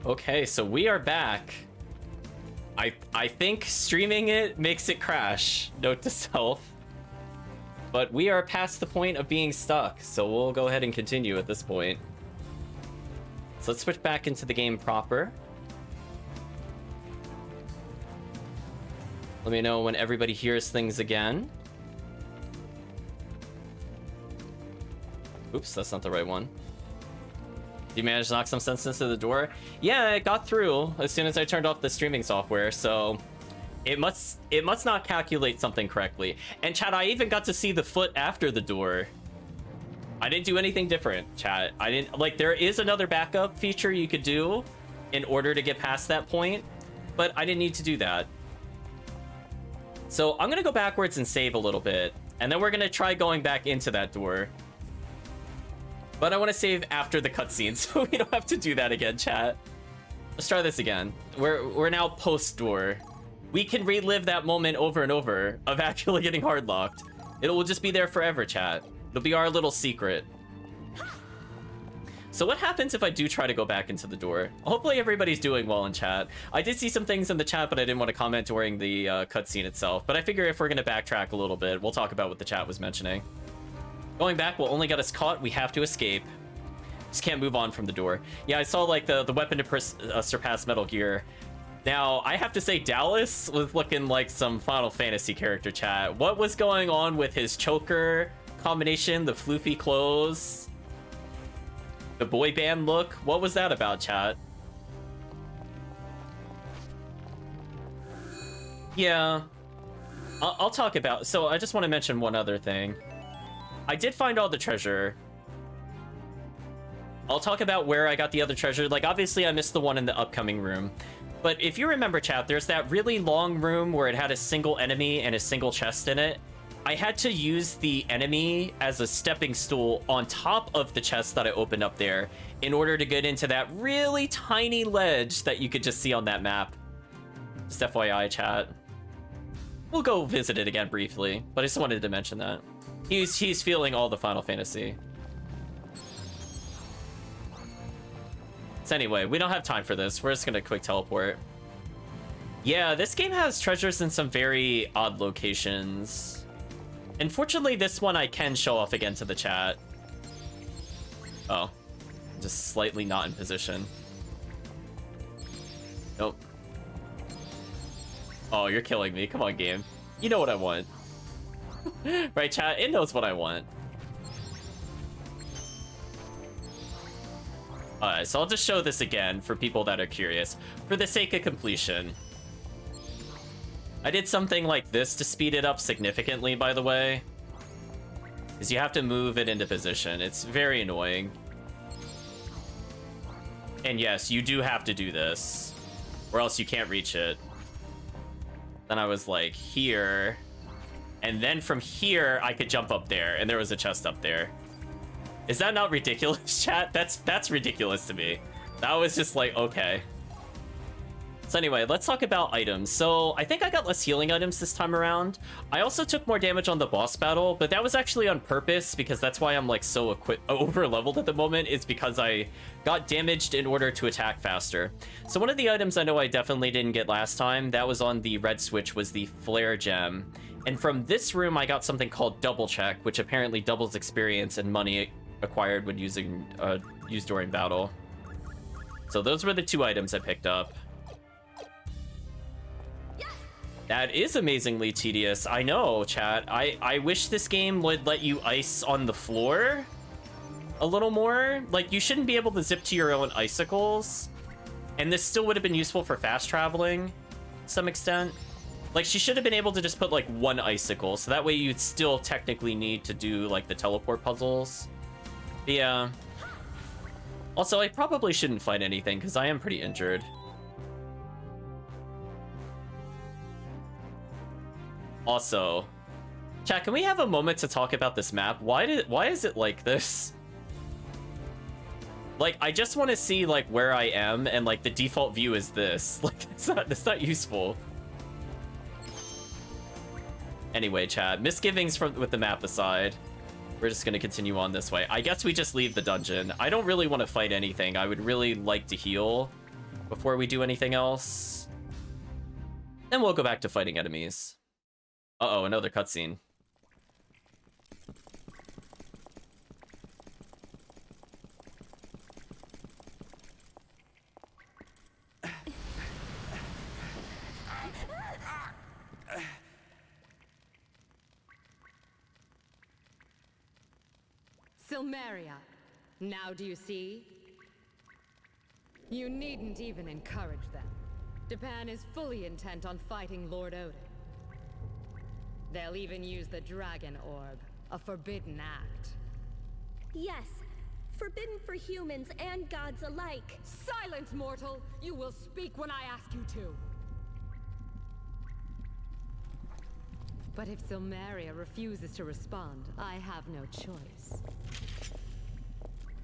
Okay, so we are back. I think streaming it makes it crash. Note to self. But we are past the point of being stuck, so we'll go ahead and continue at this point. So let's switch back into the game proper. Let me know when everybody hears things again. Oops, that's not the right one. You managed to knock some sense into the door? Yeah, it got through as soon as I turned off the streaming software, so it must not calculate something correctly. And chat, I even got to see the foot after the door. I didn't do anything different, chat. I didn't, like, there is another backup feature you could do in order to get past that point, but I didn't need to do that. So I'm gonna go backwards and save a little bit, and then we're gonna try going back into that door. But I want to save after the cutscene, so we don't have to do that again, chat. Let's try this again. We're now post-door. We can relive that moment over and over of actually getting hard locked. It will just be there forever, chat. It'll be our little secret. So what happens if I do try to go back into the door? Hopefully everybody's doing well in chat. I did see some things in the chat, but I didn't want to comment during the cutscene itself. But I figure if we're going to backtrack a little bit, we'll talk about what the chat was mentioning. Going back will only get us caught. We have to escape. Just can't move on from the door. Yeah, I saw like the weapon to surpass Metal Gear. Now, I have to say Dallas was looking like some Final Fantasy character, chat. What was going on with his choker combination, the floofy clothes, the boy band look? What was that about, chat? Yeah, I'll talk about... So I just want to mention one other thing. I did find all the treasure. I'll talk about where I got the other treasure. Like, obviously, I missed the one in the upcoming room. But if you remember, chat, there's that really long room where it had a single enemy and a single chest in it. I had to use the enemy as a stepping stool on top of the chest that I opened up there in order to get into that really tiny ledge that you could just see on that map. Just FYI, chat. We'll go visit it again briefly, but I just wanted to mention that. He's feeling all the Final Fantasy. So anyway, we don't have time for this. We're just gonna quick teleport. Yeah, this game has treasures in some very odd locations. Unfortunately, this one I can show off again to the chat. Oh, just slightly not in position. Nope. Oh, you're killing me. Come on, game. You know what I want. Right, chat? It knows what I want. Alright, so I'll just show this again for people that are curious, for the sake of completion. I did something like this to speed it up significantly, by the way. Because you have to move it into position. It's very annoying. And yes, you do have to do this, or else you can't reach it. Then I was like, here... And then from here, I could jump up there, and there was a chest up there. Is that not ridiculous, chat? That's ridiculous to me. That was just like, okay. So anyway, let's talk about items. So I think I got less healing items this time around. I also took more damage on the boss battle, but that was actually on purpose because that's why I'm like so over leveled at the moment, is because I got damaged in order to attack faster. So one of the items I know I definitely didn't get last time, that was on the red switch, was the flare gem. And from this room, I got something called double check, which apparently doubles experience and money acquired when used during battle. So those were the two items I picked up. That is amazingly tedious. I know, chat. I wish this game would let you ice on the floor a little more. Like, you shouldn't be able to zip to your own icicles. And this still would have been useful for fast traveling to some extent. Like, she should have been able to just put, like, one icicle, so that way you'd still technically need to do, like, the teleport puzzles. Yeah. Also, I probably shouldn't fight anything, because I am pretty injured. Also, chat, can we have a moment to talk about this map? Why is it like this? Like, I just want to see, like, where I am, and, like, the default view is this. Like, it's not useful. Anyway, chat, misgivings with the map aside, we're just gonna continue on this way. I guess we just leave the dungeon. I don't really want to fight anything. I would really like to heal. before we do anything else. Then we'll go back to fighting enemies. Uh-oh, another cutscene. Silmeria, now do you see? You needn't even encourage them. Dipan is fully intent on fighting Lord Odin. They'll even use the Dragon Orb, a forbidden act. Yes, forbidden for humans and gods alike. Silence, mortal! You will speak when I ask you to. But if Silmeria refuses to respond, I have no choice.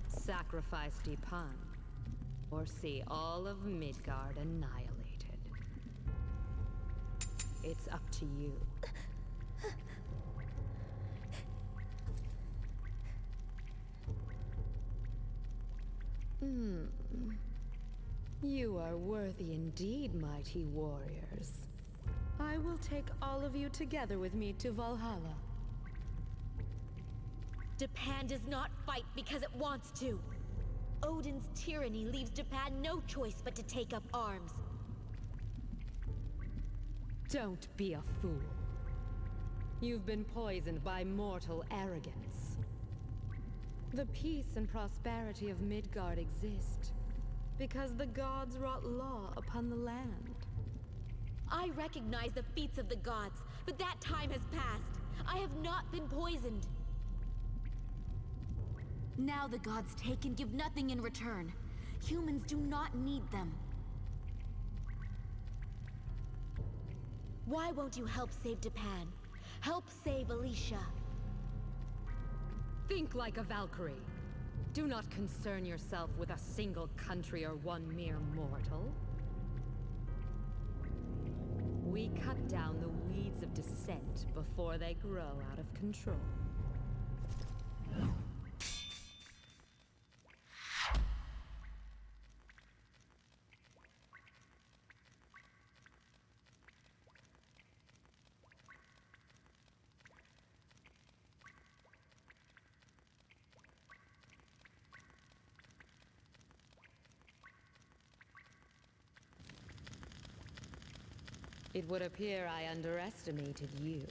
Sacrifice Dipan, or see all of Midgard annihilated. It's up to you. You are worthy indeed, mighty warriors. I will take all of you together with me to Valhalla. Dipan does not fight because it wants to. Odin's tyranny leaves Dipan no choice but to take up arms. Don't be a fool. You've been poisoned by mortal arrogance. The peace and prosperity of Midgard exist because the gods wrought law upon the land. I recognize the feats of the gods, but that time has passed. I have not been poisoned. Now the gods take and give nothing in return. Humans do not need them. Why won't you help save Dipan? Help save Alicia. Think like a Valkyrie. Do not concern yourself with a single country or one mere mortal. We cut down the weeds of dissent before they grow out of control. It would appear I underestimated you.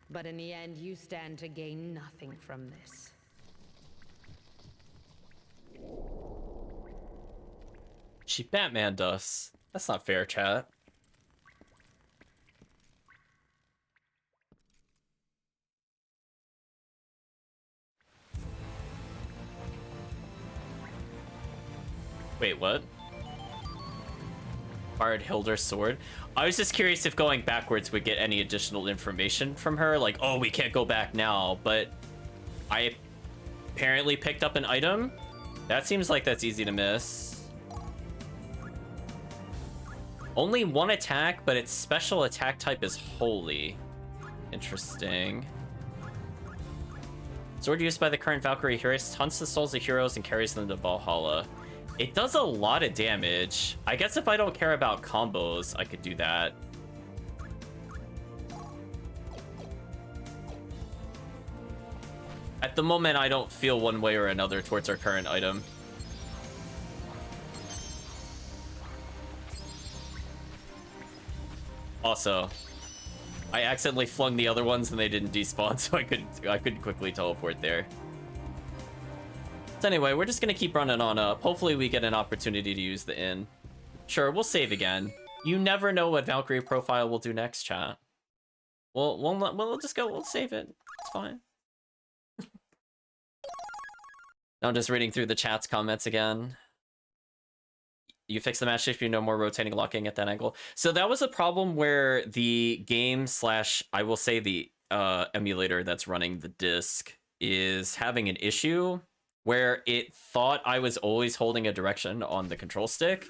But in the end, you stand to gain nothing from this. She Batman'd us. That's not fair, chat. Wait, what? Borrowed Hilda's sword. I was just curious if going backwards would get any additional information from her. Like, oh, we can't go back now, but I apparently picked up an item. That seems like that's easy to miss. Only one attack, but its special attack type is holy. Interesting. Sword used by the current Valkyrie heroes hunts the souls of heroes and carries them to Valhalla. It does a lot of damage. I guess if I don't care about combos, I could do that. At the moment, I don't feel one way or another towards our current item. Also, I accidentally flung the other ones and they didn't despawn, so I could quickly teleport there. So anyway, we're just gonna keep running on up. Hopefully we get an opportunity to use the inn. Sure, we'll save again. You never know what Valkyrie profile will do next, chat. We'll just go, we'll save it. It's fine. Now I'm just reading through the chat's comments again. You fix the match if you no more rotating locking at that angle. So that was a problem where the game slash, I will say the emulator that's running the disc is having an issue where it thought I was always holding a direction on the control stick.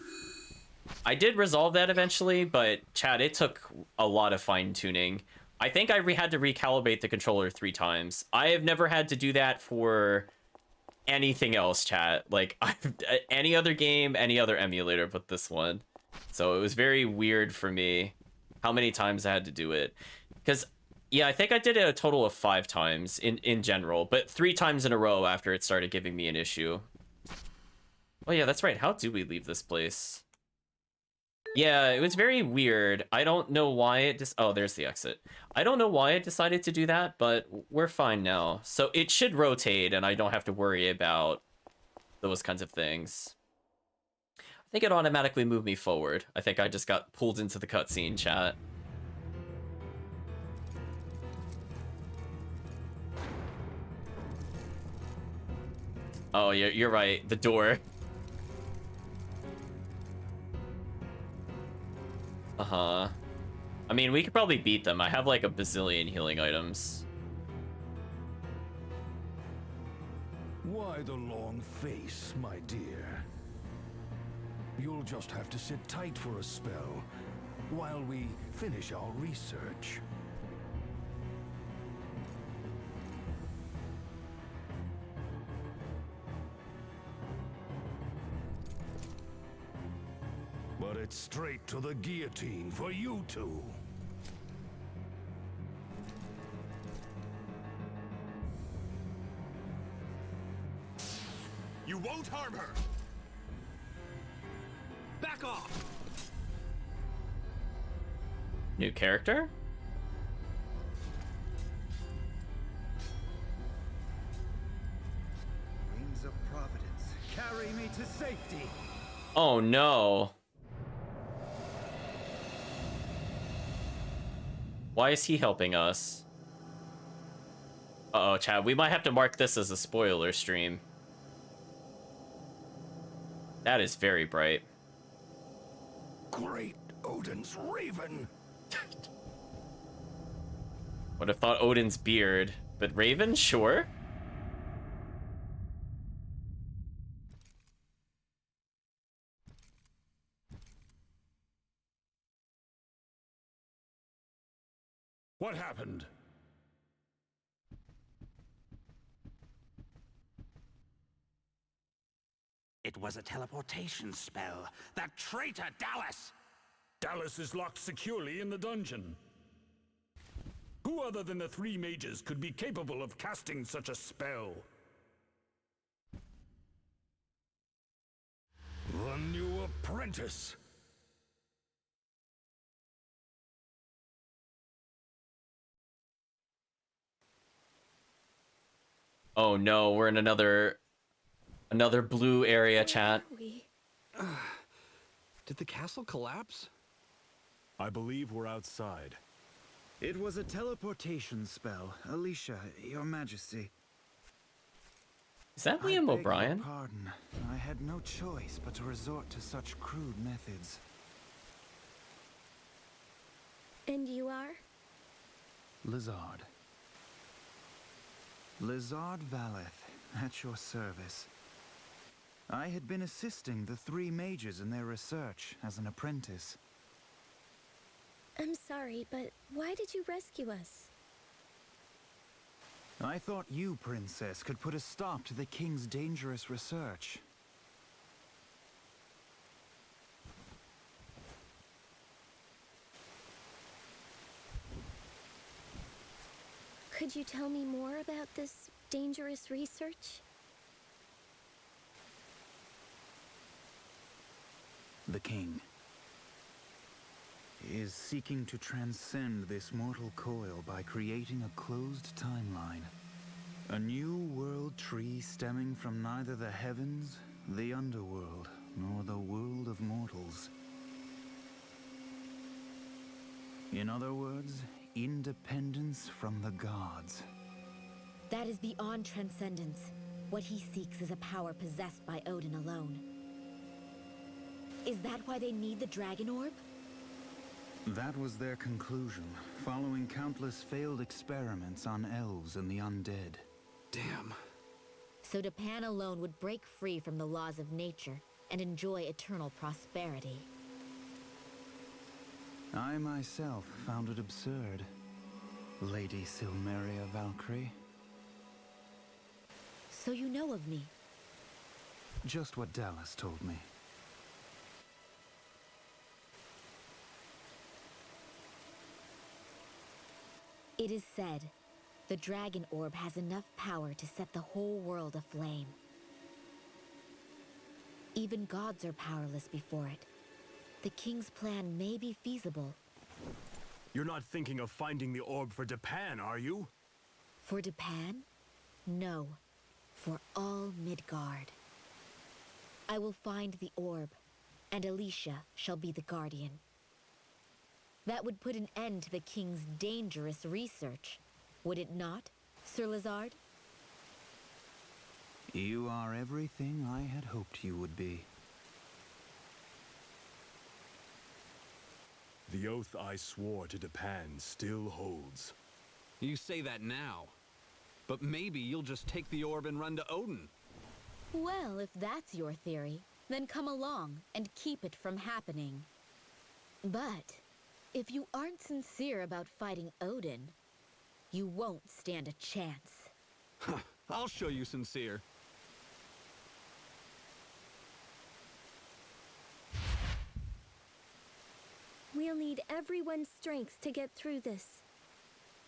I did resolve that eventually, but chat, it took a lot of fine tuning. I think I had to recalibrate the controller 3 times. I have never had to do that for anything else, chat. Like, any other game, any other emulator but this one. So it was very weird for me how many times I had to do it. Because, yeah, I think I did it a total of 5 times in general, but 3 times in a row after it started giving me an issue. Oh yeah, that's right. How do we leave this place? Yeah, it was very weird. I don't know why it just... Oh, there's the exit. I don't know why it decided to do that, but we're fine now. So it should rotate, and I don't have to worry about those kinds of things. I think it automatically moved me forward. I think I just got pulled into the cutscene, chat. Oh, you're right. The door. Uh-huh. I mean, we could probably beat them. I have like a bazillion healing items. Why the long face, my dear? You'll just have to sit tight for a spell while we finish our research. But it's straight to the guillotine for you two. You won't harm her! Back off! New character? Wings of Providence, carry me to safety. Oh no. Why is he helping us? Uh-oh, Chad, we might have to mark this as a spoiler stream. That is very bright. Great Odin's Raven! Would have thought Odin's beard, but Raven, sure. What happened? It was a teleportation spell. That traitor, Dallas! Dallas is locked securely in the dungeon. Who other than the 3 mages could be capable of casting such a spell? The new apprentice. Oh no, we're in another blue area, chat. Did the castle collapse? I believe we're outside. It was a teleportation spell. Alicia, your majesty. Is that I Liam beg O'Brien? your pardon. I had no choice but to resort to such crude methods. And you are? Lizard. Lizard Valeth, at your service. I had been assisting the 3 mages in their research as an apprentice. I'm sorry, but why did you rescue us? I thought you, Princess, could put a stop to the King's dangerous research. Could you tell me more about this dangerous research? The King is seeking to transcend this mortal coil by creating a closed timeline. A new world tree stemming from neither the heavens, the underworld, nor the world of mortals. In other words, independence from the gods. That is beyond transcendence. What he seeks is a power possessed by Odin alone. Is that why they need the Dragon Orb? That was their conclusion, following countless failed experiments on elves and the undead. Damn. So Dipan alone would break free from the laws of nature and enjoy eternal prosperity. I myself found it absurd, Lady Silmeria Valkyrie. So you know of me. Just what Dallas told me. It is said, the dragon orb has enough power to set the whole world aflame. Even gods are powerless before it. The king's plan may be feasible. You're not thinking of finding the orb for Dipan, are you? For Dipan? No. For all Midgard. I will find the orb, and Alicia shall be the guardian. That would put an end to the king's dangerous research, would it not, Sir Lazard? You are everything I had hoped you would be. The oath I swore to Dipan still holds. You say that now. But maybe you'll just take the orb and run to Odin. Well, if that's your theory, then come along and keep it from happening. But if you aren't sincere about fighting Odin, you won't stand a chance. I'll show you sincere. We'll need everyone's strength to get through this.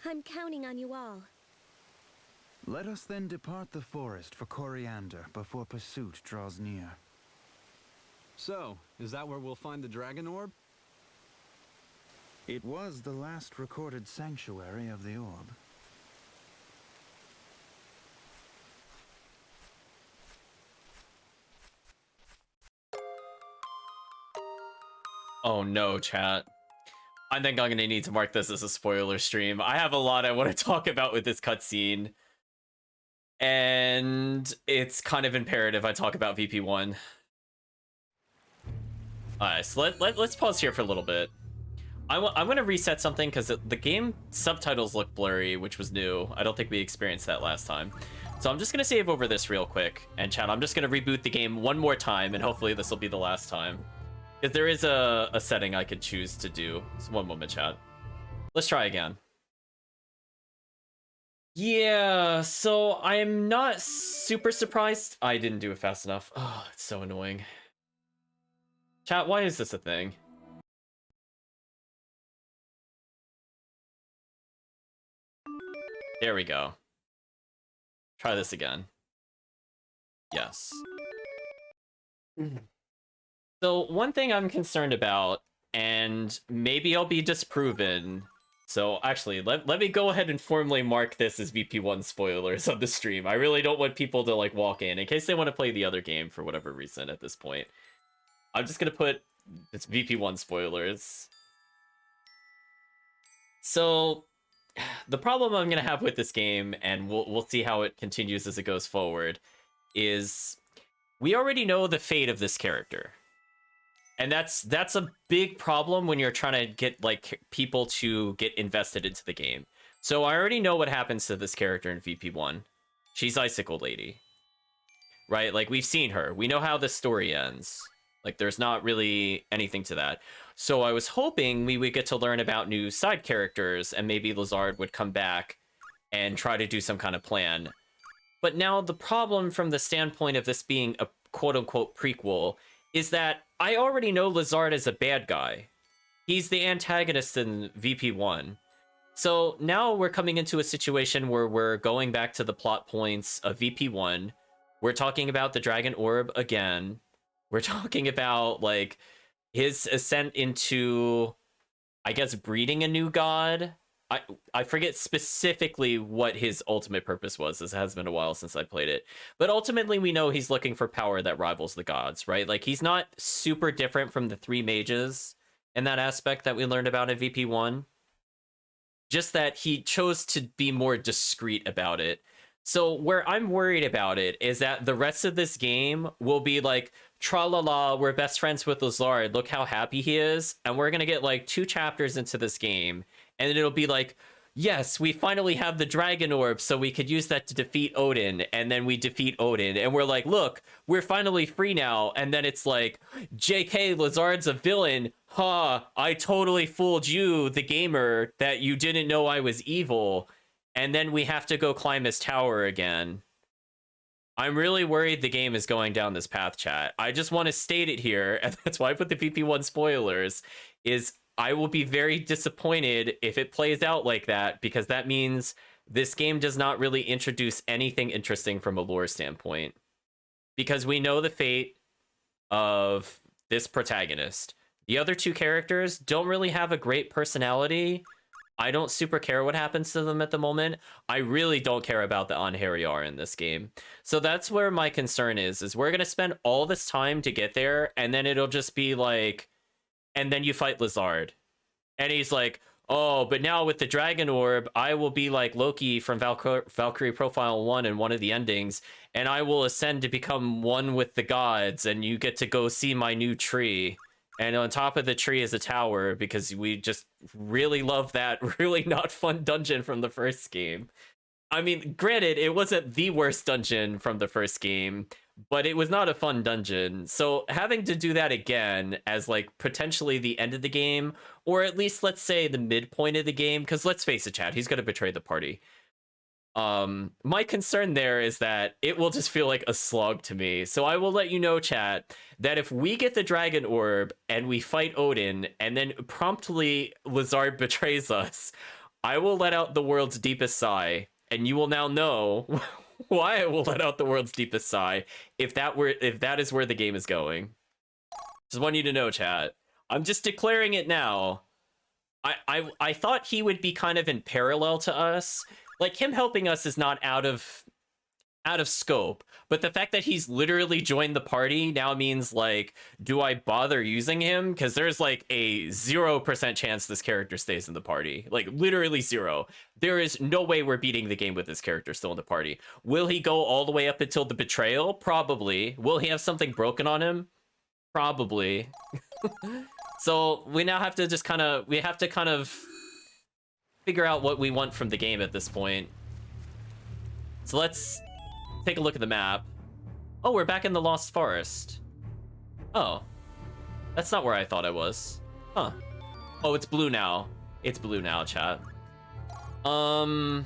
I'm counting on you all. Let us then depart the forest for Coriander before pursuit draws near. So, is that where we'll find the dragon orb? It was the last recorded sanctuary of the orb. Oh no, chat. I think I'm gonna need to mark this as a spoiler stream. I have a lot I want to talk about with this cutscene. And it's kind of imperative I talk about VP1. Alright, so let's pause here for a little bit. I'm going to reset something because the game subtitles look blurry, which was new. I don't think we experienced that last time. So I'm just going to save over this real quick. And chat, I'm just going to reboot the game one more time, and hopefully this will be the last time. Because there is a setting I could choose to do. So one moment, chat. Let's try again. Yeah, so I'm not super surprised. I didn't do it fast enough. Oh, it's so annoying. Chat, why is this a thing? There we go. Try this again. Yes. So one thing I'm concerned about, and maybe I'll be disproven. So actually, let me go ahead and formally mark this as VP1 spoilers on the stream. I really don't want people to like walk in case they want to play the other game for whatever reason at this point. I'm just gonna put it's VP1 spoilers. So the problem I'm gonna have with this game, and we'll see how it continues as it goes forward, is we already know the fate of this character. And that's a big problem when you're trying to get like people to get invested into the game. So I already know what happens to this character in VP1. She's Icicle Lady. Right? Like we've seen her. We know how the story ends. Like there's not really anything to that. So I was hoping we would get to learn about new side characters and maybe Lazard would come back and try to do some kind of plan. But now the problem from the standpoint of this being a quote-unquote prequel is that I already know Lazard is a bad guy. He's the antagonist in VP1. So now we're coming into a situation where we're going back to the plot points of VP1. We're talking about the Dragon Orb again. We're talking about, like, his ascent into, I guess, breeding a new god. I forget specifically what his ultimate purpose was. This has been a while since I played it. But ultimately, we know he's looking for power that rivals the gods, right? Like, he's not super different from the three mages in that aspect that we learned about in VP1. Just that he chose to be more discreet about it. So where I'm worried about it is that the rest of this game will be like, tra-la-la, we're best friends with Lazard, look how happy he is. And we're going to get like 2 chapters into this game. And it'll be like, yes, we finally have the Dragon Orb, so we could use that to defeat Odin. And then we defeat Odin. And we're like, look, we're finally free now. And then it's like, JK, Lazard's a villain. Ha, I totally fooled you, the gamer, that you didn't know I was evil. And then we have to go climb his tower again. I'm really worried the game is going down this path, chat. I just want to state it here, and that's why I put the VP1 spoilers, is I will be very disappointed if it plays out like that, because that means this game does not really introduce anything interesting from a lore standpoint. Because we know the fate of this protagonist. The other two characters don't really have a great personality. I don't super care what happens to them at the moment. I really don't care about the Anheriar in this game. So that's where my concern is we're going to spend all this time to get there, and then it'll just be like, and then you fight Lizard. And he's like, oh, but now with the Dragon Orb, I will be like Loki from Valkyrie Profile 1 in one of the endings, and I will ascend to become one with the gods, and you get to go see my new tree. And on top of the tree is a tower, because we just really love that really not fun dungeon from the first game. I mean, granted, it wasn't the worst dungeon from the first game, but it was not a fun dungeon. So having to do that again as like potentially the end of the game, or at least let's say the midpoint of the game, because let's face it, chat, he's going to betray the party. My concern there is that it will just feel like a slog to me. So I will let you know, chat, that if we get the Dragon Orb and we fight Odin and then promptly Lizard betrays us, I will let out the world's deepest sigh, and you will now know why I will let out the world's deepest sigh if that is where the game is going. Just want you to know, chat. I'm just declaring it now. I thought he would be kind of in parallel to us. Like, him helping us is not out of scope, but the fact that he's literally joined the party now means, like, do I bother using him? Because there's like a 0% chance this character stays in the party. Like, literally 0. There is no way we're beating the game with this character still in the party. Will he go all the way up until the betrayal? Probably. Will he have something broken on him? Probably. So we now have to just kind of figure out what we want from the game at this point. So let's take a look at the map. Oh, we're back in the Lost Forest. Oh, that's not where I thought I was. Huh. Oh, it's blue now. It's blue now, chat. I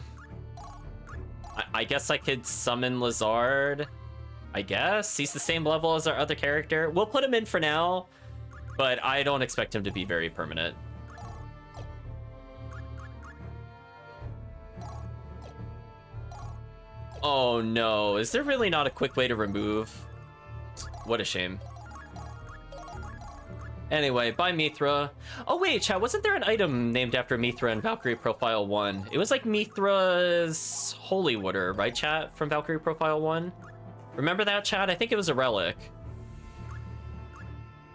guess I could summon Lizard. I guess he's the same level as our other character. We'll put him in for now, but I don't expect him to be very permanent. Oh no, is there really not a quick way to remove? What a shame. Anyway, bye Mithra. Oh wait, chat, wasn't there an item named after Mithra in Valkyrie Profile 1? It was like Mithra's Holy Water, right, chat, from Valkyrie Profile 1? Remember that, chat? I think it was a relic.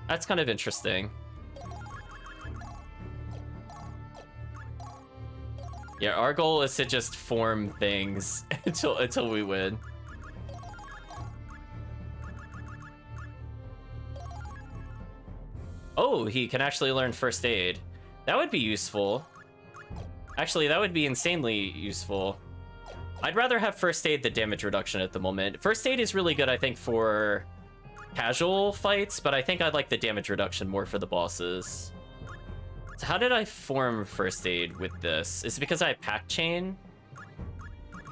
That's kind of interesting. Yeah, our goal is to just form things until we win. Oh, he can actually learn first aid. That would be useful. Actually, that would be insanely useful. I'd rather have first aid than damage reduction at the moment. First aid is really good, I think, for casual fights, but I think I'd like the damage reduction more for the bosses. So how did I form first aid with this? Is it because I have pack chain?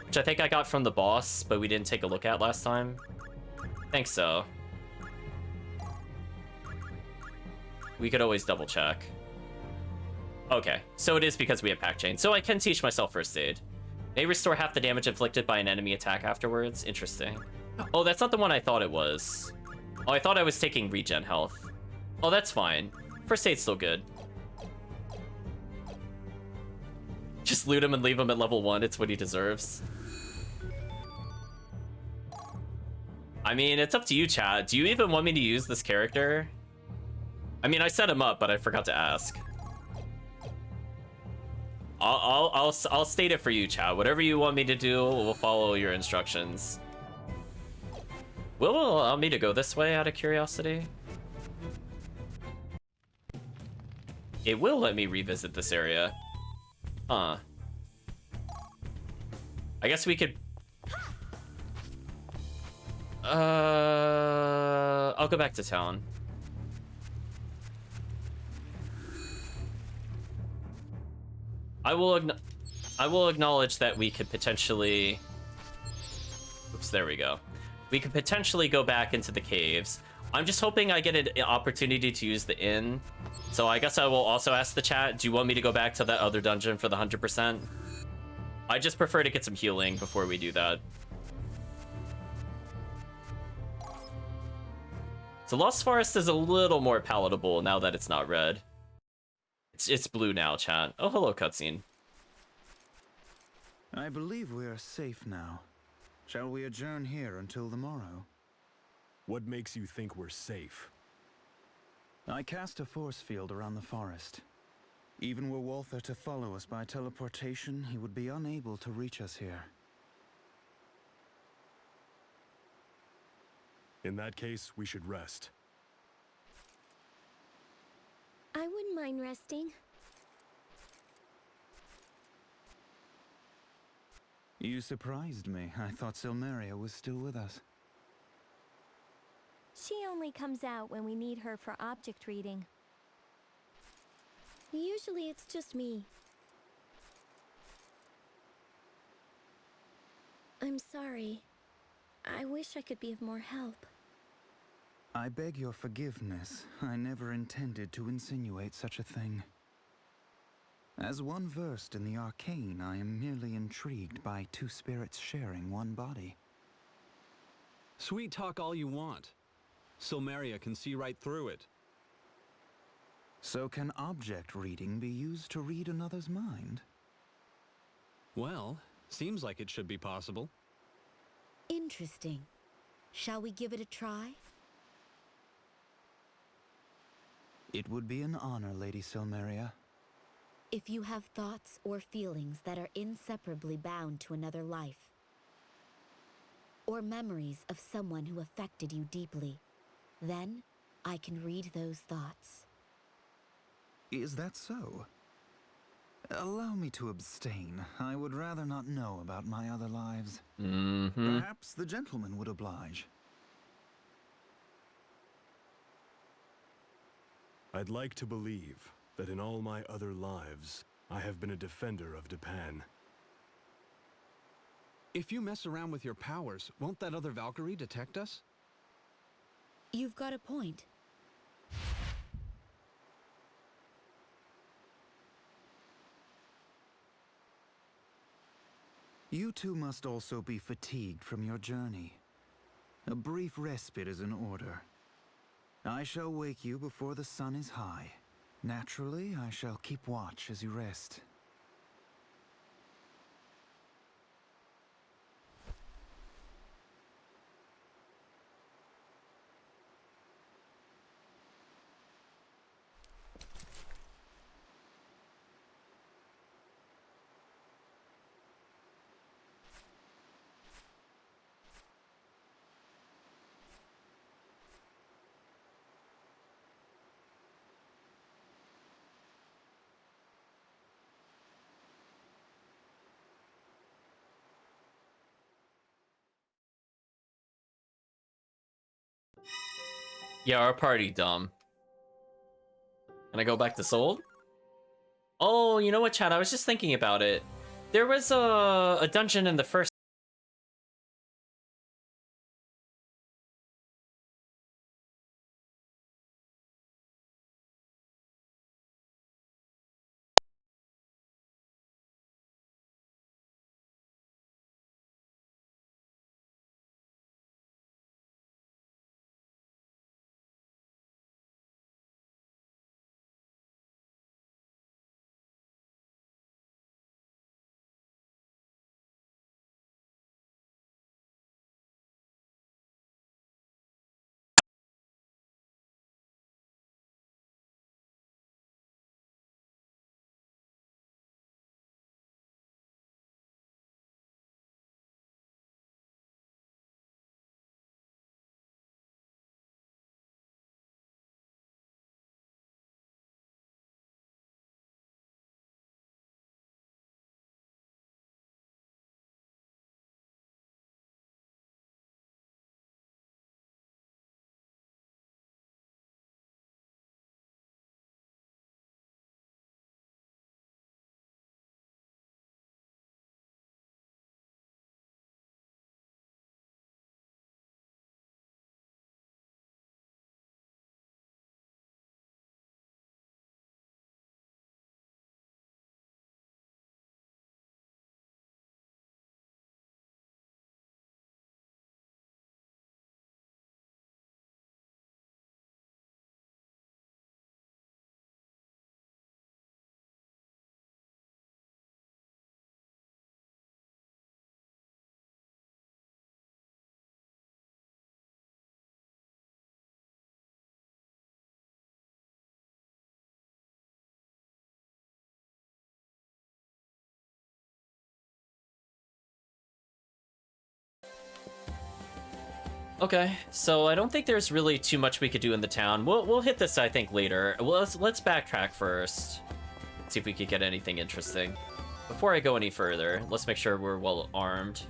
Which I think I got from the boss, but we didn't take a look at last time. I think so. We could always double check. Okay, so it is because we have pack chain. So I can teach myself first aid. May restore half the damage inflicted by an enemy attack afterwards. Interesting. Oh, that's not the one I thought it was. Oh, I thought I was taking regen health. Oh, that's fine. First aid's still good. Just loot him and leave him at level 1. It's what he deserves. I mean, it's up to you, chat. Do you even want me to use this character? I mean, I set him up, but I forgot to ask. I'll state it for you, chat. Whatever you want me to do, we'll follow your instructions. Will it allow me to go this way out of curiosity? It will let me revisit this area. Huh. I guess we could... I'll go back to town. I will acknowledge that we could potentially... Oops, there we go. We could potentially go back into the caves. I'm just hoping I get an opportunity to use the inn. So I guess I will also ask the chat, do you want me to go back to that other dungeon for the 100%? I just prefer to get some healing before we do that. So Lost Forest is a little more palatable now that it's not red. It's blue now, chat. Oh, hello, cutscene. I believe we are safe now. Shall we adjourn here until the morrow? What makes you think we're safe? I cast a force field around the forest. Even were Walther to follow us by teleportation, he would be unable to reach us here. In that case, we should rest. I wouldn't mind resting. You surprised me. I thought Silmeria was still with us. She only comes out when we need her for object reading. Usually it's just me. I'm sorry. I wish I could be of more help. I beg your forgiveness. I never intended to insinuate such a thing. As one versed in the arcane, I am merely intrigued by two spirits sharing one body. Sweet talk all you want. Silmeria can see right through it. So can object reading be used to read another's mind? Well, seems like it should be possible. Interesting. Shall we give it a try? It would be an honor, Lady Silmeria. If you have thoughts or feelings that are inseparably bound to another life, or memories of someone who affected you deeply, then I can read those thoughts. Is that so? Allow me to abstain. I would rather not know about my other lives. Perhaps the gentleman would oblige. I'd like to believe that in all my other lives, I have been a defender of Dipan. If you mess around with your powers, won't that other Valkyrie detect us? You've got a point. You two must also be fatigued from your journey. A brief respite is in order. I shall wake you before the sun is high. Naturally, I shall keep watch as you rest. Yeah, our party dumb. Can I go back to Soul? Oh, you know what, Chad? I was just thinking about it. There was a dungeon in the first Okay, so I don't think there's really too much we could do in the town. We'll hit this, I think, later. Well, let's backtrack first. See if we could get anything interesting. Before I go any further, let's make sure we're well armed.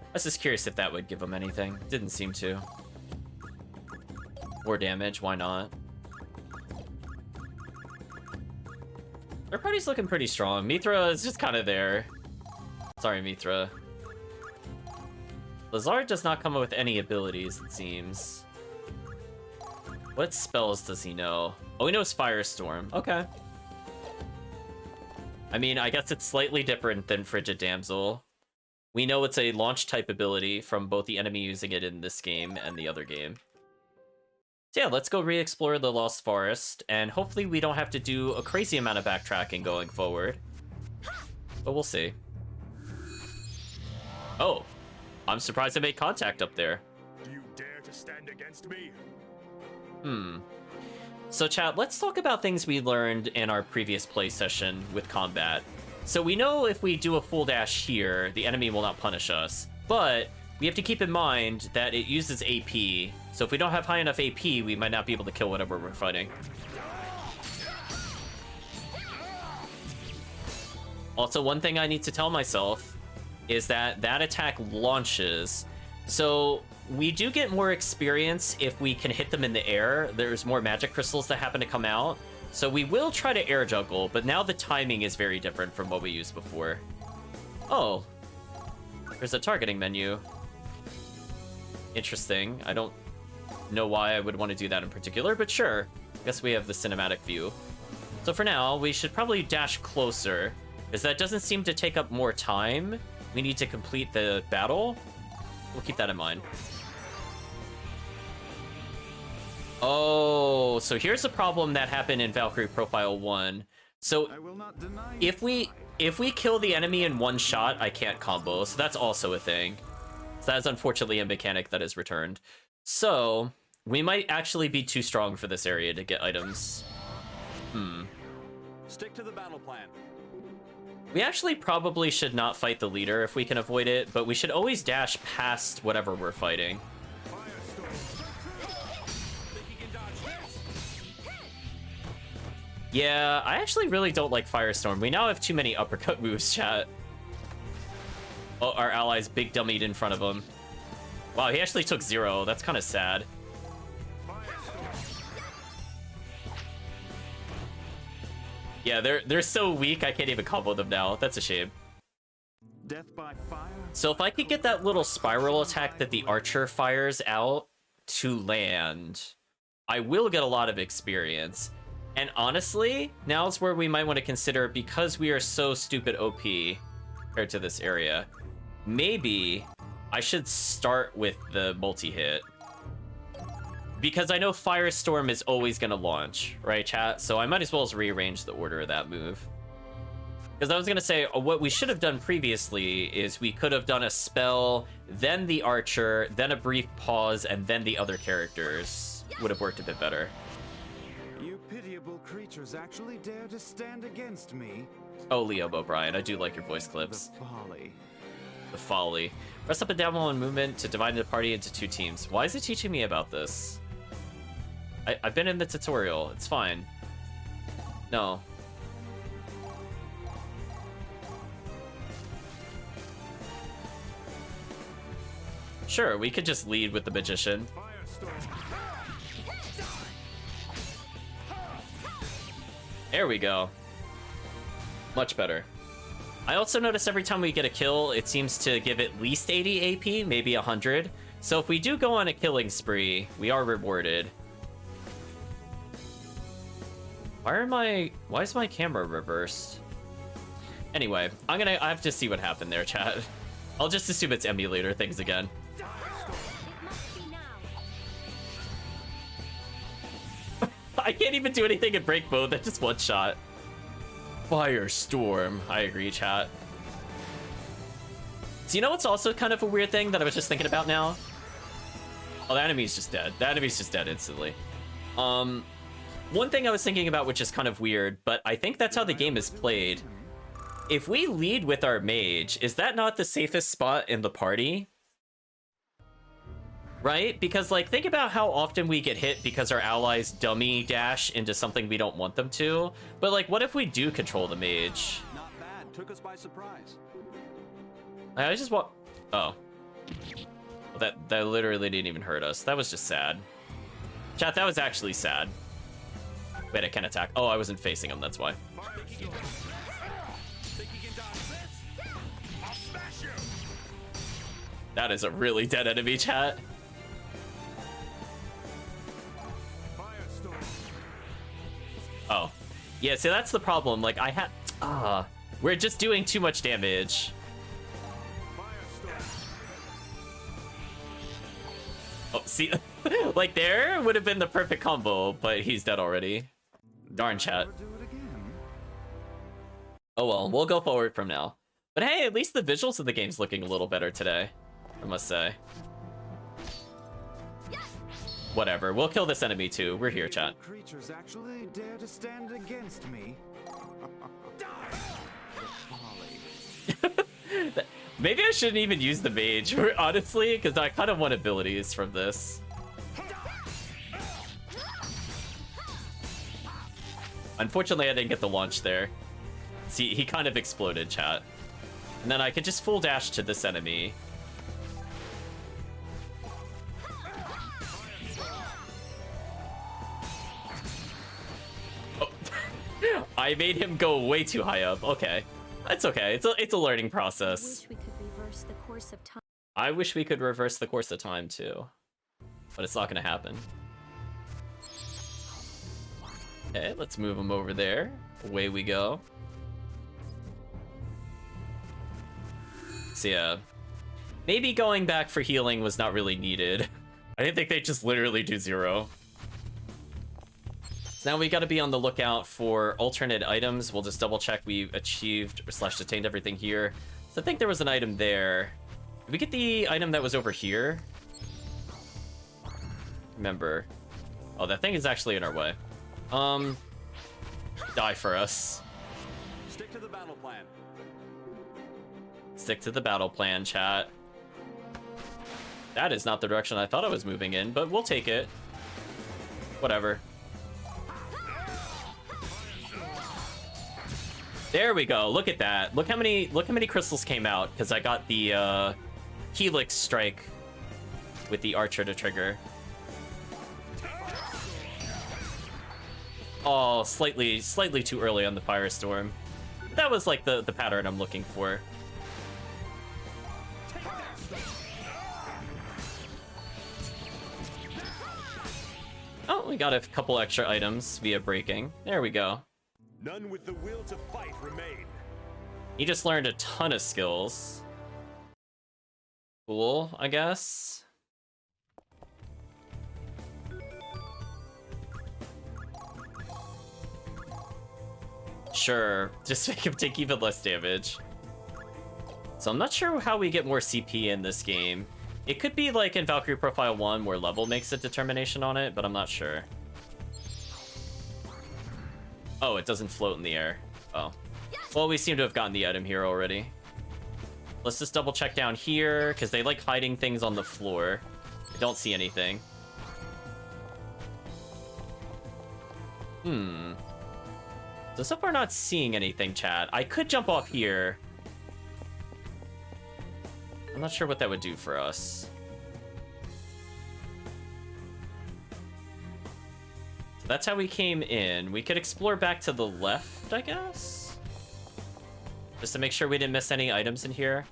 I was just curious if that would give him anything. Didn't seem to. More damage, why not? Our party's looking pretty strong. Mithra is just kind of there. Sorry, Mithra. Lazard does not come up with any abilities, it seems. What spells does he know? Oh, he knows Firestorm. Okay. I mean, I guess it's slightly different than Frigid Damsel. We know it's a launch type ability from both the enemy using it in this game and the other game. So yeah, let's go re-explore the Lost Forest, and hopefully we don't have to do a crazy amount of backtracking going forward. But we'll see. Oh, I'm surprised I made contact up there. Do you dare to stand against me? So chat, let's talk about things we learned in our previous play session with combat. So we know if we do a full dash here, the enemy will not punish us, but we have to keep in mind that it uses AP, so if we don't have high enough AP, we might not be able to kill whatever we're fighting. Also, one thing I need to tell myself is that that attack launches, so we do get more experience if we can hit them in the air. There's more magic crystals that happen to come out, so we will try to air juggle, but now the timing is very different from what we used before. Oh, there's a targeting menu. Interesting. I don't know why I would want to do that in particular, but sure. I guess we have the cinematic view. So for now, we should probably dash closer, because that doesn't seem to take up more time. We need to complete the battle. We'll keep that in mind. Oh, so here's a problem that happened in Valkyrie Profile 1. So if we kill the enemy in one shot, I can't combo, so that's also a thing. So that is unfortunately a mechanic that is returned. So we might actually be too strong for this area to get items. Stick to the battle plan. We actually probably should not fight the leader if we can avoid it, but we should always dash past whatever we're fighting. Yeah, I actually really don't like Firestorm. We now have too many uppercut moves, chat. Oh, our allies big dummied in front of him. Wow, he actually took 0. That's kind of sad. Yeah, they're so weak, I can't even combo them now. That's a shame. Death by fire? So if I could get that little spiral attack that the archer fires out to land, I will get a lot of experience. And honestly, now is where we might want to consider, because we are so stupid OP compared to this area, maybe I should start with the multi-hit. Because I know Firestorm is always going to launch, right, chat? So I might as well as rearrange the order of that move. Because I was going to say, what we should have done previously is we could have done a spell, then the archer, then a brief pause, and then the other characters. Would have worked a bit better. You pitiable creatures actually dare to stand against me? Oh, Liam O'Brien, I do like your voice clips. The folly. The folly. Press up and down while in movement to divide the party into 2 teams. Why is it teaching me about this? I've been in the tutorial. It's fine. No. Sure, we could just lead with the magician. There we go. Much better. I also notice every time we get a kill, it seems to give at least 80 AP, maybe 100. So if we do go on a killing spree, we are rewarded. Why is my camera reversed? Anyway, I have to see what happened there, chat. I'll just assume it's emulator things again. I can't even do anything in break mode, that's just one shot. Firestorm. I agree, chat. So you know what's also kind of a weird thing that I was just thinking about now? Oh, the enemy's just dead. The enemy's just dead instantly. One thing I was thinking about, which is kind of weird, but I think that's how the game is played, if we lead with our mage, is that not the safest spot in the party? Right? Because, like, think about how often we get hit because our allies dummy dash into something we don't want them to. But, like, what if we do control the mage? Not bad. Took us by surprise. I just want... Oh. Well, that literally didn't even hurt us. That was just sad. Chat, that was actually sad. Wait, I can attack. Oh, I wasn't facing him, that's why. That is a really dead enemy, chat. Oh. Yeah, see, that's the problem. Like, I had... we're just doing too much damage. Oh, see? Like, there would have been the perfect combo, but he's dead already. Darn, chat. Oh well, we'll go forward from now. But hey, at least the visuals of the game's looking a little better today, I must say. Whatever, we'll kill this enemy too. We're here, chat. Creatures actually dare to stand against me. Maybe I shouldn't even use the mage, honestly, because I kind of want abilities from this. Unfortunately, I didn't get the launch there. See, he kind of exploded, chat. And then I could just full dash to this enemy. Oh. I made him go way too high up. Okay. That's okay. It's a learning process. I wish we could reverse the course of time too. But it's not gonna happen. Okay, let's move him over there. Away we go. So yeah, maybe going back for healing was not really needed. I didn't think they'd just literally do 0. So now we gotta be on the lookout for alternate items. We'll just double check we achieved / attained everything here. So I think there was an item there. Did we get the item that was over here? Remember. Oh, that thing is actually in our way. Die for us. Stick to the battle plan. Stick to the battle plan, chat. That is not the direction I thought I was moving in, but we'll take it. Whatever. There we go. Look at that. Look how many crystals came out because I got the helix strike with the archer to trigger. Oh, slightly too early on the firestorm. That was like the pattern I'm looking for. Oh, we got a couple extra items via breaking. There we go. None with the will to fight remain. He just learned a ton of skills. Cool, I guess. Sure, just make him take even less damage. So I'm not sure how we get more CP in this game. It could be like in Valkyrie Profile 1 where level makes a determination on it, but I'm not sure. Oh, it doesn't float in the air. Oh. Well, we seem to have gotten the item here already. Let's just double check down here, because they like hiding things on the floor. I don't see anything. So far not seeing anything, chat. I could jump off here. I'm not sure what that would do for us. So that's how we came in. We could explore back to the left, I guess? Just to make sure we didn't miss any items in here.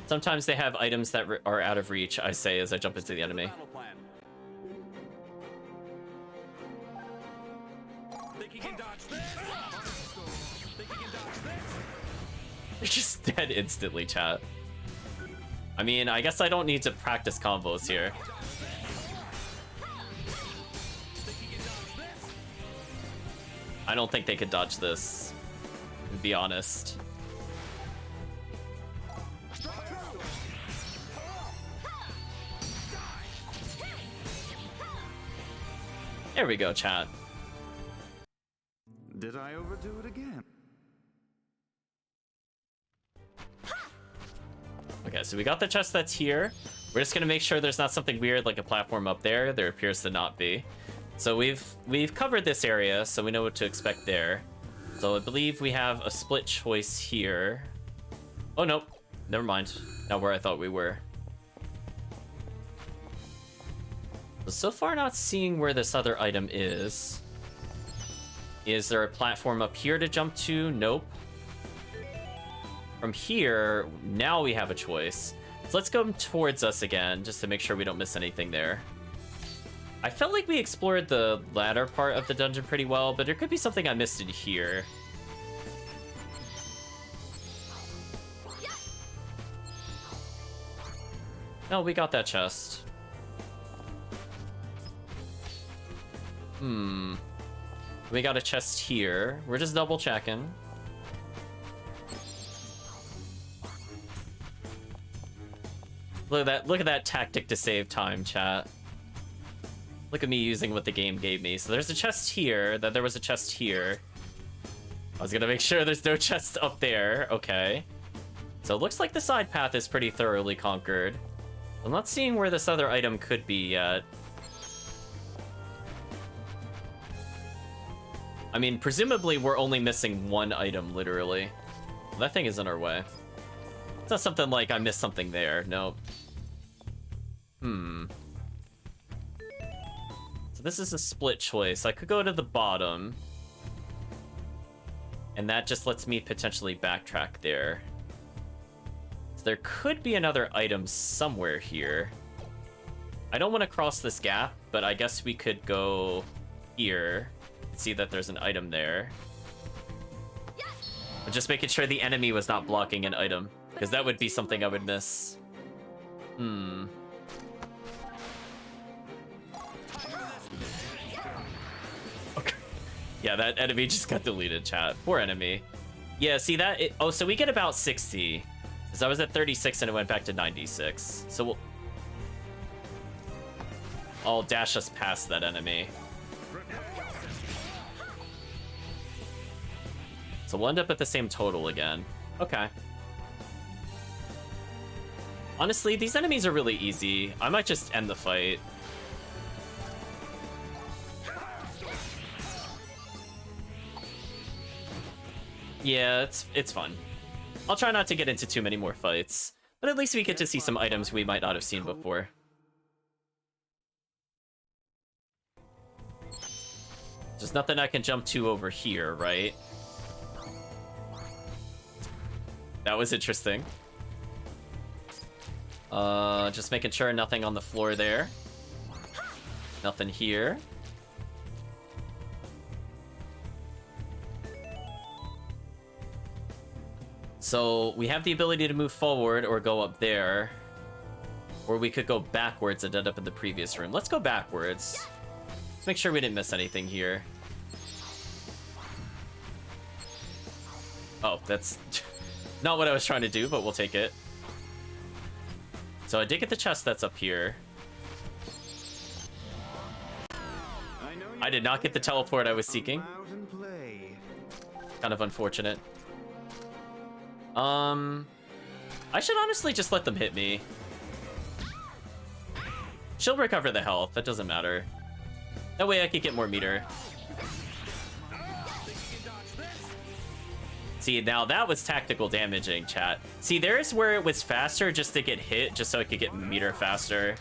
Sometimes they have items that are out of reach, I say, as I jump into the enemy. They're just dead instantly, chat. I mean, I guess I don't need to practice combos here. I don't think they could dodge this, to be honest. There we go, chat. Did I overdo it again? Okay, so we got the chest that's here. We're just gonna make sure there's not something weird like a platform up there. There appears to not be. So we've covered this area, so we know what to expect there. So I believe we have a split choice here. Oh, nope. Never mind. Not where I thought we were. So far not seeing where this other item is. Is there a platform up here to jump to? Nope. From here, now we have a choice. So let's go towards us again, just to make sure we don't miss anything there. I felt like we explored the latter part of the dungeon pretty well, but there could be something I missed in here. No, we got that chest. We got a chest here. We're just double checking. Look at that tactic to save time, chat. Look at me using what the game gave me. So there's a chest here, then there was a chest here. I was gonna make sure there's no chest up there. Okay. So it looks like the side path is pretty thoroughly conquered. I'm not seeing where this other item could be yet. I mean, presumably we're only missing one item, literally. That thing is in our way. It's not something like I missed something there. Nope. So this is a split choice. I could go to the bottom. And that just lets me potentially backtrack there. So there could be another item somewhere here. I don't want to cross this gap, but I guess we could go here. See that there's an item there. But just making sure the enemy was not blocking an item, because that would be something I would miss. Okay. Yeah, that enemy just got deleted, chat. Poor enemy. Yeah, see that? Oh, so we get about 60. Because I was at 36 and it went back to 96. So I'll dash us past that enemy. So we'll end up at the same total again. Okay. Honestly, these enemies are really easy. I might just end the fight. Yeah, it's fun. I'll try not to get into too many more fights, but at least we get to see some items we might not have seen before. There's nothing I can jump to over here, right? That was interesting. Just making sure nothing on the floor there. Nothing here. So we have the ability to move forward or go up there. Or we could go backwards and end up in the previous room. Let's go backwards. Let's make sure we didn't miss anything here. Oh, that's not what I was trying to do, but we'll take it. So I did get the chest that's up here. I did not get the teleport I was seeking. Kind of unfortunate. I should honestly just let them hit me. She'll recover the health, that doesn't matter. That way I could get more meter. See, now that was tactical damaging, chat. See, there's where it was faster just to get hit, just so I could get meter faster.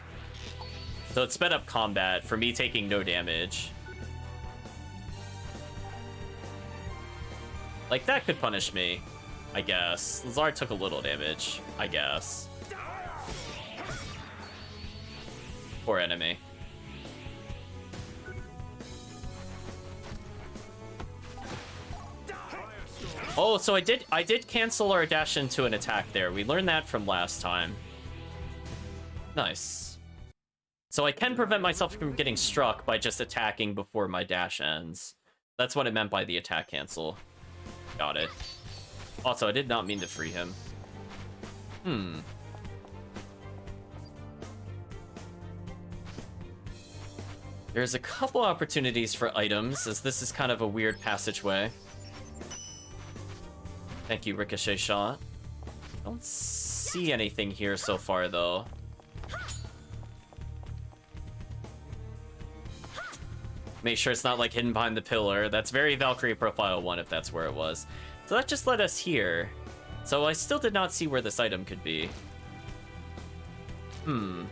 So it sped up combat for me taking no damage. Like, that could punish me, I guess. Lazar took a little damage, I guess. Poor enemy. Oh, so I did cancel our dash into an attack there. We learned that from last time. Nice. So I can prevent myself from getting struck by just attacking before my dash ends. That's what it meant by the attack cancel. Got it. Also, I did not mean to free him. There's a couple opportunities for items, as this is kind of a weird passageway. Thank you, Ricochet Shot. Don't see anything here so far, though. Make sure it's not, like, hidden behind the pillar. That's very Valkyrie Profile 1, if that's where it was. So that just led us here. So I still did not see where this item could be. Hmm.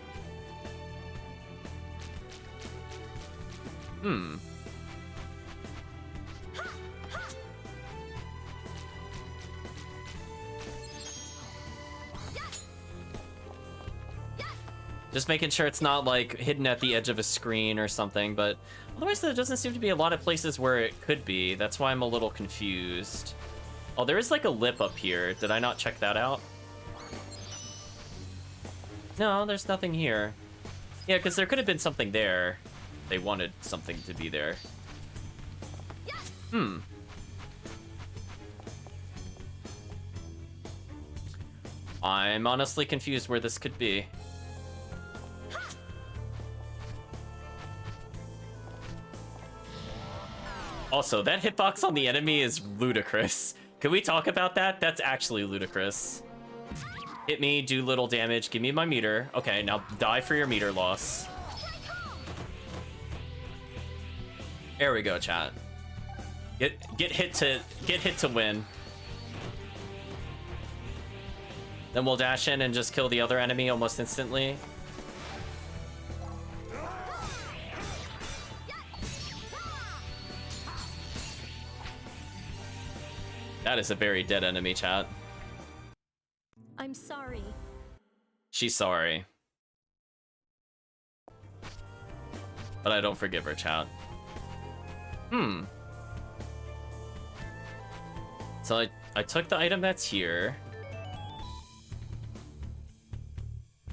Just making sure it's not, like, hidden at the edge of a screen or something, but otherwise there doesn't seem to be a lot of places where it could be. That's why I'm a little confused. Oh, there is, like, a lip up here. Did I not check that out? No, there's nothing here. Yeah, because there could have been something there. They wanted something to be there. I'm honestly confused where this could be. Also, that hitbox on the enemy is ludicrous. Can we talk about that? That's actually ludicrous. Hit me, do little damage, give me my meter. Okay, now die for your meter loss. There we go, chat. Get hit to win. Then we'll dash in and just kill the other enemy almost instantly. That is a very dead enemy, chat. I'm sorry. She's sorry. But I don't forgive her, chat. So I took the item that's here.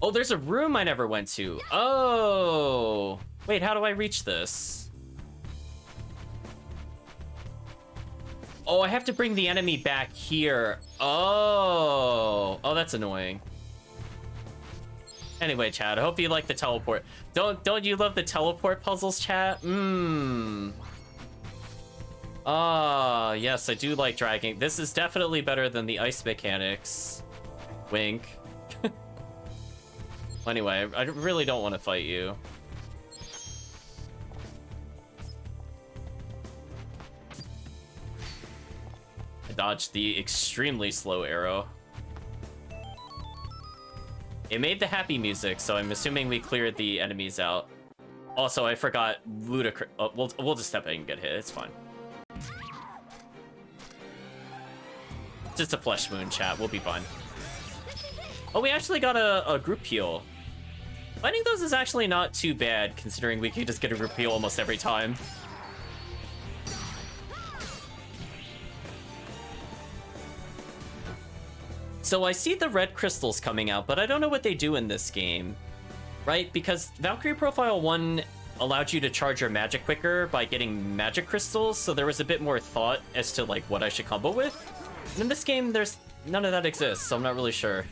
Oh, there's a room I never went to. Oh! Wait, how do I reach this? Oh, I have to bring the enemy back here. Oh, that's annoying. Anyway, chat, I hope you like the teleport. Don't you love the teleport puzzles, chat? Ah, yes, I do like dragging. This is definitely better than the ice mechanics. Wink. Anyway, I really don't want to fight you. I dodged the extremely slow arrow. It made the happy music, so I'm assuming we cleared the enemies out. Also, I forgot ludicrous. Oh, we'll just step in and get hit. It's fine. Just a flesh wound, chat. We'll be fine. Oh, we actually got a group heal. Finding those is actually not too bad, considering we can just get a group heal almost every time. So I see the red crystals coming out, but I don't know what they do in this game, right? Because Valkyrie Profile 1 allowed you to charge your magic quicker by getting magic crystals, so there was a bit more thought as to like what I should combo with. And in this game, there's none of that exists, so I'm not really sure.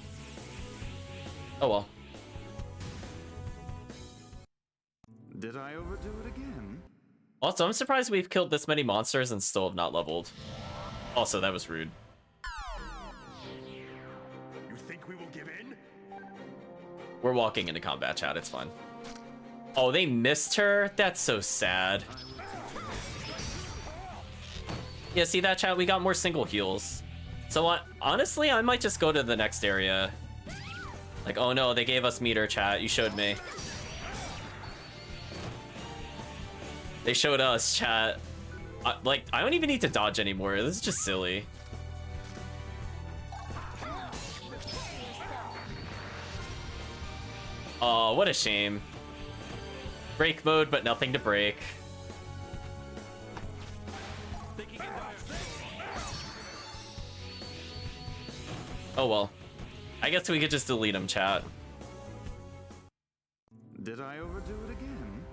Oh well. Did I overdo it again? Also, I'm surprised we've killed this many monsters and still have not leveled. Also, that was rude. You think we will give in? We're walking into combat, chat. It's fine. Oh, they missed her? That's so sad. Yeah, see that, chat? We got more single heals. So, honestly, I might just go to the next area. Like, oh no, they gave us meter, chat. You showed me. They showed us, chat. Like, I don't even need to dodge anymore. This is just silly. Oh, what a shame. Break mode, but nothing to break. Oh well. I guess we could just delete them, chat. Did I overdo it again?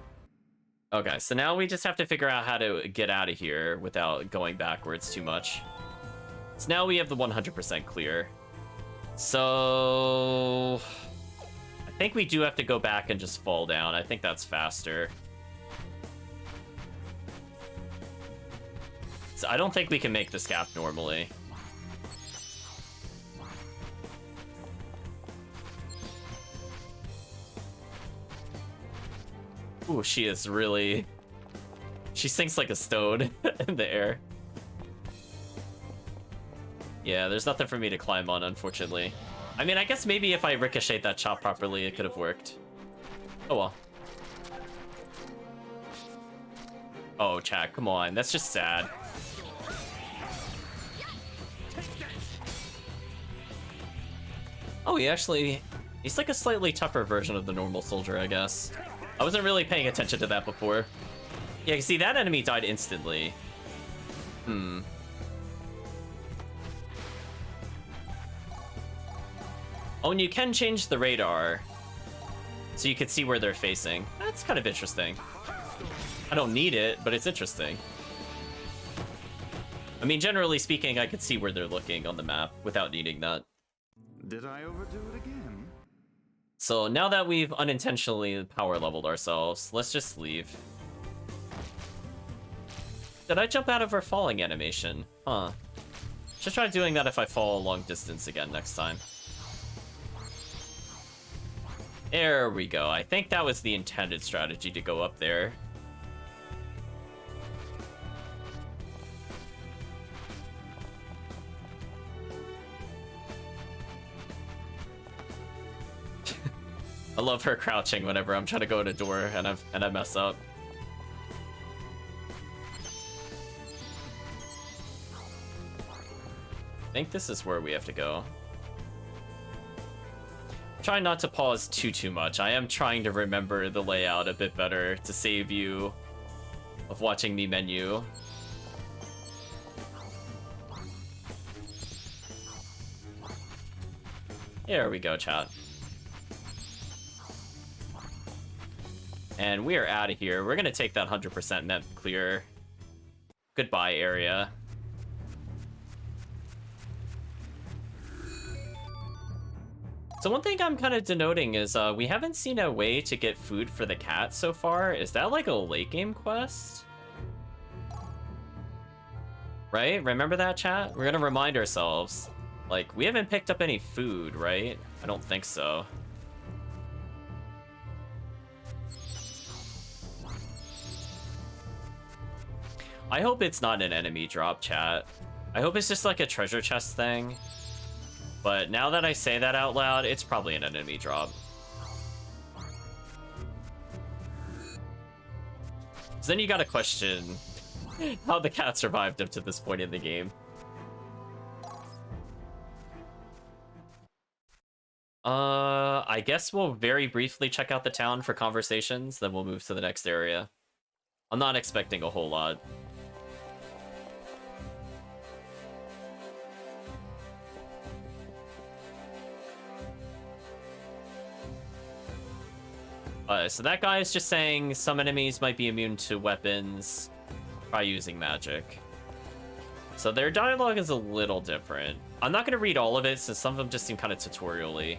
Okay, so now we just have to figure out how to get out of here without going backwards too much. So now we have the 100% clear. So I think we do have to go back and just fall down. I think that's faster. So I don't think we can make this gap normally. Ooh, she is really... She sinks like a stone in the air. Yeah, there's nothing for me to climb on, unfortunately. I mean, I guess maybe if I ricochet that chop properly, it could have worked. Oh well. Oh, chat, come on. That's just sad. Oh, he's like a slightly tougher version of the normal soldier, I guess. I wasn't really paying attention to that before. Yeah, you see, that enemy died instantly. Oh, and you can change the radar, so you can see where they're facing. That's kind of interesting. I don't need it, but it's interesting. I mean, generally speaking, I could see where they're looking on the map without needing that. Did I overdo it again? So now that we've unintentionally power leveled ourselves, let's just leave. Did I jump out of our falling animation? Huh. Should try doing that if I fall a long distance again next time. There we go. I think that was the intended strategy, to go up there. I love her crouching whenever I'm trying to go in a door and I mess up. I think this is where we have to go. Try not to pause too much. I am trying to remember the layout a bit better to save you of watching me menu. There we go, chat. And we are out of here. We're gonna take that 100% net clear. Goodbye area. So one thing I'm kind of denoting is we haven't seen a way to get food for the cat so far. Is that like a late game quest? Right? Remember that, chat? We're gonna remind ourselves. Like, we haven't picked up any food, right? I don't think so. I hope it's not an enemy drop, chat. I hope it's just like a treasure chest thing. But now that I say that out loud, it's probably an enemy drop. So then you gotta question how the cat survived up to this point in the game. I guess we'll very briefly check out the town for conversations, then we'll move to the next area. I'm not expecting a whole lot. So that guy is just saying some enemies might be immune to weapons by using magic. So their dialogue is a little different. I'm not going to read all of it since some of them just seem kind of tutorial-y.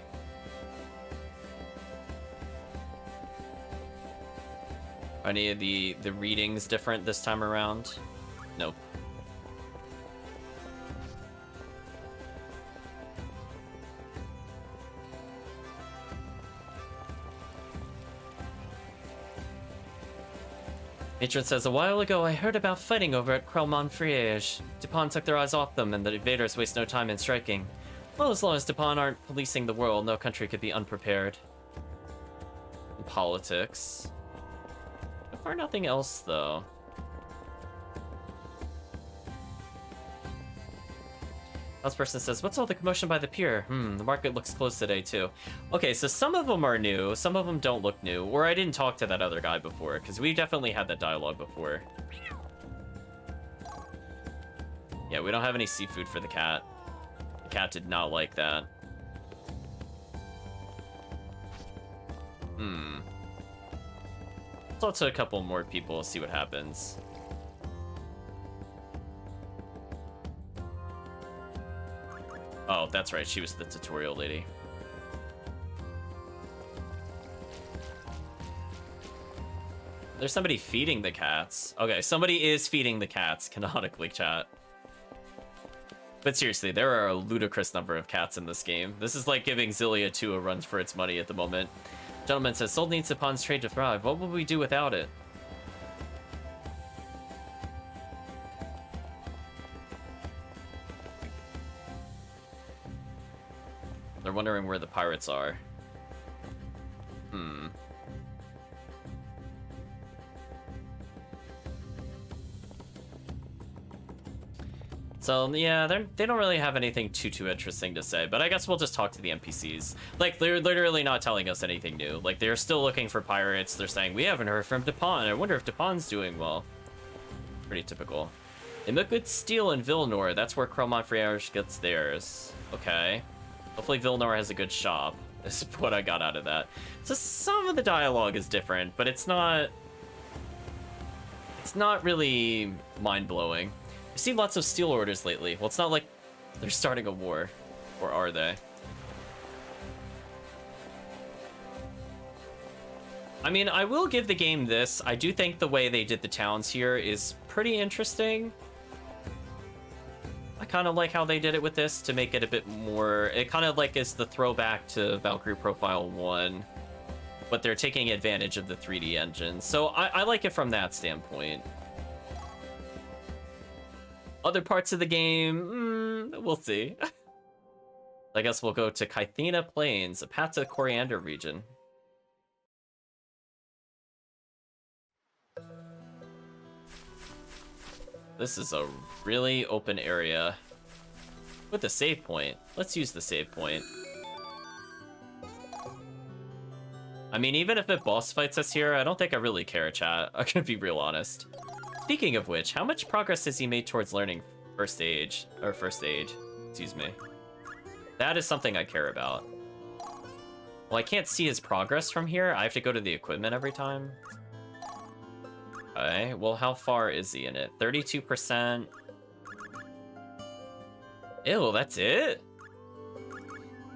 Are any of the readings different this time around? Nope. Matron says, a while ago I heard about fighting over at Krelmonfriege. Dipan took their eyes off them and the invaders waste no time in striking. Well, as long as Dipan aren't policing the world, no country could be unprepared. In politics. So far nothing else, though. House person says, what's all the commotion by the pier? The market looks closed today, too. Okay, so some of them are new, some of them don't look new, or I didn't talk to that other guy before, because we definitely had that dialogue before. Yeah, we don't have any seafood for the cat. The cat did not like that. Let's talk to a couple more people, see what happens. Oh, that's right, she was the tutorial lady. There's somebody feeding the cats. Okay, somebody is feeding the cats, canonically, chat. But seriously, there are a ludicrous number of cats in this game. This is like giving Xillia 2 a run for its money at the moment. Gentleman says, Soul needs Dipan's trade to thrive. What would we do without it? They're wondering where the pirates are. So yeah, they don't really have anything too interesting to say, but I guess we'll just talk to the NPCs. Like, they're literally not telling us anything new. Like, they're still looking for pirates. They're saying, we haven't heard from Dipan. I wonder if Dipan's doing well. Pretty typical. They make good steel in Vilnor. That's where Cromont Friarge gets theirs. Okay. Hopefully Vilnor has a good shop. This is what I got out of that. So some of the dialogue is different, but it's not really mind-blowing. I've seen lots of steel orders lately. Well, it's not like they're starting a war. Or are they? I mean, I will give the game this. I do think the way they did the towns here is pretty interesting. I kind of like how they did it with this to make it a bit more... It kind of like is the throwback to Valkyrie Profile 1. But they're taking advantage of the 3D engine. So I like it from that standpoint. Other parts of the game, we'll see. I guess we'll go to Kythena Plains, a path to the Coriander region. This is a really open area with a save point. Let's use the save point. I mean, even if it boss fights us here, I don't think I really care, chat. I'm gonna be real honest. Speaking of which, how much progress has he made towards learning first aid? Excuse me. That is something I care about. Well, I can't see his progress from here. I have to go to the equipment every time. Okay, well, how far is he in it? 32%. Ew, that's it?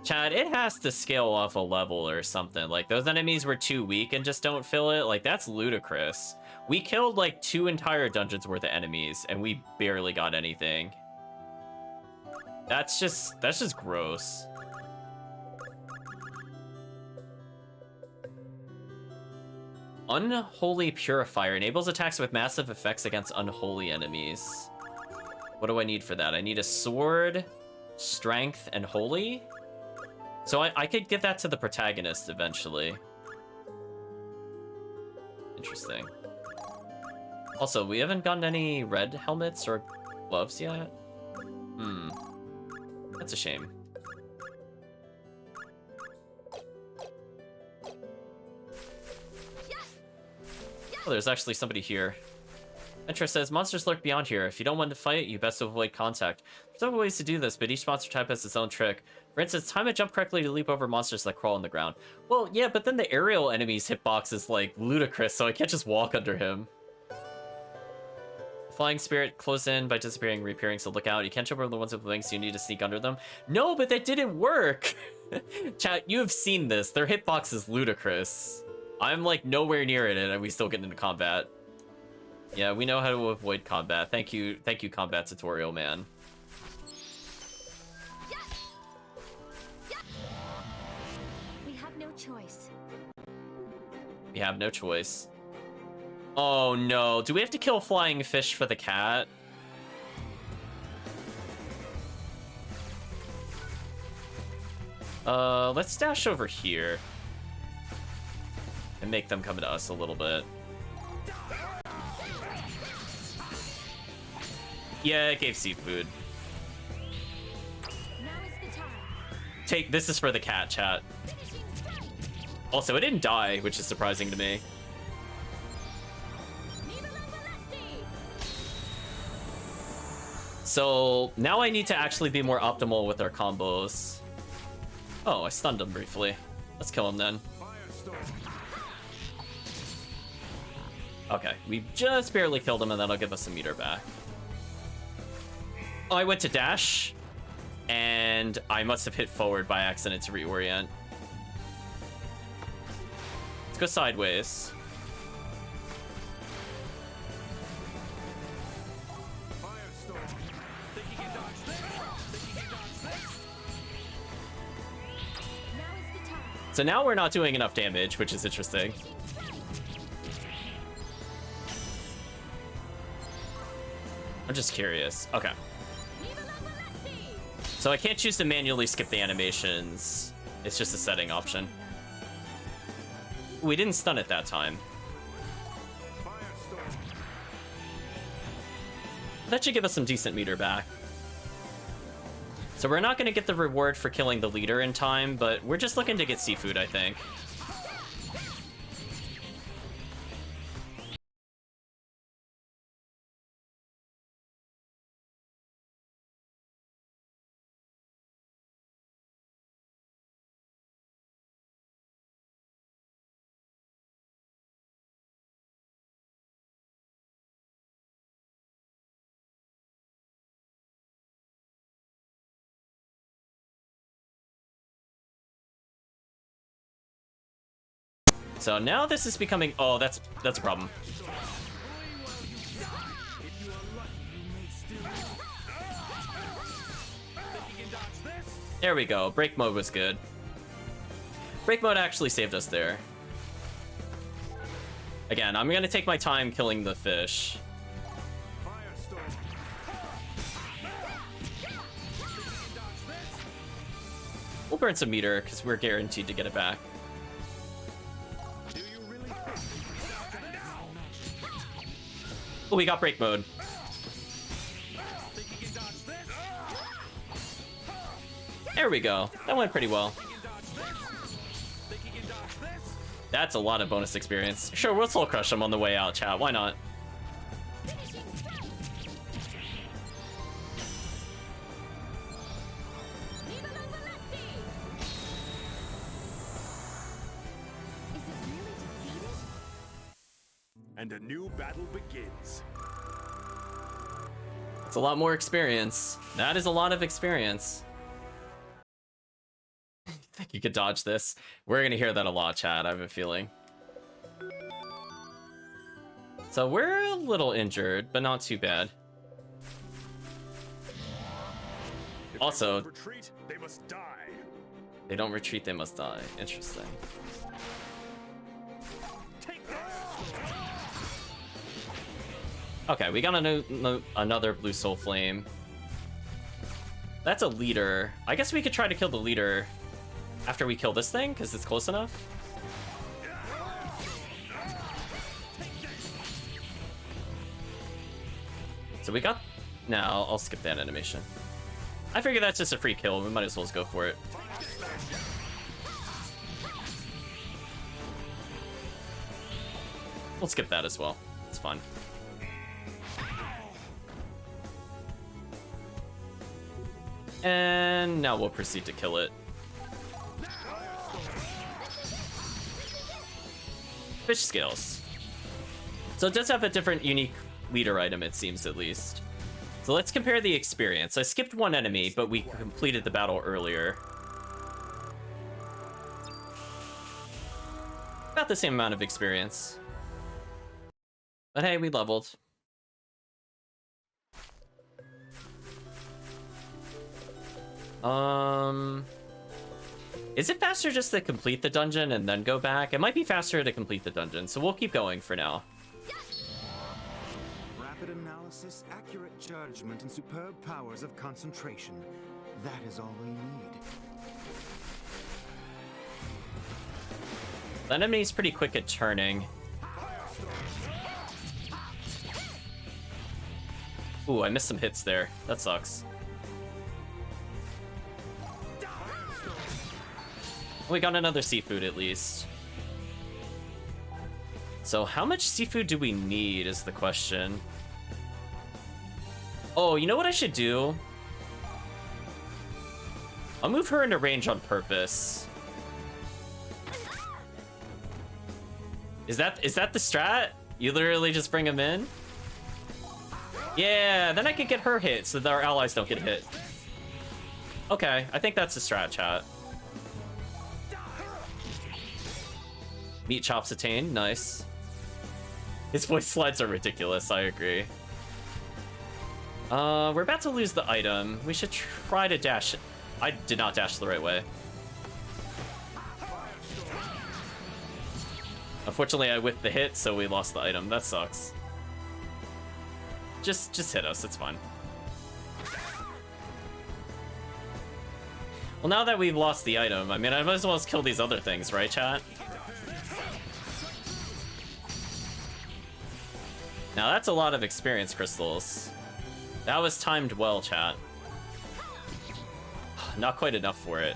Chad, it has to scale off a level or something. Like, those enemies were too weak and just don't fill it. Like, that's ludicrous. We killed, like, 2 entire dungeons worth of enemies, and we barely got anything. That's just gross. Unholy Purifier enables attacks with massive effects against unholy enemies. What do I need for that? I need a sword, strength, and holy? So I could give that to the protagonist eventually. Interesting. Also, we haven't gotten any red helmets or gloves yet. That's a shame. Oh, there's actually somebody here. Entra says, monsters lurk beyond here. If you don't want to fight, you best avoid contact. There's several ways to do this, but each monster type has its own trick. For instance, time to jump correctly to leap over monsters that crawl on the ground. Well, yeah, but then the aerial enemy's hitbox is, like, ludicrous, so I can't just walk under him. Flying spirit close in by disappearing and reappearing, so look out. You can't jump over the ones with wings, so you need to sneak under them. No, but that didn't work! Chat, you have seen this. Their hitbox is ludicrous. I'm, like, nowhere near it, and we still get into combat. Yeah, we know how to avoid combat. Thank you, combat tutorial, man. We have no choice. We have no choice. Oh no, do we have to kill flying fish for the cat? Let's dash over here. And make them come to us a little bit. Yeah, it gave seafood. Now is the time. This is for the cat, chat. Also, it didn't die, which is surprising to me. So now I need to actually be more optimal with our combos. Oh, I stunned him briefly. Let's kill him then. Okay, we just barely killed him, and that'll give us a meter back. Oh, I went to dash, and I must have hit forward by accident to reorient. Let's go sideways. So now we're not doing enough damage, which is interesting. I'm just curious. Okay. So I can't choose to manually skip the animations. It's just a setting option. We didn't stun it that time. That should give us some decent meter back. So we're not going to get the reward for killing the leader in time, but we're just looking to get seafood, I think. So now this is becoming... Oh, that's a problem. There we go. Break mode was good. Break mode actually saved us there. Again, I'm gonna take my time killing the fish. We'll burn some meter because we're guaranteed to get it back. Oh, we got break mode. There we go. That went pretty well. That's a lot of bonus experience. Sure, we'll soul crush them on the way out, chat. Why not? And a new battle begins. It's a lot more experience. That is a lot of experience. I think you could dodge this. We're gonna hear that a lot, chat, I have a feeling. So we're a little injured, but not too bad. Also, If they retreat, they must die. they don't retreat, they must die. Interesting. Okay, we got another blue soul flame. That's a leader. I guess we could try to kill the leader after we kill this thing, because it's close enough. So we got... Now I'll skip that animation. I figure that's just a free kill. We might as well just go for it. We'll skip that as well. It's fun. And now we'll proceed to kill it. Fish scales. So it does have a different unique leader item, it seems, at least. So let's compare the experience. I skipped one enemy, but we completed the battle earlier. About the same amount of experience. But hey, we leveled. Is it faster just to complete the dungeon and then go back? It might be faster to complete the dungeon, so we'll keep going for now. Rapid analysis, accurate judgment, and superb powers of concentration. That is all we need. The enemy's pretty quick at turning. Ooh, I missed some hits there. That sucks. We got another seafood at least. So how much seafood do we need is the question. Oh, you know what I should do? I'll move her into range on purpose. Is that the strat? You literally just bring him in? Yeah, then I could get her hit so that our allies don't get hit. Okay, I think that's the strat, chat. Meat chops attained, nice. His voice slides are ridiculous, I agree. We're about to lose the item. We should try to dash. I did not dash the right way. Unfortunately, I whiffed the hit, so we lost the item. That sucks. Just hit us. It's fine. Well, now that we've lost the item, I mean, I might as well just kill these other things, right, chat? Now, that's a lot of experience crystals. That was timed well, chat. Not quite enough for it.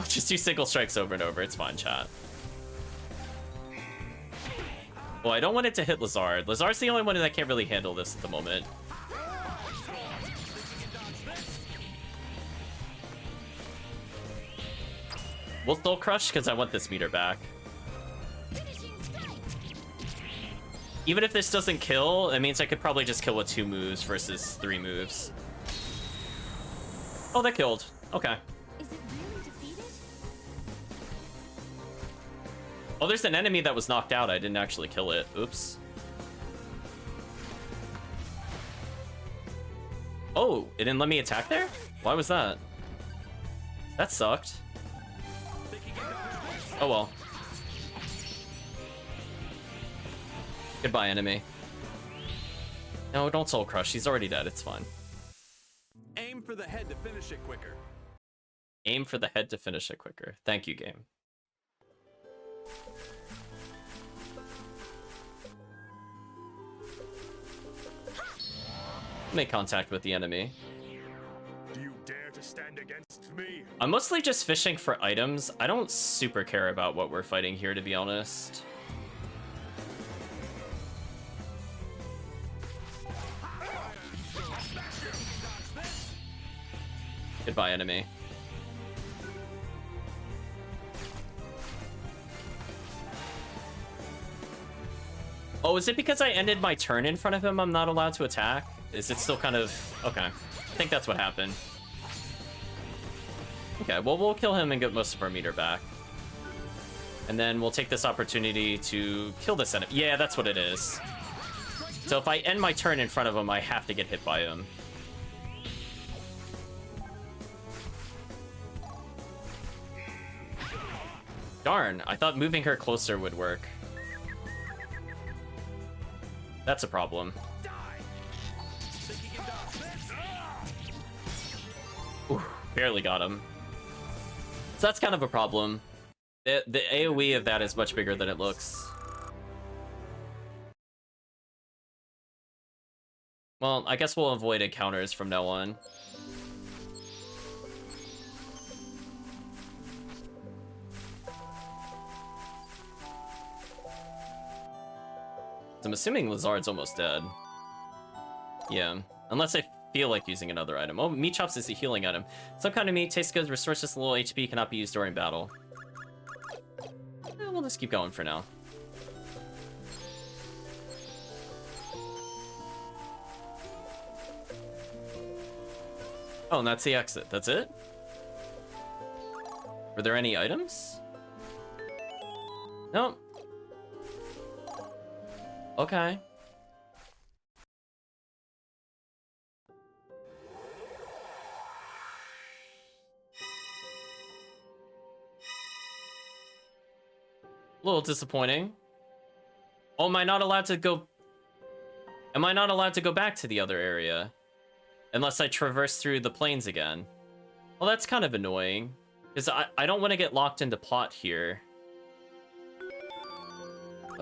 Just do single strikes over and over. It's fine, chat. Well, I don't want it to hit Lazard. Lazard's the only one that can't really handle this at the moment. We'll Soul Crush because I want this meter back. Even if this doesn't kill, it means I could probably just kill with 2 moves versus 3 moves. Oh, that killed. Okay. Is it really defeated? Oh, there's an enemy that was knocked out. I didn't actually kill it. Oops. Oh, it didn't let me attack there? Why was that? That sucked. Oh well. Goodbye, enemy. No, don't Soul Crush. He's already dead. It's fine. Aim for the head to finish it quicker. Aim for the head to finish it quicker. Thank you, game. Make contact with the enemy. Do you dare to stand against me? I'm mostly just fishing for items. I don't super care about what we're fighting here, to be honest. Goodbye, enemy. Oh, is it because I ended my turn in front of him I'm not allowed to attack? Is it still kind of... Okay. I think that's what happened. Okay, well, we'll kill him and get most of our meter back. And then we'll take this opportunity to kill this enemy. Yeah, that's what it is. So if I end my turn in front of him, I have to get hit by him. Darn, I thought moving her closer would work. That's a problem. Ooh, barely got him. So that's kind of a problem. The AoE of that is much bigger than it looks. Well, I guess we'll avoid encounters from now on. I'm assuming Lazard's almost dead. Yeah, unless I feel like using another item. Oh, Meat Chops is a healing item. Some kind of meat tastes good, restores just a little HP, cannot be used during battle. We'll just keep going for now. Oh, and that's the exit. That's it? Were there any items? No. Okay. A little disappointing. Oh, am I not allowed to go... Am I not allowed to go back to the other area? Unless I traverse through the plains again. Well, that's kind of annoying. Because I don't want to get locked into plot here.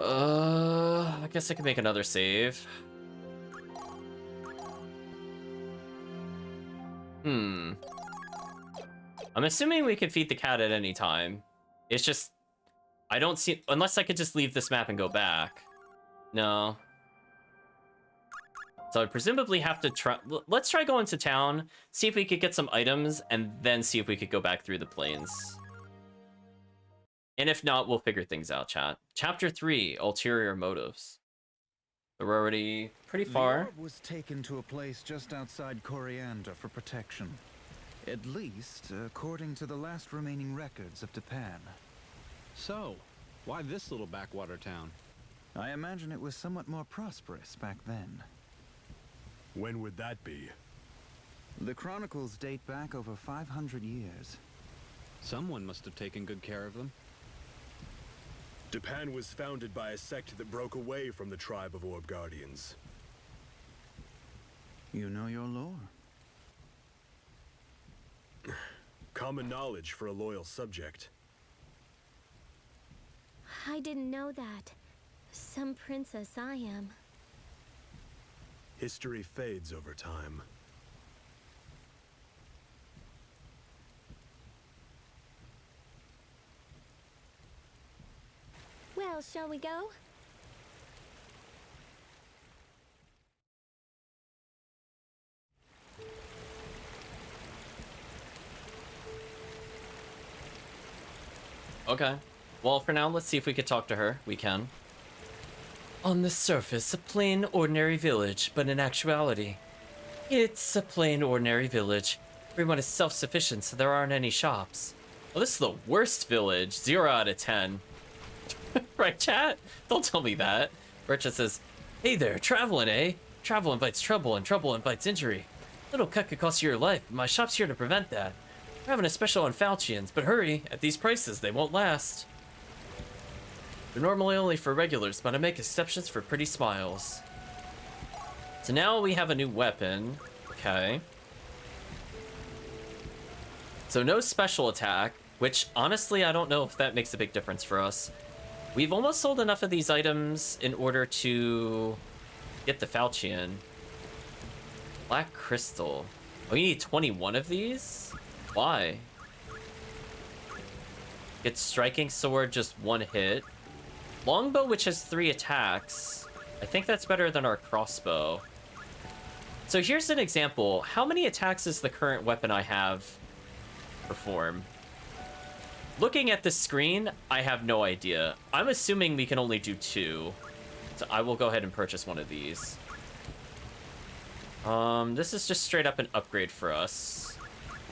I guess I could make another save. I'm assuming we can feed the cat at any time. It's just... I don't see... Unless I could just leave this map and go back. No. So I'd presumably have to try... Let's try going to town, see if we could get some items, and then see if we could go back through the plains. And if not, we'll figure things out, chat. Chapter 3, Ulterior Motives. We're already pretty far. The orb was taken to a place just outside Coriander for protection. At least, according to the last remaining records of Dipan. So, why this little backwater town? I imagine it was somewhat more prosperous back then. When would that be? The chronicles date back over 500 years. Someone must have taken good care of them. Dipan was founded by a sect that broke away from the tribe of Orb Guardians. You know your lore. Common knowledge for a loyal subject. I didn't know that. Some princess I am. History fades over time. Well, shall we go? Okay. Well, for now, let's see if we could talk to her. We can. On the surface, a plain, ordinary village, but in actuality, it's a plain, ordinary village. Everyone is self-sufficient, so there aren't any shops. Well, this is the worst village. 0 out of 10. Right, chat? Don't tell me that. Bircha says, hey there, traveling, eh? Travel invites trouble, and trouble invites injury. Little cut could cost you your life, but my shop's here to prevent that. We're having a special on falchions, but hurry, at these prices, they won't last. They're normally only for regulars, but I make exceptions for pretty smiles. So now we have a new weapon. Okay. So no special attack, which honestly, I don't know if that makes a big difference for us. We've almost sold enough of these items in order to get the falchion. Black crystal. Oh, you need 21 of these? Why? Get striking sword, just 1 hit. Longbow, which has 3 attacks. I think that's better than our crossbow. So here's an example. How many attacks does the current weapon I have perform? Looking at the screen, I have no idea. I'm assuming we can only do 2. So I will go ahead and purchase one of these. This is just straight up an upgrade for us.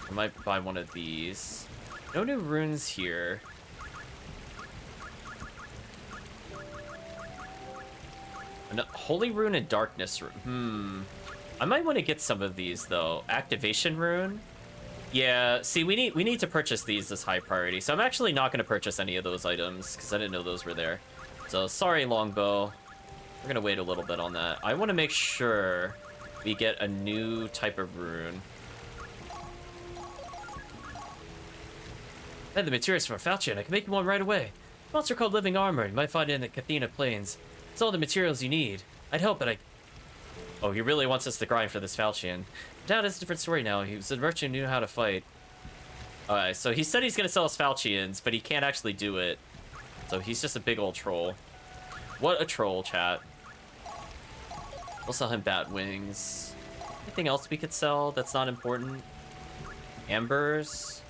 I might buy one of these. No new runes here. Holy rune and darkness rune. I might want to get some of these though. Activation rune. Yeah, see, we need to purchase these as high priority. So I'm actually not going to purchase any of those items because I didn't know those were there. So sorry, longbow. We're gonna wait a little bit on that. I want to make sure we get a new type of rune. I had the materials for a falchion. I can make one right away. Monster called Living Armor. You might find it in the Cathena Plains. It's all the materials you need. I'd help, but I... Oh, he really wants us to grind for this falchion. Dad has a different story now. He was a merchant who knew how to fight. Alright, so he said he's gonna sell us falchions, but he can't actually do it. So he's just a big old troll. What a troll, chat. We'll sell him bat wings. Anything else we could sell that's not important? Ambers?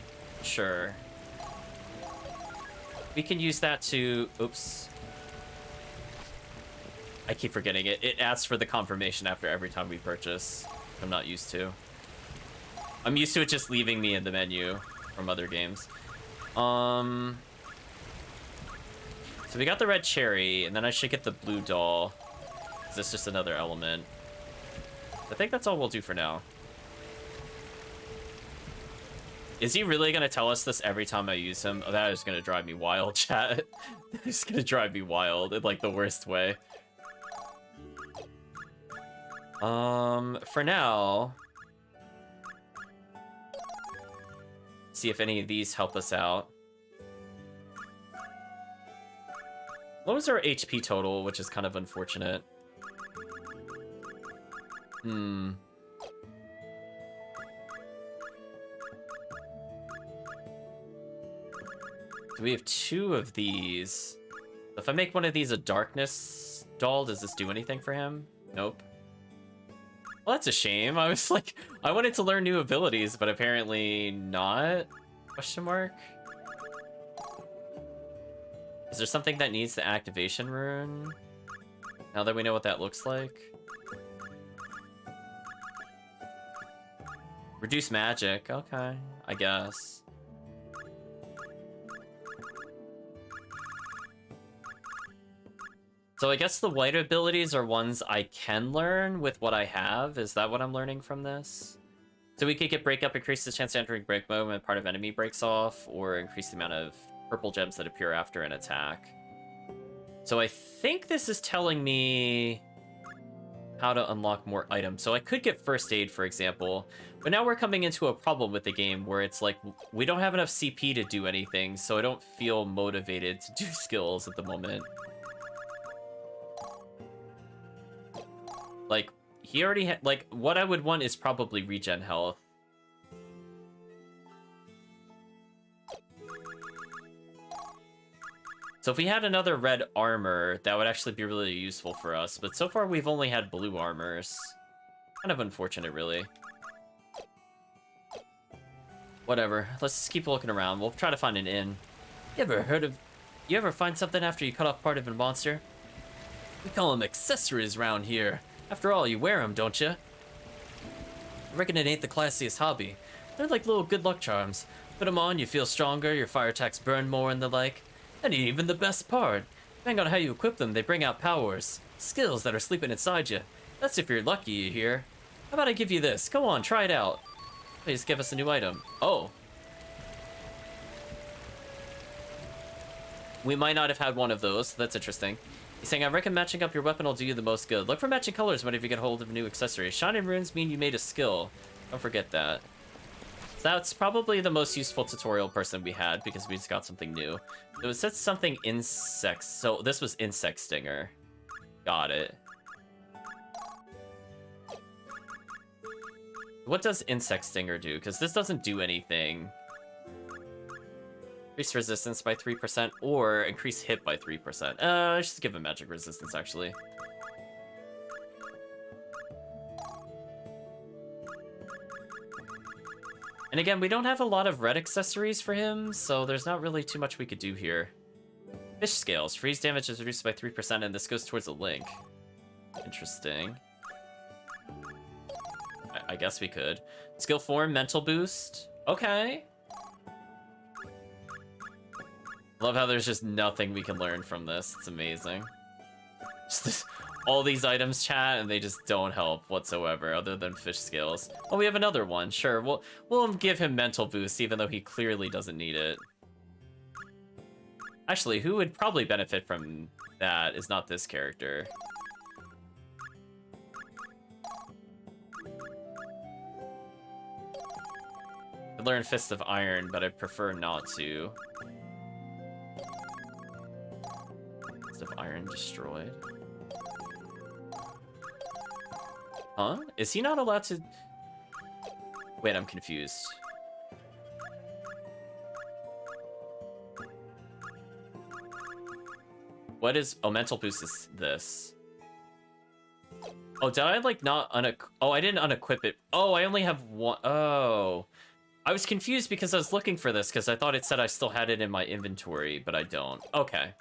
Sure. We can use that to... Oops. I keep forgetting it. It asks for the confirmation after every time we purchase. I'm not used to. I'm used to it just leaving me in the menu from other games. So we got the red cherry, and then I should get the blue doll. Is this just another element? I think that's all we'll do for now. Is he really gonna tell us this every time I use him? Oh, that is gonna drive me wild, chat. It's gonna drive me wild in like the worst way. For now, see if any of these help us out. What was our HP total, which is kind of unfortunate? So we have 2 of these. If I make one of these a darkness doll, does this do anything for him? Nope. Well, that's a shame. I was like, I wanted to learn new abilities, but apparently not? Question mark? Is there something that needs the activation rune? Now that we know what that looks like. Reduce magic. Okay, I guess. So I guess the white abilities are ones I can learn with what I have. Is that what I'm learning from this? So we could get break up, increase the chance of entering break mode when part of enemy breaks off, or increase the amount of purple gems that appear after an attack. So I think this is telling me how to unlock more items. So I could get first aid, for example, but now we're coming into a problem with the game where it's like, we don't have enough CP to do anything, so I don't feel motivated to do skills at the moment. Like, he already had, like, what I would want is probably regen health. So if we had another red armor, that would actually be really useful for us. But so far, we've only had blue armors. Kind of unfortunate, really. Whatever. Let's just keep looking around. We'll try to find an inn. You ever find something after you cut off part of a monster? We call them accessories around here. After all, you wear them, don't you? I reckon it ain't the classiest hobby. They're like little good luck charms. Put them on, you feel stronger, your fire attacks burn more and the like. And even the best part, depending on how you equip them, they bring out powers, skills that are sleeping inside you. That's if you're lucky, you hear. How about I give you this? Go on, try it out. Please give us a new item. Oh. We might not have had one of those. That's interesting. He's saying, I reckon matching up your weapon will do you the most good. Look for matching colors whenever you get hold of a new accessory. Shining runes mean you made a skill. Don't forget that. So that's probably the most useful tutorial person we had because we just got something new. So it said something insects. So this was insect stinger. Got it. What does insect stinger do? Because this doesn't do anything. Increase resistance by 3% or increase hit by 3%. I should give him magic resistance, actually. And again, we don't have a lot of red accessories for him, so there's not really too much we could do here. Fish scales. Freeze damage is reduced by 3%, and this goes towards a link. Interesting. I guess we could. Skill form, mental boost. Okay. Love how there's just nothing we can learn from this. It's amazing. Just this, all these items, chat, and they just don't help whatsoever, other than fish scales. Oh, we have another one. Sure, we'll give him mental boost, even though he clearly doesn't need it. Actually, who would probably benefit from that is not this character. I learned Fist of Iron, but I prefer not to. Fist of Iron destroyed. Huh? Is he not allowed to... Wait, I'm confused. What is... Oh, mental boost is this. Oh, did I, like, not Oh, I didn't unequip it. Oh, I only have one... Oh. I was confused because I was looking for this, because I thought it said I still had it in my inventory, but I don't. Okay.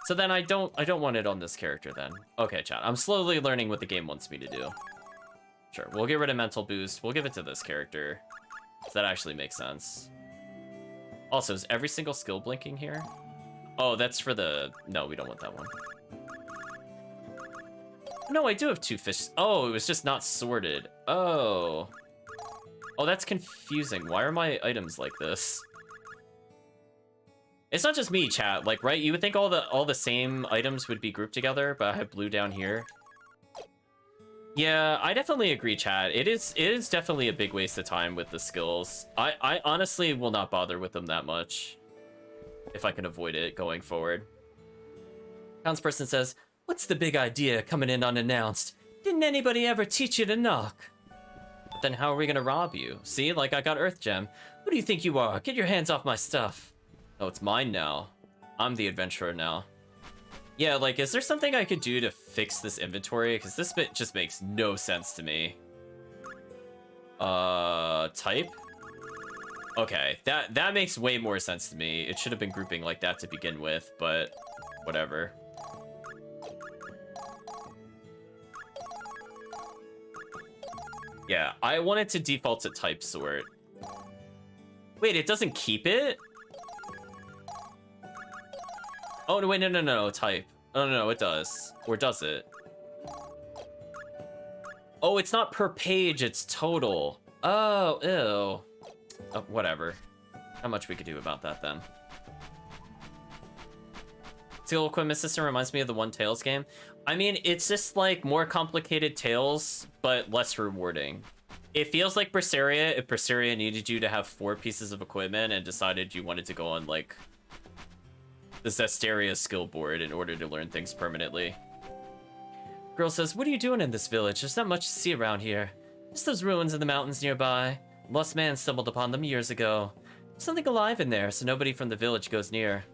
So then I don't want it on this character then. Okay, chat. I'm slowly learning what the game wants me to do. Sure, we'll get rid of mental boost. We'll give it to this character. So that actually makes sense. Also, is every single skill blinking here? Oh, that's for the... No, we don't want that one. No, I do have two fish. Oh, it was just not sorted. Oh. Oh, that's confusing. Why are my items like this? It's not just me, chat. Like, right? You would think all the same items would be grouped together, but I have blue down here. Yeah, I definitely agree, chat. It is definitely a big waste of time with the skills. I honestly will not bother with them that much if I can avoid it going forward. Townsperson says, "What's the big idea coming in unannounced? Didn't anybody ever teach you to knock?" But then how are we gonna rob you? See, like I got Earth Gem. Who do you think you are? Get your hands off my stuff. Oh, it's mine now. I'm the adventurer now. Yeah, like, is there something I could do to fix this inventory? Because this bit just makes no sense to me. Type? Okay, that makes way more sense to me. It should have been grouping like that to begin with, but whatever. Yeah, I wanted to default to type sort. Wait, it doesn't keep it? Oh, no, wait, no, type. Oh, no, it does. Or does it? Oh, it's not per page, it's total. Oh, ew. Oh, whatever. Not much we could do about that, then. Steel equipment system reminds me of the one Tales game. I mean, it's just like more complicated Tales, but less rewarding. It feels like Berseria if Berseria needed you to have 4 pieces of equipment and decided you wanted to go on like the Zestiria skill board in order to learn things permanently. Girl says, what are you doing in this village? There's not much to see around here. Just those ruins in the mountains nearby. A lost man stumbled upon them years ago. There's something alive in there, so nobody from the village goes near.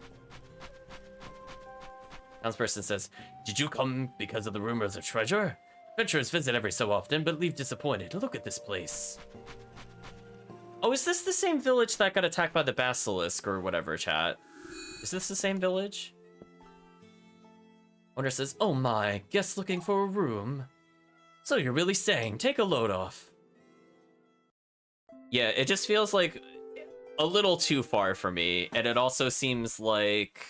Townsperson says, did you come because of the rumors of treasure? Adventurers visit every so often, but leave disappointed. Look at this place. Oh, is this the same village that got attacked by the basilisk or whatever, chat? Is this the same village? Owner says, oh my, guess looking for a room. So you're really saying, take a load off. Yeah, it just feels like a little too far for me. And it also seems like,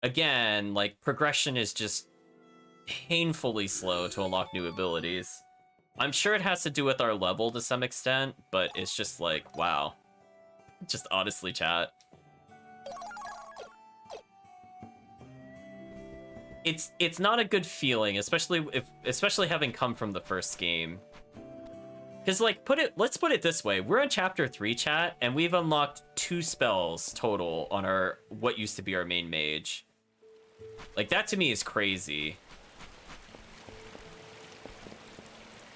again, like progression is just painfully slow to unlock new abilities. I'm sure it has to do with our level to some extent, but it's just like, wow. Just honestly, chat. It's not a good feeling, especially having come from the first game. Because like let's put it this way, we're in chapter 3, chat, and we've unlocked 2 spells total on our what used to be our main mage. Like that to me is crazy.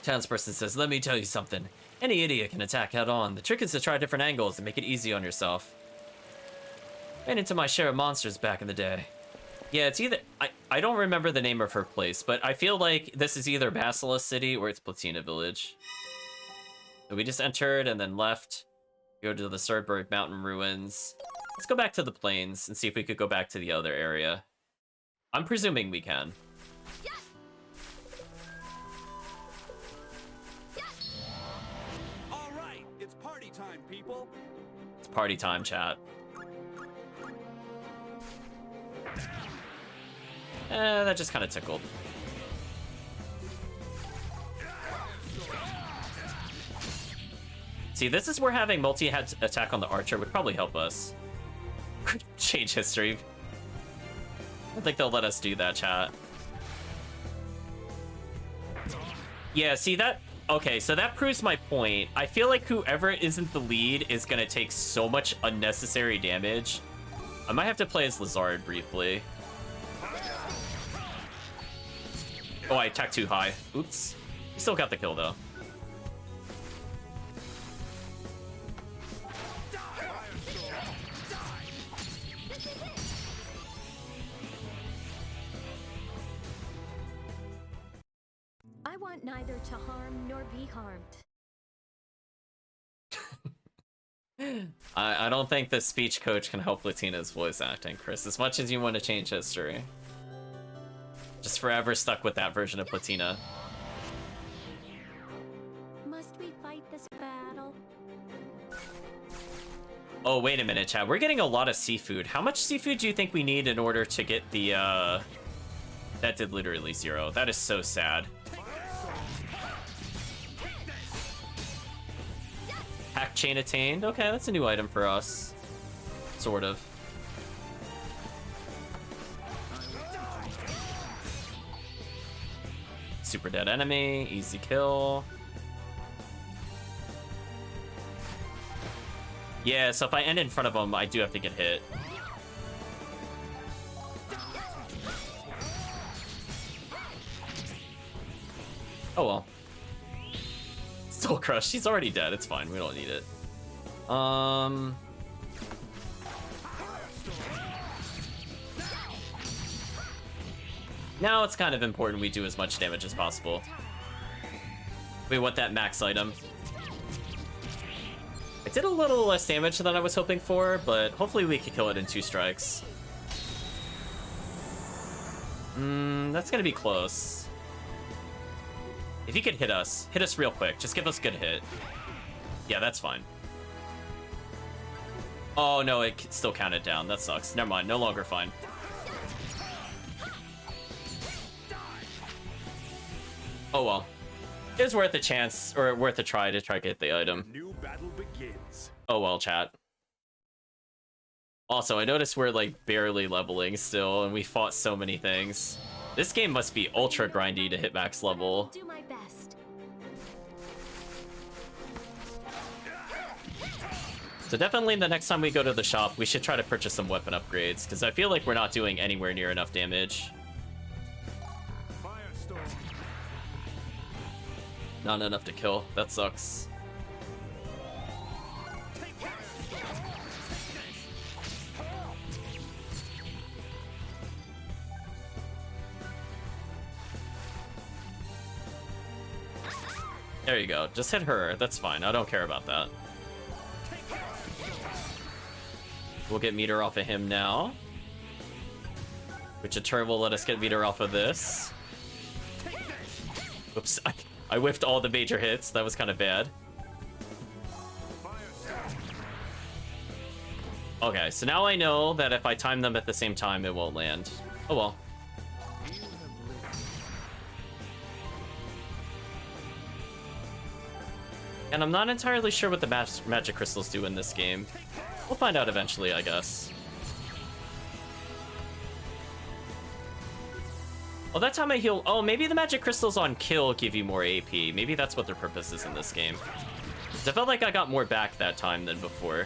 Townsperson says, let me tell you something. Any idiot can attack head on. The trick is to try different angles and make it easy on yourself. Ran into my share of monsters back in the day. Yeah, it's either... I don't remember the name of her place, but I feel like this is either Basilisk City or it's Platina Village. So we just entered and then left. Go to the Surdberg Mountain Ruins. Let's go back to the plains and see if we could go back to the other area. I'm presuming we can. All right, it's party time, people. It's party time, chat. That just kind of tickled. See, this is where having multi-attack on the archer would probably help us. Change history. I don't think they'll let us do that, chat. Yeah, see that? Okay, so that proves my point. I feel like whoever isn't the lead is gonna take so much unnecessary damage. I might have to play as Lazard briefly. Oh, I attacked too high. Oops. We still got the kill, though. I want neither to harm nor be harmed. I don't think the speech coach can help Latina's voice acting, Chris, as much as you want to change history. Just forever stuck with that version of Platina. Must we fight this battle? Oh, wait a minute, chat. We're getting a lot of seafood. How much seafood do you think we need in order to get the, That did literally 0. That is so sad. Hack chain attained. Okay, that's a new item for us. Sort of. Super dead enemy, easy kill. Yeah, so if I end in front of him, I do have to get hit. Oh well. Soul Crush, she's already dead, it's fine, we don't need it. Now it's kind of important we do as much damage as possible. We want that max item. I did a little less damage than I was hoping for, but hopefully we can kill it in 2 strikes. That's gonna be close. If he could hit us real quick. Just give us a good hit. Yeah, that's fine. Oh no, it still counted down. That sucks. Never mind, no longer fine. Oh well. It was worth a chance, or worth a try to get the item. New battle begins. Oh well, chat. Also, I noticed we're like barely leveling still, and we fought so many things. This game must be ultra grindy to hit max level. Do my best. So definitely the next time we go to the shop, we should try to purchase some weapon upgrades, because I feel like we're not doing anywhere near enough damage. Not enough to kill. That sucks. There you go. Just hit her. That's fine. I don't care about that. We'll get meter off of him now. Which in turn will let us get meter off of this. Oops. I whiffed all the major hits. That was kind of bad. Okay, so now I know that if I time them at the same time, it won't land. Oh well. And I'm not entirely sure what the magic crystals do in this game. We'll find out eventually, I guess. Oh, that time I heal. Oh, maybe the magic crystals on kill give you more AP. Maybe that's what their purpose is in this game. 'Cause I felt like I got more back that time than before.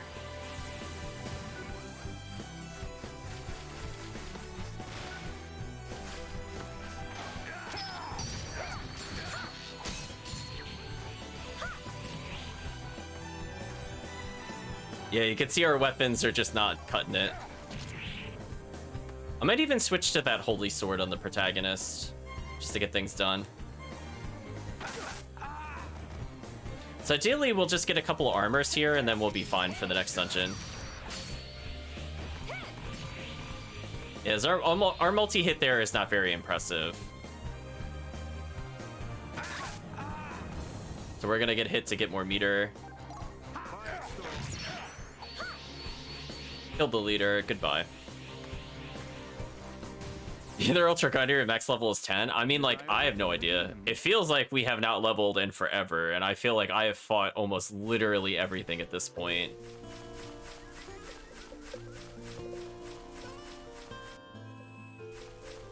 Yeah, you can see our weapons are just not cutting it. I might even switch to that holy sword on the protagonist, just to get things done. So ideally, we'll just get a couple of armors here, and then we'll be fine for the next dungeon. Yeah, our multi-hit there is not very impressive. So we're gonna get hit to get more meter. Killed the leader. Goodbye. Either Ultra Grinder at max level is 10. I mean, like, I have no idea. It feels like we have not leveled in forever, and I feel like I have fought almost literally everything at this point.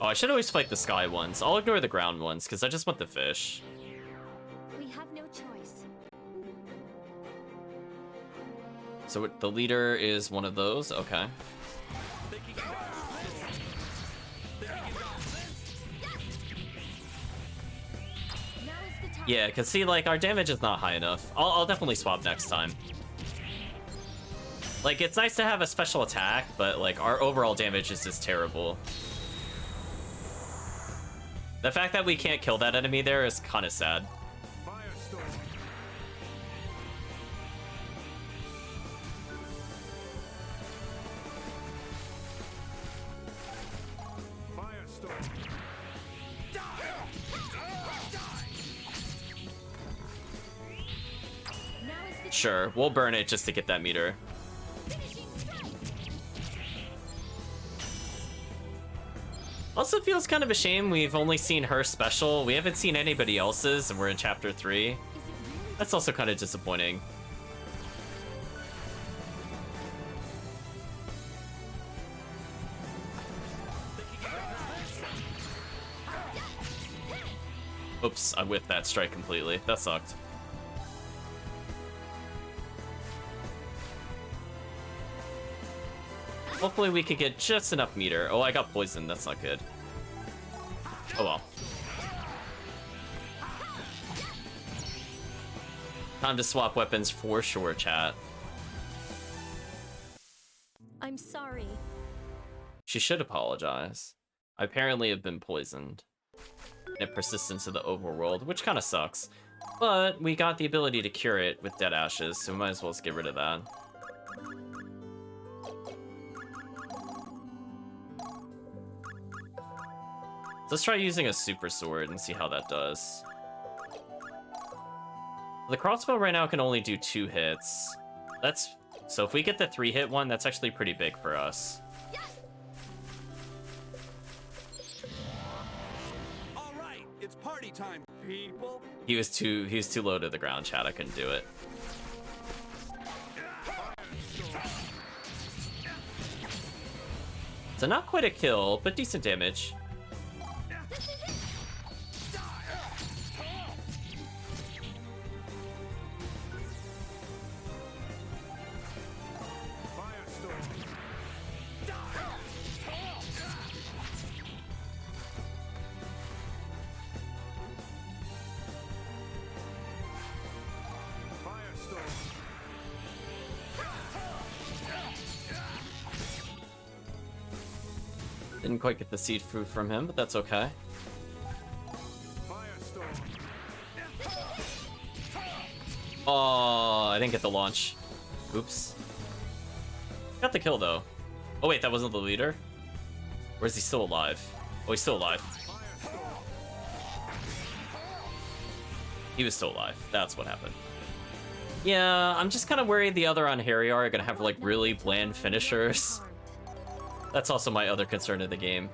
Oh, I should always fight the sky ones. I'll ignore the ground ones, because I just want the fish. We have no choice. So the leader is one of those? Okay. Yeah, because see, like, our damage is not high enough. I'll definitely swap next time. Like, it's nice to have a special attack, but, like, our overall damage is just terrible. The fact that we can't kill that enemy there is kind of sad. Sure, we'll burn it just to get that meter. Also feels kind of a shame we've only seen her special. We haven't seen anybody else's, and we're in chapter 3. That's also kind of disappointing. Oops, I whiffed that strike completely. That sucked. Hopefully we could get just enough meter. Oh, I got poisoned. That's not good. Oh well. Time to swap weapons for sure, chat. I'm sorry. She should apologize. I apparently have been poisoned. And it persists into the overworld, which kind of sucks. But we got the ability to cure it with dead ashes, so we might as well just get rid of that. Let's try using a super sword and see how that does. The crossbow right now can only do 2 hits. So if we get the 3-hit one, that's actually pretty big for us. All right, it's party time, people. He was too low to the ground, chat. I couldn't do it. So not quite a kill, but decent damage. Didn't quite get the seed fruit from him, but that's okay. Oh, I didn't get the launch. Oops. Got the kill, though. Oh, wait, that wasn't the leader? Or is he still alive? Oh, he's still alive. He was still alive. That's what happened. Yeah, I'm just kind of worried the other on Harry are gonna have, like, really bland finishers. That's also my other concern of the game.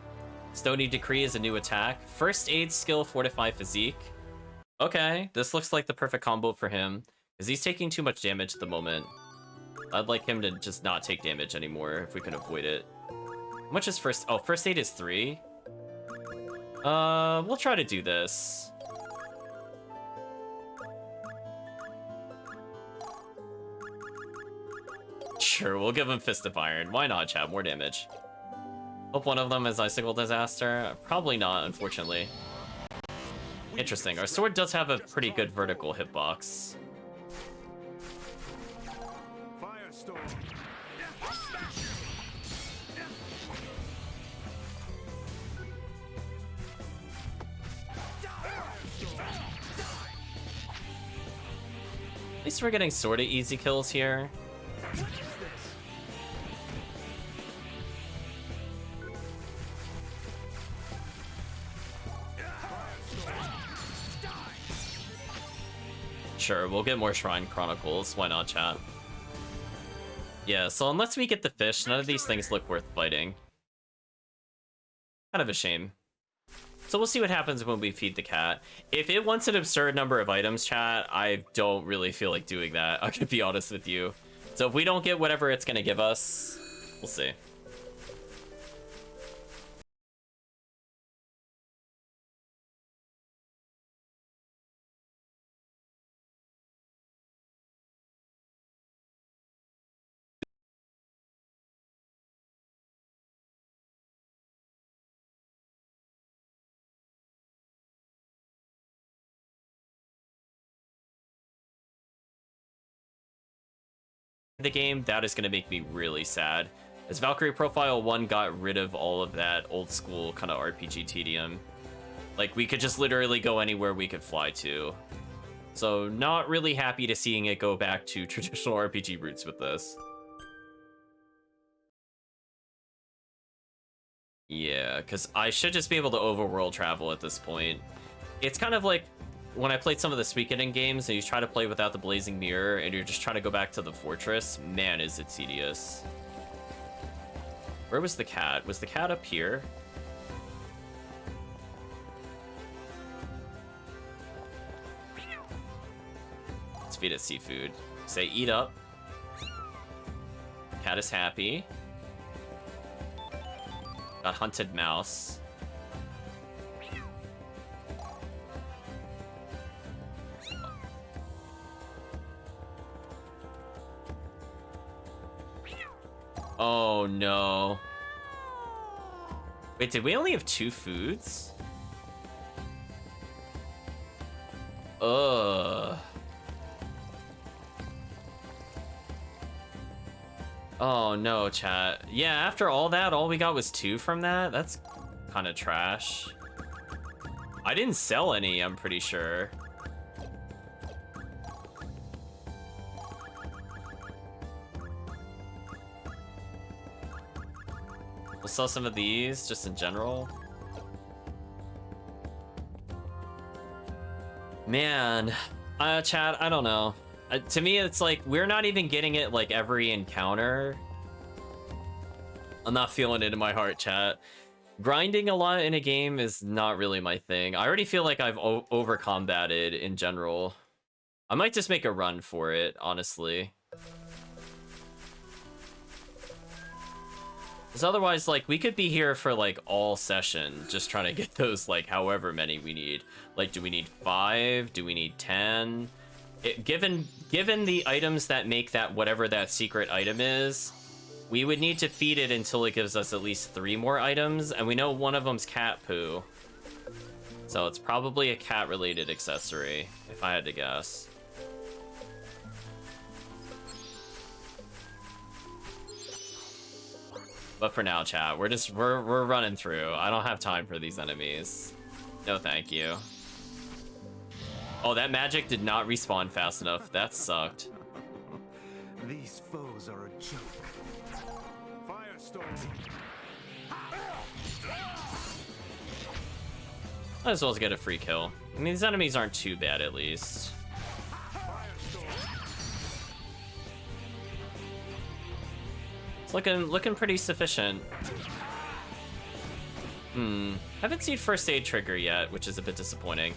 Stony Decree is a new attack. First aid skill, fortify physique. Okay, this looks like the perfect combo for him, because he's taking too much damage at the moment. I'd like him to just not take damage anymore if we can avoid it. How much is first? Oh, first aid is 3. We'll try to do this. Sure, we'll give him Fist of Iron. Why not, chat? More damage. Hope one of them is Icicle Disaster. Probably not, unfortunately. Interesting. Our sword does have a pretty good vertical hitbox. At least we're getting sort of easy kills here. Sure, we'll get more Shrine Chronicles. Why not, chat? Yeah, so unless we get the fish, none of these things look worth fighting. Kind of a shame. So we'll see what happens when we feed the cat. If it wants an absurd number of items, chat, I don't really feel like doing that. I could be honest with you. So if we don't get whatever it's gonna give us, we'll see. The game, that is going to make me really sad, as Valkyrie Profile 1 got rid of all of that old school kind of RPG tedium. Like, we could just literally go anywhere we could fly to. So not really happy to seeing it go back to traditional RPG roots with this. Yeah, because I should just be able to overworld travel at this point. It's kind of like when I played some of the Suikoden games and you try to play without the Blazing Mirror and you're just trying to go back to the fortress, man, is it tedious. Where was the cat? Was the cat up here? Let's feed it seafood. Say, eat up. Cat is happy. Got hunted mouse. Oh no. Wait, did we only have 2 foods? Ugh. Oh no, chat. Yeah, after all that, all we got was 2 from that? That's kind of trash. I didn't sell any, I'm pretty sure. We'll sell some of these, just in general. Man, chat, I don't know. To me, it's like, we're not even getting it, like, every encounter. I'm not feeling it in my heart, chat. Grinding a lot in a game is not really my thing. I already feel like I've over-combated in general. I might just make a run for it, honestly. Because otherwise, like, we could be here for, like, all session just trying to get those, like, however many we need. Like, do we need 5? Do we need 10? Given the items that make that whatever that secret item is, we would need to feed it until it gives us at least 3 more items, and we know one of them's cat poo. So it's probably a cat-related accessory, if I had to guess. But for now, chat, we're running through. I don't have time for these enemies. No, thank you. Oh, that magic did not respawn fast enough. That sucked. These foes are a joke. Firestorm. Might as well get a free kill. I mean, these enemies aren't too bad, at least. It's looking pretty sufficient. Haven't seen first aid trigger yet, which is a bit disappointing.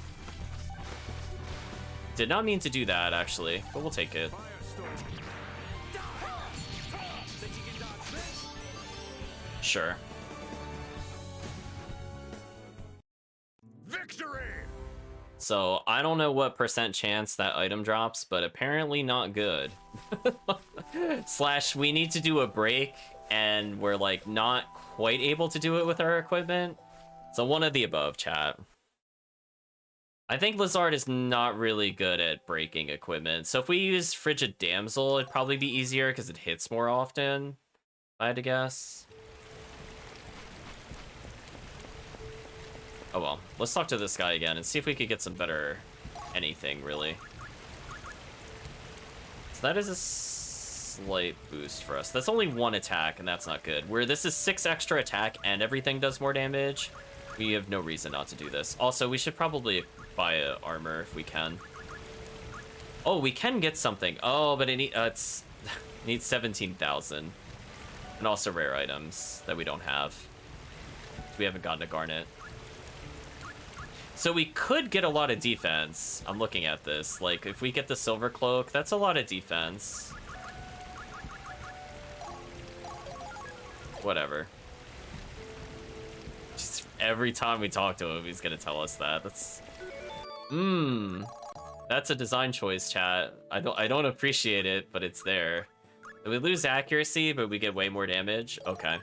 Did not mean to do that, actually, but we'll take it. Sure. Victory! So, I don't know what % chance that item drops, but apparently not good. Slash, we need to do a break, and we're, like, not quite able to do it with our equipment. So one of the above, chat. I think Lizard is not really good at breaking equipment. So if we use Frigid Damsel, it'd probably be easier because it hits more often, if I had to guess. Oh well, let's talk to this guy again and see if we could get some better anything, really. So that is a slight boost for us. That's only 1 attack, and that's not good. Where this is 6 extra attack and everything does more damage, we have no reason not to do this. Also, we should probably buy a armor if we can. Oh, we can get something. Oh, but it needs 17,000. And also rare items that we don't have. We haven't gotten a Garnet. So we could get a lot of defense. I'm looking at this. Like, if we get the Silver Cloak, that's a lot of defense. Whatever. Just every time we talk to him, he's gonna tell us that. That's... That's a design choice, chat. I don't appreciate it, but it's there. We lose accuracy, but we get way more damage. Okay.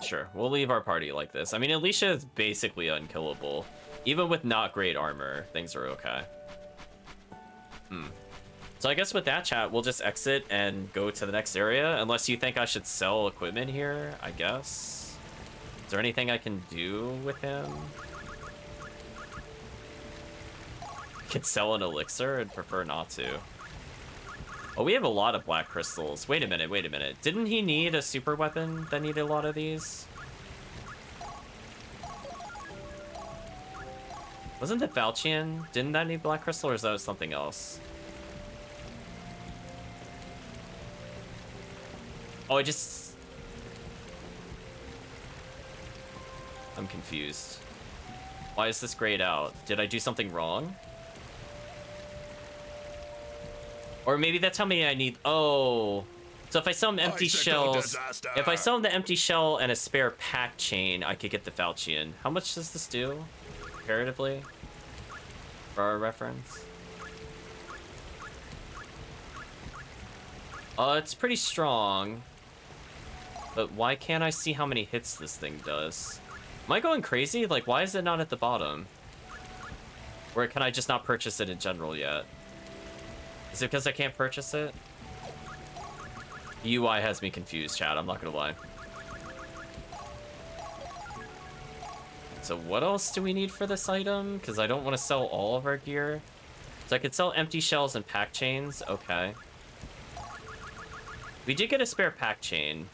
Sure, we'll leave our party like this. I mean, Alicia is basically unkillable. Even with not great armor, things are okay. So I guess with that, chat, we'll just exit and go to the next area. Unless you think I should sell equipment here, I guess. Is there anything I can do with him? Could sell an elixir? I'd prefer not to. Oh, we have a lot of black crystals. Wait a minute, wait a minute. Didn't he need a super weapon that needed a lot of these? Wasn't the Falchion? Didn't that need black crystal, or is that something else? Oh, I'm confused. Why is this grayed out? Did I do something wrong? Or maybe that's how many I need. Oh, so if I sell him empty shells, if I sell him the empty shell and a spare pack chain, I could get the Falchion. How much does this do, comparatively, for our reference? It's pretty strong, but why can't I see how many hits this thing does? Am I going crazy? Like, why is it not at the bottom? Or can I just not purchase it in general yet? Is it because I can't purchase it? The UI has me confused, chat. I'm not gonna lie. So what else do we need for this item? Because I don't want to sell all of our gear. So I could sell empty shells and pack chains. Okay. We did get a spare pack chain.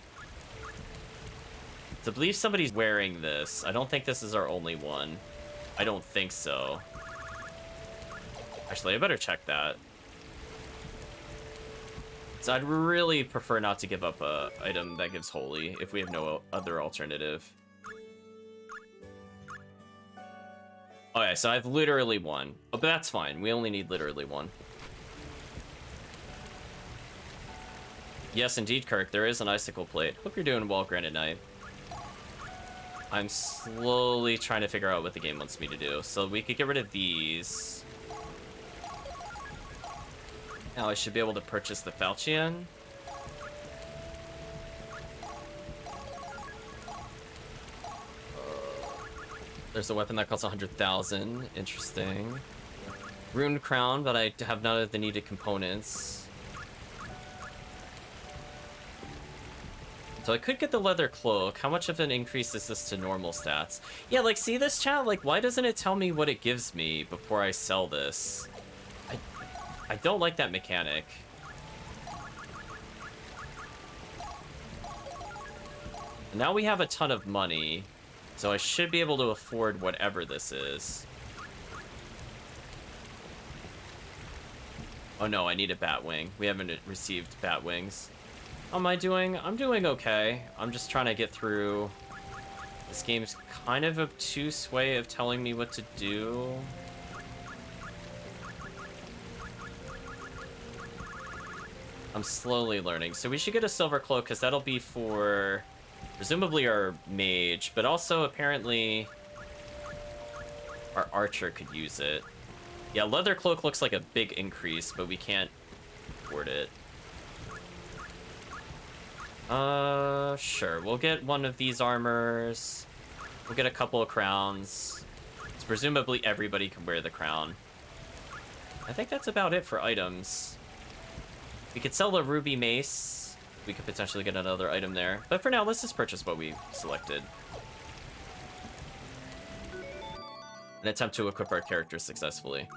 To believe somebody's wearing this. I don't think this is our only one. I don't think so. Actually, I better check that. So I'd really prefer not to give up a item that gives holy if we have no other alternative. Okay, so I've literally one. Oh, but that's fine. We only need literally one. Yes, indeed, Kirk. There is an icicle plate. Hope you're doing well, Granite Knight. I'm slowly trying to figure out what the game wants me to do. So we could get rid of these. Now I should be able to purchase the Falchion. There's a weapon that costs 100,000. Interesting. Rune Crown, but I have none of the needed components. So I could get the leather cloak. How much of an increase is this to normal stats? Yeah, like, see this, chat? Like, why doesn't it tell me what it gives me before I sell this? I don't like that mechanic. Now we have a ton of money, so I should be able to afford whatever this is. Oh no, I need a Batwing. We haven't received Batwings. How am I doing? I'm doing okay. I'm just trying to get through. This game's kind of obtuse way of telling me what to do. I'm slowly learning. So we should get a silver cloak, because that'll be for presumably our mage, but also apparently our archer could use it. Yeah, leather cloak looks like a big increase, but we can't afford it. Sure. We'll get one of these armors. We'll get a couple of crowns. So presumably everybody can wear the crown. I think that's about it for items. We could sell the ruby mace. We could potentially get another item there. But for now, let's just purchase what we selected. An attempt to equip our characters successfully.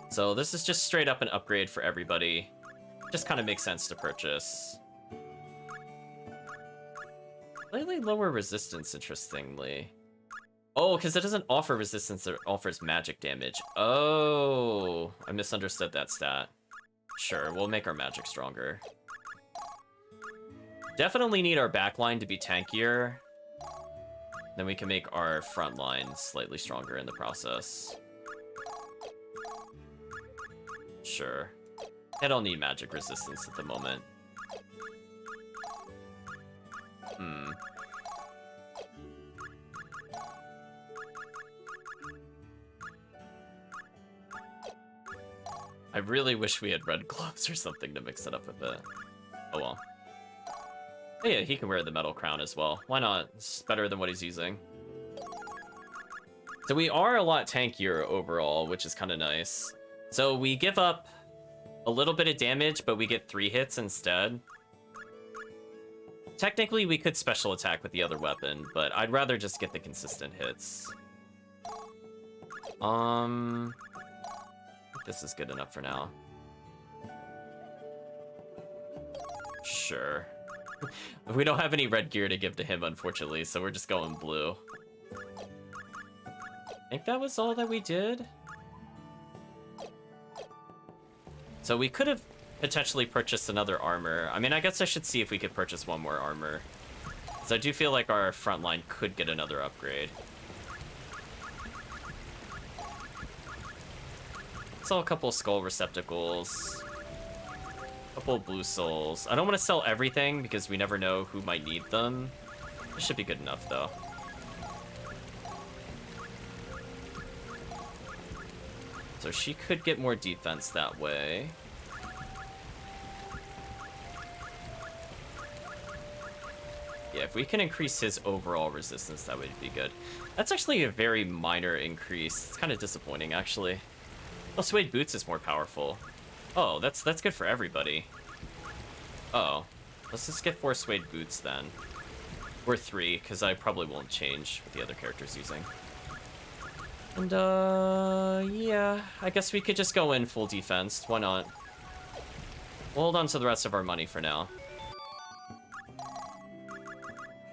So this is just straight up an upgrade for everybody. Just kind of makes sense to purchase. Slightly lower resistance, interestingly. Oh, because it doesn't offer resistance, it offers magic damage. Oh, I misunderstood that stat. Sure, we'll make our magic stronger. Definitely need our backline to be tankier. Then we can make our front line slightly stronger in the process. Sure. I don't need magic resistance at the moment. I really wish we had red gloves or something to mix it up a bit. Oh well. Oh yeah, he can wear the metal crown as well. Why not? It's better than what he's using. So we are a lot tankier overall, which is kind of nice. So we give up a little bit of damage, but we get 3 hits instead. Technically, we could special attack with the other weapon, but I'd rather just get the consistent hits. This is good enough for now. Sure. We don't have any red gear to give to him, unfortunately, so we're just going blue. I think that was all that we did. So we could have potentially purchased another armor. I mean, I guess I should see if we could purchase one more armor. So I do feel like our front line could get another upgrade. Sell a couple skull receptacles. A couple blue souls. I don't want to sell everything because we never know who might need them. This should be good enough, though. So she could get more defense that way. Yeah, if we can increase his overall resistance, that would be good. That's actually a very minor increase. It's kind of disappointing, actually. Oh, suede boots is more powerful. Oh, that's good for everybody. Oh, let's just get 4 suede boots then. Or 3, because I probably won't change what the other character's using. And, yeah, I guess we could just go in full defense. Why not? We'll hold on to the rest of our money for now.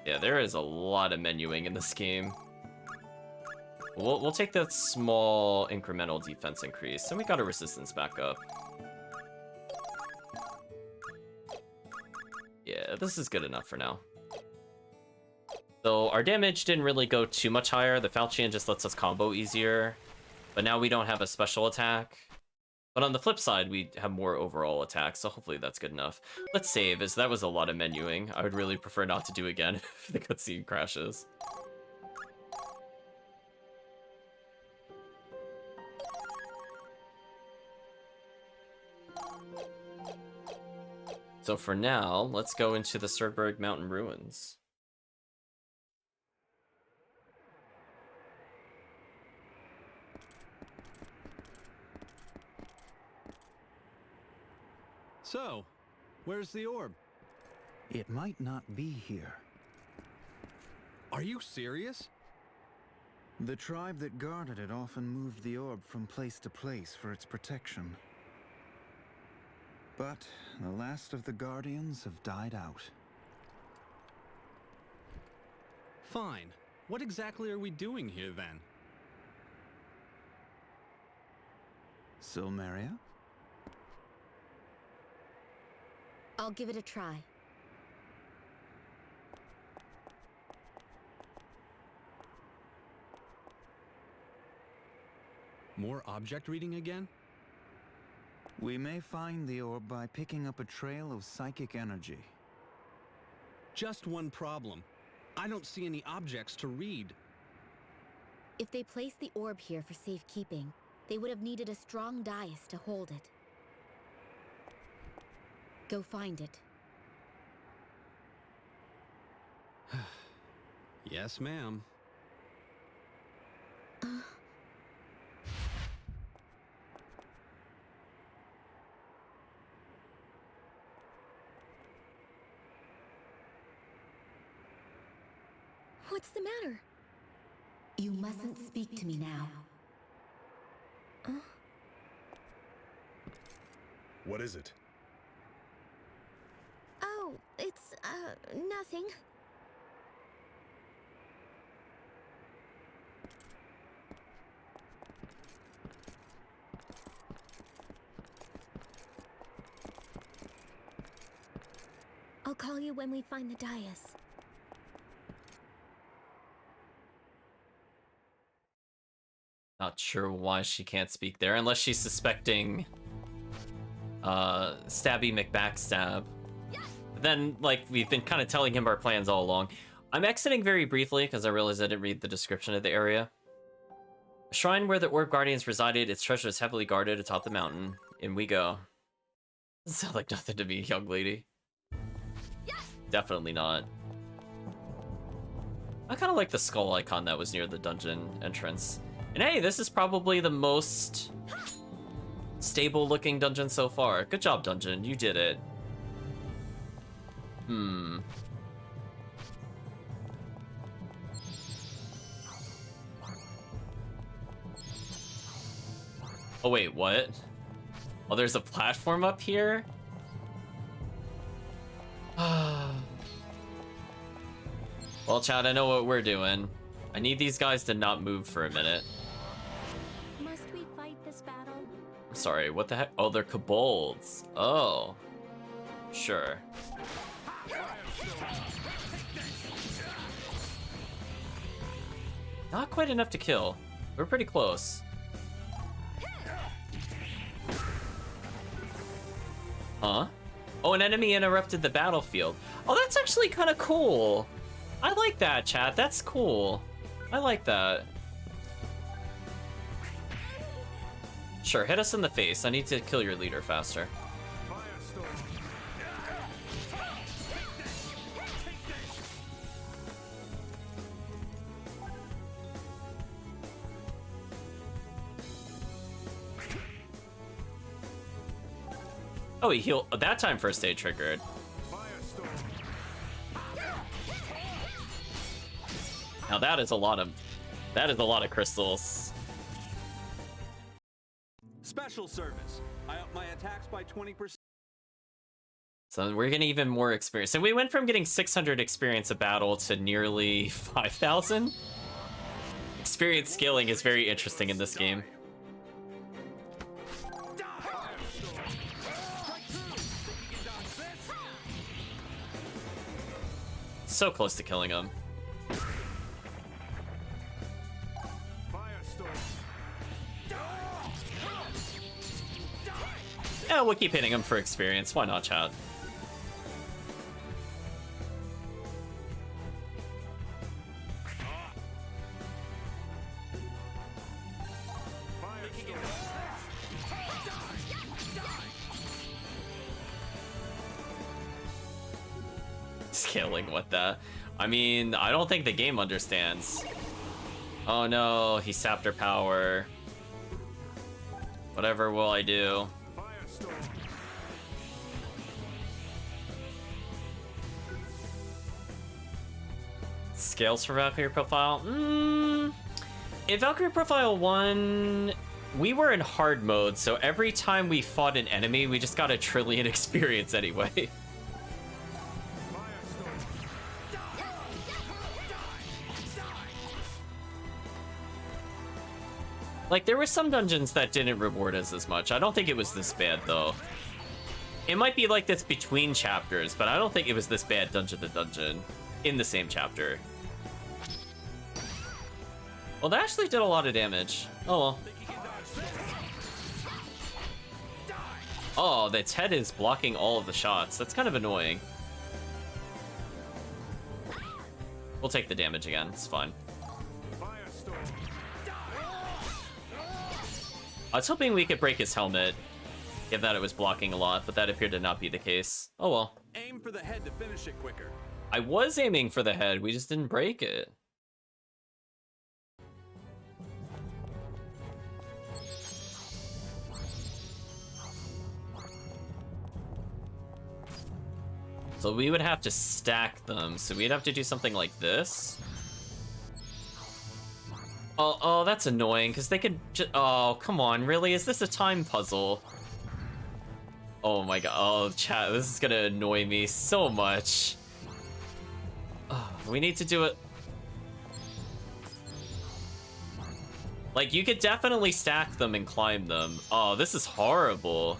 Yeah, there is a lot of menuing in this game. We'll take that small incremental defense increase, and we got our resistance back up. Yeah, this is good enough for now. So our damage didn't really go too much higher. The Falchion just lets us combo easier. But now we don't have a special attack. But on the flip side, we have more overall attacks, so hopefully that's good enough. Let's save, as that was a lot of menuing. I would really prefer not to do again if the cutscene crashes. So for now, let's go into the Surdberg Mountain Ruins. So, where's the orb? It might not be here. Are you serious? The tribe that guarded it often moved the orb from place to place for its protection. But the last of the Guardians have died out. Fine. What exactly are we doing here then? Silmeria? I'll give it a try. More object reading again? We may find the orb by picking up a trail of psychic energy. Just one problem. I don't see any objects to read. If they placed the orb here for safekeeping, they would have needed a strong dais to hold it. Go find it. Yes, ma'am. What's the matter? You mustn't speak to me now. What is it? Oh, it's, nothing. I'll call you when we find the dais. Not sure why she can't speak there, unless she's suspecting Stabby McBackstab. Then, like, we've been kind of telling him our plans all along. I'm exiting very briefly because I realized I didn't read the description of the area. A shrine where the Orb Guardians resided, its treasure is heavily guarded atop the mountain. In we go. Doesn't sound like nothing to me, young lady. Definitely not. I kind of like the skull icon that was near the dungeon entrance. And hey, this is probably the most stable looking dungeon so far. Good job, dungeon. You did it. Oh wait, what? Oh, there's a platform up here? Well, Chad, I know what we're doing. I need these guys to not move for a minute. Must we fight this battle? I'm sorry, what the heck? Oh, they're kobolds. Oh. Sure. Not quite enough to kill. We're pretty close. Huh? Oh, an enemy interrupted the battlefield. Oh, that's actually kind of cool. I like that, chat. That's cool. I like that. Sure, hit us in the face. I need to kill your leader faster. Oh, he healed. That time first aid triggered. Now that is a lot of crystals. Special service. I up my attacks by 20%. So we're getting even more experience. So we went from getting 600 experience a battle to nearly 5,000. Experience scaling is very interesting in this game. So close to killing him. Yeah, we'll keep hitting him for experience. Why not, chat? Scaling, what the? I mean, I don't think the game understands. Oh no, he sapped her power. Whatever will I do? Scales for Valkyrie Profile? In Valkyrie Profile 1, we were in hard mode, so every time we fought an enemy, we just got a trillion experience anyway. Like, there were some dungeons that didn't reward us as much. I don't think it was this bad, though. It might be like this between chapters, but I don't think it was this bad dungeon to dungeon in the same chapter. Well, that actually did a lot of damage. Oh, well. Oh, its head is blocking all of the shots. That's kind of annoying. We'll take the damage again. It's fine. I was hoping we could break his helmet, given that it was blocking a lot, but that appeared to not be the case. Oh well. Aim for the head to finish it quicker. I was aiming for the head, we just didn't break it. So we would have to stack them, so we'd have to do something like this. Oh, that's annoying, because they could just... Oh, come on, really? Is this a time puzzle? Oh my god, oh, chat, this is gonna annoy me so much. Oh, we need to do it... Like, you could definitely stack them and climb them. Oh, this is horrible.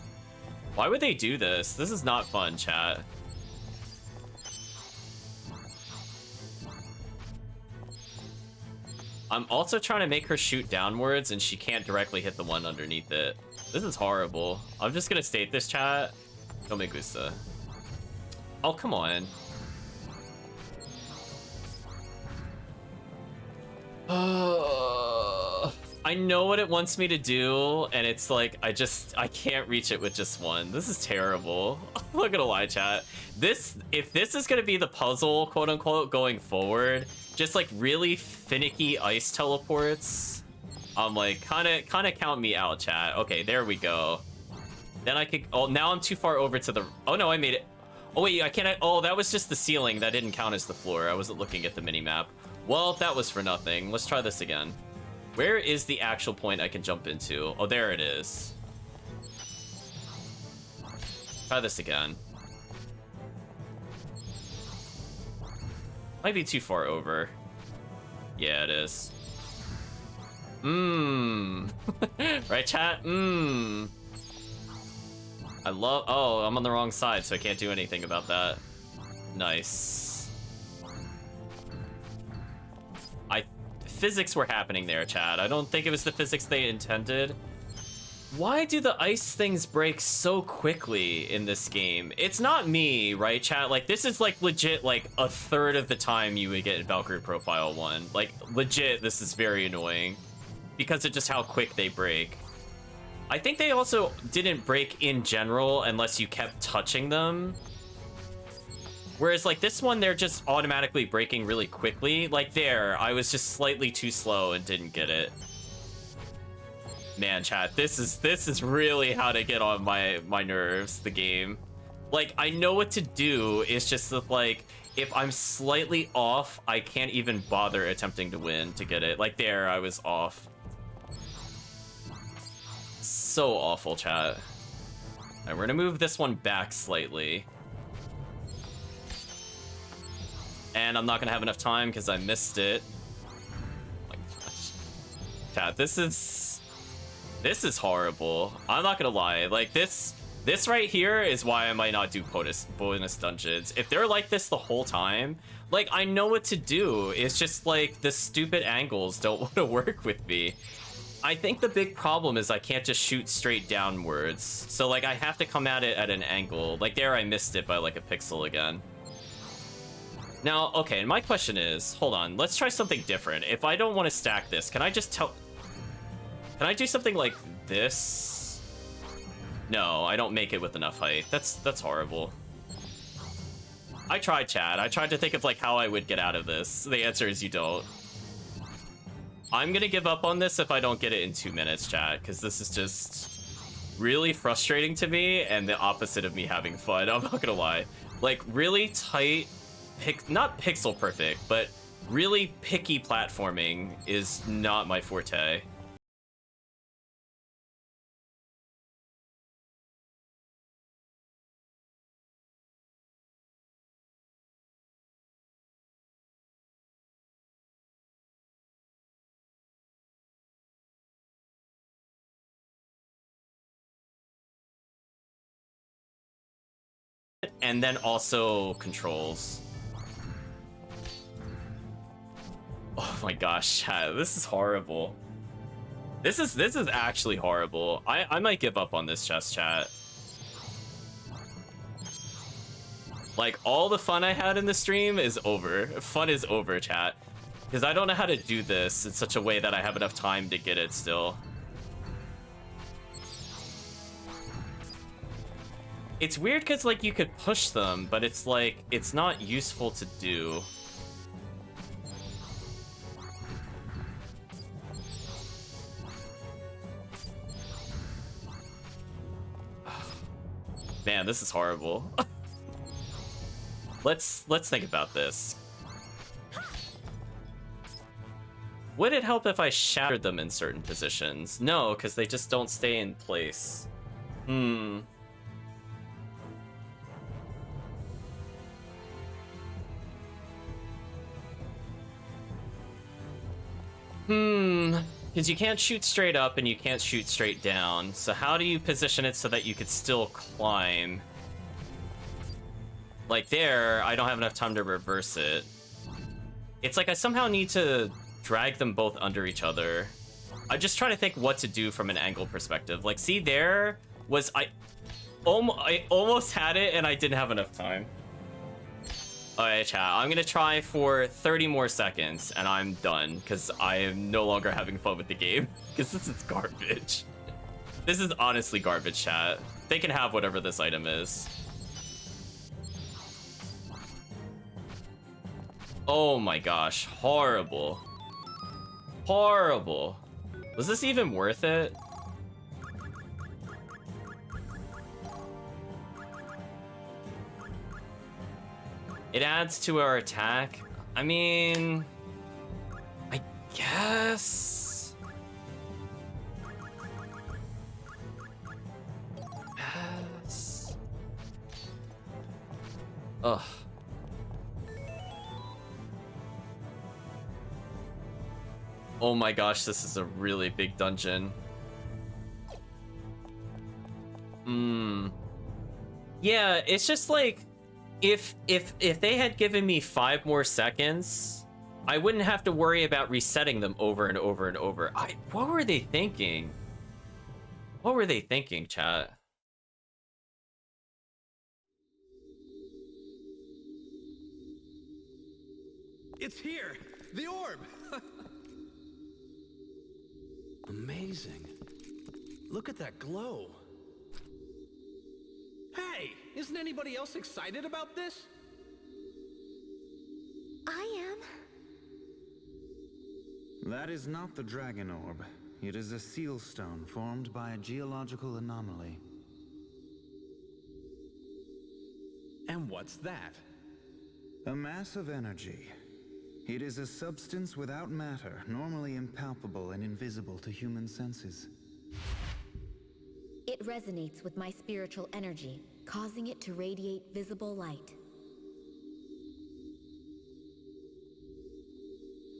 Why would they do this? This is not fun, chat. I'm also trying to make her shoot downwards, and she can't directly hit the one underneath it. This is horrible. I'm just gonna state this, chat. No me gusta. Oh, come on. I know what it wants me to do, and it's like, I can't reach it with just one. This is terrible. I'm not gonna lie, chat. If this is gonna be the puzzle, quote unquote, going forward, just like really finicky ice teleports, I'm like, kind of count me out, chat. Okay, there we go. Then I could, oh, now I'm too far over to the, oh no, I made it. Oh wait, oh, that was just the ceiling. That didn't count as the floor. I wasn't looking at the mini-map. Well, that was for nothing. Let's try this again. Where is the actual point I can jump into? Oh, there it is. Try this again. Might be too far over. Yeah, it is. Right, chat? I love... Oh, I'm on the wrong side, so I can't do anything about that. Nice. Physics were happening there, chat. I don't think it was the physics they intended. Why do the ice things break so quickly in this game? It's not me, right, chat? Like, this is, like, legit, like, a third of the time you would get in Valkyrie Profile 1. Like, legit, this is very annoying. Because of just how quick they break. I think they also didn't break in general unless you kept touching them. Whereas, like, this one, they're just automatically breaking really quickly. Like, there, I was just slightly too slow and didn't get it. Man, chat, this is really how to get on my nerves, the game. Like, I know what to do, it's just that, like, if I'm slightly off, I can't even bother attempting to win to get it. Like, there, I was off. So awful, chat. Alright, we're gonna move this one back slightly. And I'm not gonna have enough time because I missed it. Oh my gosh. Chat, this is horrible. I'm not gonna lie. Like, this right here is why I might not do bonus dungeons. If they're like this the whole time, like, I know what to do. It's just like the stupid angles don't want to work with me. I think the big problem is I can't just shoot straight downwards. So like I have to come at it at an angle. Like there I missed it by like a pixel again. Now, okay, my question is, hold on, let's try something different. If I don't want to stack this, can I just tell... Can I do something like this? No, I don't make it with enough height. That's horrible. I tried, chat. I tried to think of like how I would get out of this. The answer is you don't. I'm gonna give up on this if I don't get it in 2 minutes, chat, because this is just really frustrating to me and the opposite of me having fun. I'm not gonna lie. Like, really tight, not pixel perfect, but really picky platforming is not my forte. And then also controls. Oh my gosh, chat, this is horrible. This is actually horrible. I might give up on this chess, chat. Like, all the fun I had in the stream is over. Fun is over, chat. Because I don't know how to do this in such a way that I have enough time to get it still. It's weird because, like, you could push them, but it's, like, it's not useful to do. Man, this is horrible. Let's think about this. Would it help if I shattered them in certain positions? No, because they just don't stay in place. Because you can't shoot straight up and you can't shoot straight down. So how do you position it so that you could still climb? Like there, I don't have enough time to reverse it. It's like I somehow need to drag them both under each other. I just try to think what to do from an angle perspective. Like, see, there was I almost had it and I didn't have enough time. Alright, chat, I'm gonna try for 30 more seconds and I'm done because I am no longer having fun with the game because this is garbage. This is honestly garbage, chat. They can have whatever this item is. Oh my gosh, horrible. Horrible. Was this even worth it? It adds to our attack. I mean, I guess. Yes. Ugh. Oh my gosh, this is a really big dungeon. Yeah, it's just like, if they had given me 5 more seconds, I wouldn't have to worry about resetting them over and over and over. What were they thinking? What were they thinking, chat? It's here! The orb! Amazing. Look at that glow. Hey, isn't anybody else excited about this? I am. That is not the dragon orb. It is a seal stone formed by a geological anomaly. And what's that? A mass of energy. It is a substance without matter, normally impalpable and invisible to human senses. It resonates with my spiritual energy, causing it to radiate visible light.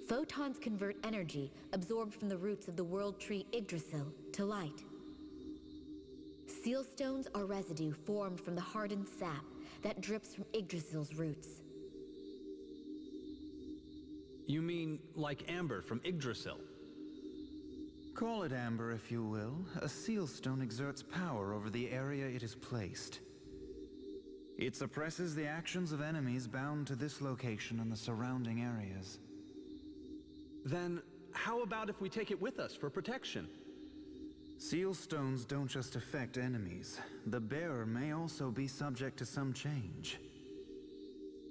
Photons convert energy absorbed from the roots of the world tree Yggdrasil to light. Seal stones are residue formed from the hardened sap that drips from Yggdrasil's roots. You mean like amber from Yggdrasil? Call it amber if you will. A seal stone exerts power over the area it is placed. It suppresses the actions of enemies bound to this location and the surrounding areas. Then, how about if we take it with us for protection? Seal stones don't just affect enemies. The bearer may also be subject to some change.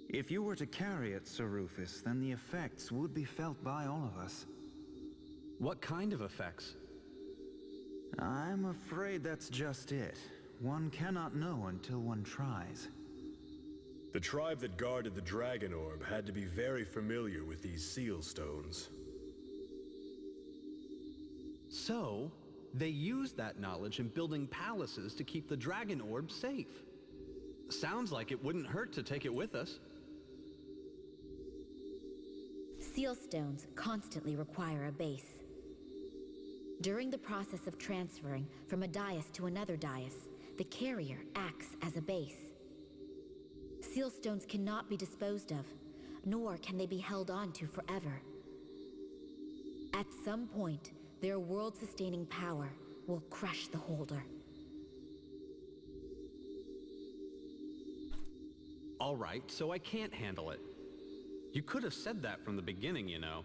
If you were to carry it, Sir Rufus, then the effects would be felt by all of us. What kind of effects? I'm afraid that's just it. One cannot know until one tries. The tribe that guarded the dragon orb had to be very familiar with these seal stones. So, they used that knowledge in building palaces to keep the dragon orb safe. Sounds like it wouldn't hurt to take it with us. Seal stones constantly require a base. During the process of transferring from a dais to another dais, the carrier acts as a base. Seal stones cannot be disposed of, nor can they be held on to forever. At some point, their world-sustaining power will crush the holder. All right, so I can't handle it. You could have said that from the beginning, you know.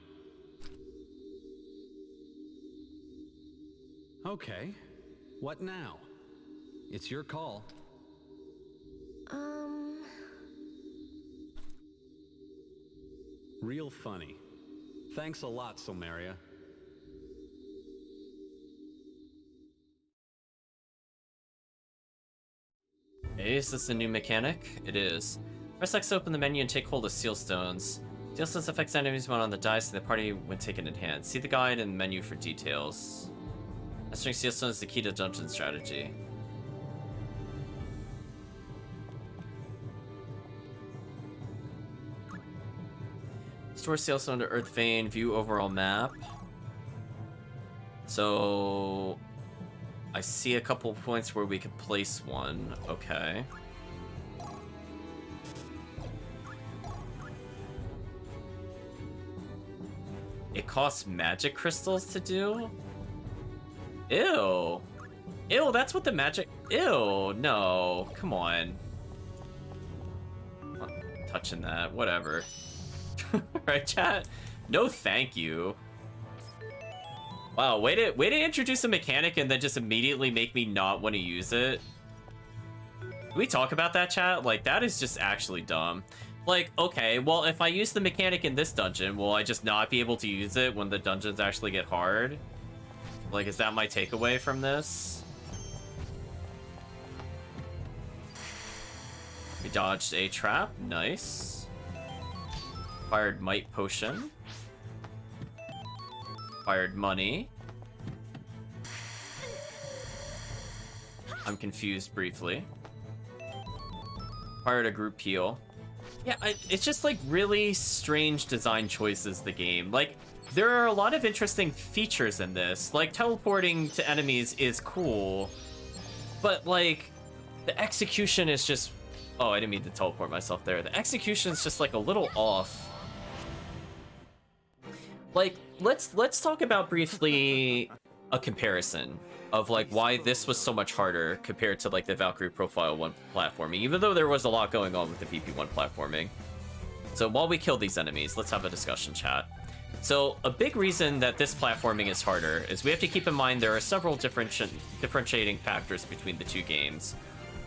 Okay, what now? It's your call. Real funny. Thanks a lot, Silmeria. Okay, is this a new mechanic? It is. Press X to open the menu and take hold of seal stones. Seal stones affects enemies when on the dice and the party when taken in hand. See the guide and menu for details. Mastering seal stones is the key to dungeon strategy. Store seal stone to Earth Vein, view overall map. So I see a couple points where we could place one. Okay. It costs magic crystals to do? Ew. Ew, that's what the magic... Ew, no. Come on. I'm not touching that. Whatever. Right, chat? No thank you. Wow, way to introduce a mechanic and then just immediately make me not want to use it. Can we talk about that, chat? Like, that is just actually dumb. Like, okay, well, if I use the mechanic in this dungeon, will I just not be able to use it when the dungeons actually get hard? Like, is that my takeaway from this? We dodged a trap. Nice. Fired Might Potion. Fired money. I'm confused briefly. Fired a group heal. Yeah, it's just like really strange design choices, the game. Like, there are a lot of interesting features in this. Like, teleporting to enemies is cool, but like, the execution is just... Oh, I didn't mean to teleport myself there. The execution is just like a little off. Like, let's talk about briefly a comparison of like why this was so much harder compared to like the Valkyrie Profile 1 platforming, even though there was a lot going on with the VP1 platforming. So while we kill these enemies, let's have a discussion, chat. So a big reason that this platforming is harder is we have to keep in mind there are several differentiating factors between the two games.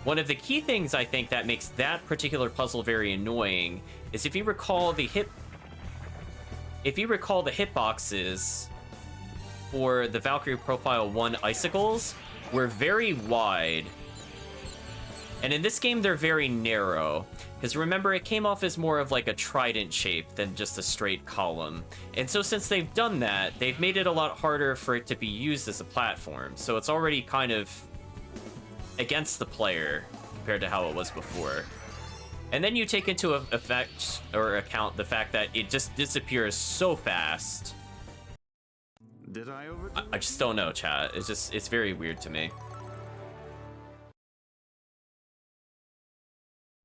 One of the key things I think that makes that particular puzzle very annoying is if you recall the hitboxes for the Valkyrie Profile 1 icicles were very wide. And in this game, they're very narrow. Because remember, it came off as more of like a trident shape than just a straight column. And so since they've done that, they've made it a lot harder for it to be used as a platform. So it's already kind of against the player compared to how it was before. And then you take into account the fact that it just disappears so fast. Did I I just don't know, chat. It's very weird to me.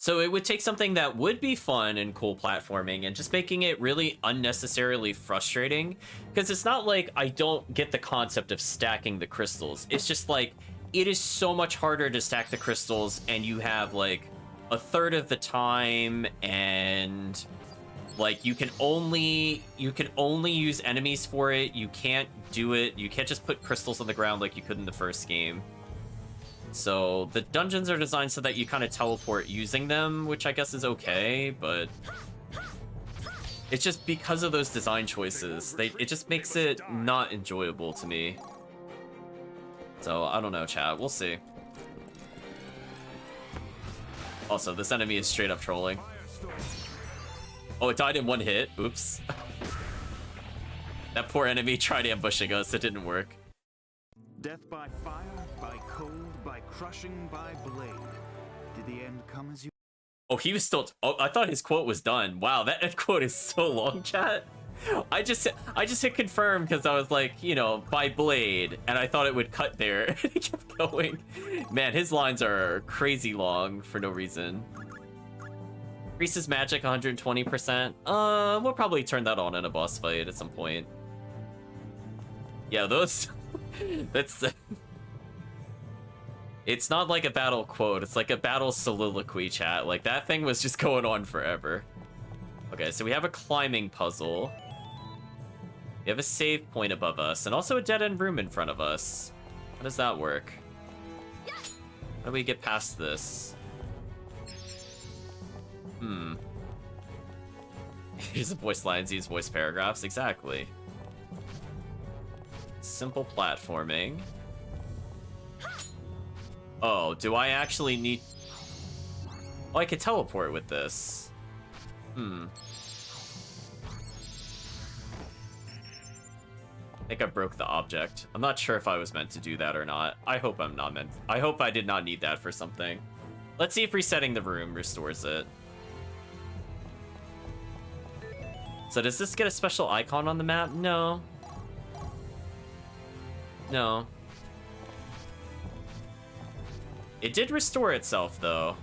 So it would take something that would be fun and cool platforming and just making it really unnecessarily frustrating. Because it's not like I don't get the concept of stacking the crystals. It's just like, it is so much harder to stack the crystals and you have like a third of the time, and like you can only use enemies for it. You can't do it. You can't just put crystals on the ground like you could in the first game. So the dungeons are designed so that you kind of teleport using them, which I guess is okay, but it's just because of those design choices, it just makes it not enjoyable to me. So I don't know, chat. We'll see. Also, this enemy is straight up trolling. Oh, it died in one hit. Oops. That poor enemy tried ambushing us. It didn't work. Death by fire, by cold, by crushing, by blade. Did the end come as you... Oh, he was still... Oh, I thought his quote was done. Wow, that end quote is so long, chat. I just hit confirm because I was like, you know, by blade, and I thought it would cut there. And it kept going. Man, his lines are crazy long for no reason. Increases magic 120%. We'll probably turn that on in a boss fight at some point. Yeah, those... That's... It's not like a battle quote, it's like a battle soliloquy, chat. Like, that thing was just going on forever. Okay, so we have a climbing puzzle. We have a save point above us, and also a dead-end room in front of us. How does that work? How do we get past this? Use voice lines, use voice paragraphs, exactly. Simple platforming. Oh, do I actually need... Oh, I could teleport with this. I think I broke the object. I'm not sure if I was meant to do that or not. I hope I'm not meant... I hope I did not need that for something. Let's see if resetting the room restores it. So does this get a special icon on the map? No. No. It did restore itself, though.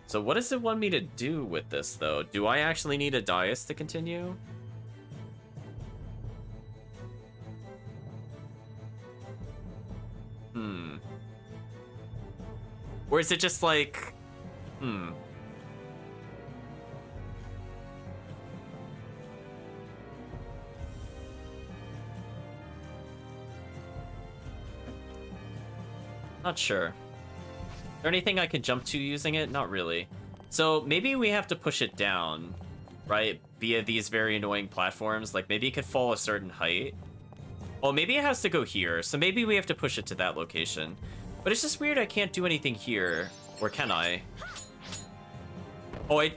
So what does it want me to do with this, though? Do I actually need a dais to continue? Or is it just like... Not sure. Is there anything I can jump to using it? Not really. So maybe we have to push it down, right? Via these very annoying platforms. Like maybe it could fall a certain height. Oh, maybe it has to go here. So maybe we have to push it to that location. But it's just weird I can't do anything here. Or can I? Oh, I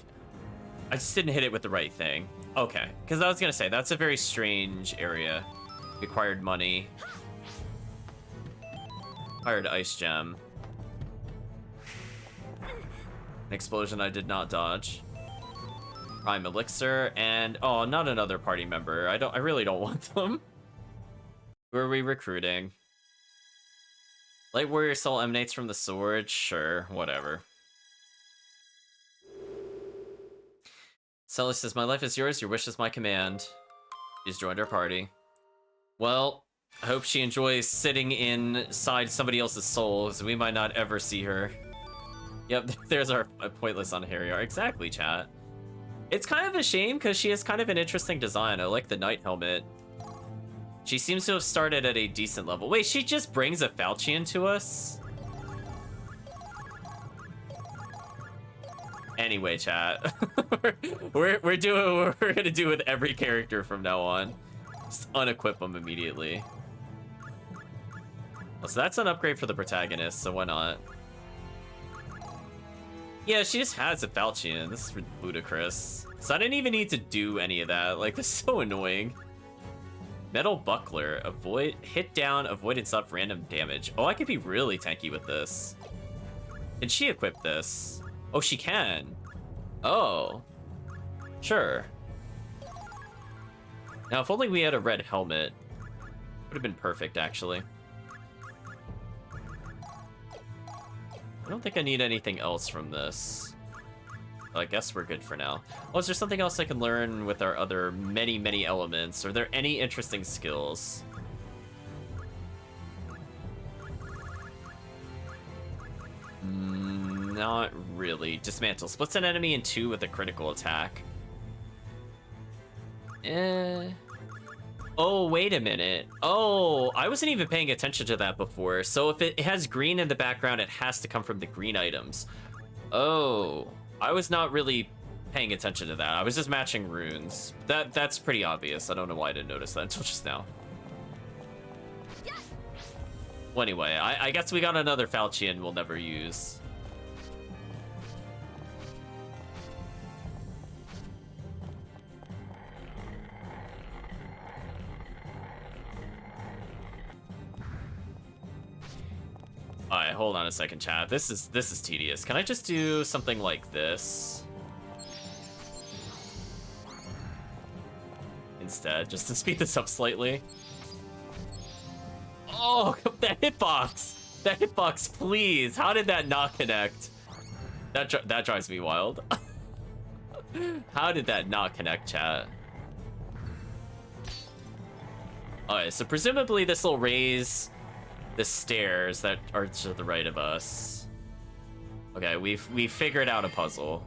just didn't hit it with the right thing. Okay. Because I was going to say, that's a very strange area. Required money. Hired ice gem. An explosion I did not dodge. Prime elixir and oh, not another party member. I really don't want them. Who are we recruiting? Light warrior soul emanates from the sword. Sure, whatever. Sully says, "My life is yours. Your wish is my command." She's joined our party. Well, I hope she enjoys sitting inside somebody else's soul, because we might not ever see her. Yep, there's our pointless on Harry. Exactly, chat. It's kind of a shame, because she has kind of an interesting design. I like the knight helmet. She seems to have started at a decent level. Wait, she just brings a falchion to us? Anyway, chat. we're doing what we're gonna do with every character from now on. Just unequip them immediately. So that's an upgrade for the protagonist, so why not? Yeah, she just has a falchion. This is ludicrous. So I didn't even need to do any of that. Like, this is so annoying. Metal buckler. Avoid hit down, avoid and stop random damage. Oh, I could be really tanky with this. Can she equip this? Oh, she can. Oh. Sure. Now, if only we had a red helmet. Would have been perfect, actually. don't think I need anything else from this. I guess we're good for now. Oh, is there something else I can learn with our other many elements? Are there any interesting skills? Not really. Dismantle. Splits an enemy in two with a critical attack. Oh, wait a minute. Oh, I wasn't even paying attention to that before. So if it has green in the background, it has to come from the green items. Oh, I was not really paying attention to that. I was just matching runes. That's pretty obvious. I don't know why I didn't notice that until just now. Well, anyway, I guess we got another Falchion we'll never use. Alright, hold on a second, chat. This is tedious. Can I just do something like this? Instead, just to speed this up slightly. Oh, that hitbox! That hitbox, please! How did that not connect? That drives me wild. How did that not connect, chat? Alright, so presumably this will raise the stairs that are to the right of us. Okay, we figured out a puzzle.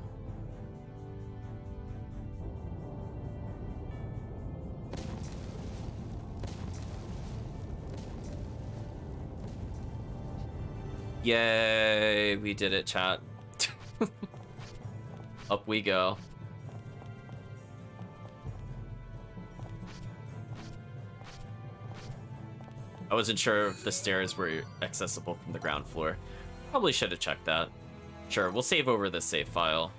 Yay, we did it, chat. Up we go. I wasn't sure if the stairs were accessible from the ground floor. Probably should have checked that. Sure, we'll save over this save file.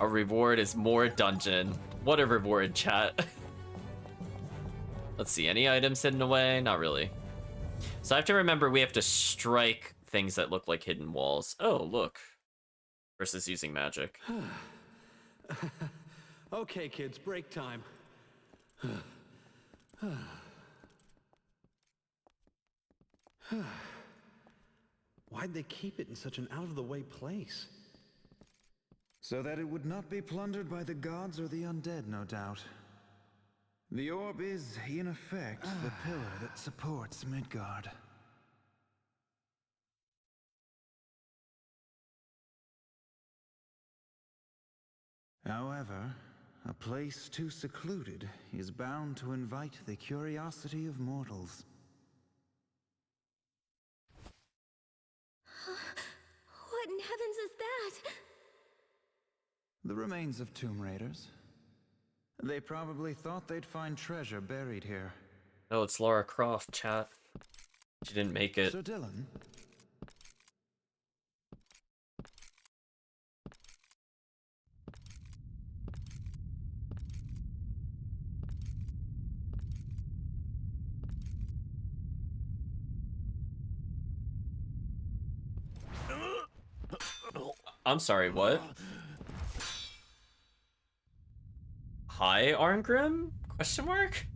Our reward is more dungeon. What a reward, chat. Let's see, any items hidden away? Not really. So I have to remember we have to strike things that look like hidden walls. Oh, look. Versus using magic. Okay, kids, break time. Why'd they keep it in such an out-of-the-way place? So that it would not be plundered by the gods or the undead, no doubt. The orb is, in effect, the pillar that supports Midgard. However, a place too secluded is bound to invite the curiosity of mortals. What in heavens is that? The remains of tomb raiders. They probably thought they'd find treasure buried here. No, it's Lara Croft, chat. She didn't make it. Sir Dylan? I'm sorry, what? Hi, Arngrim? Question mark?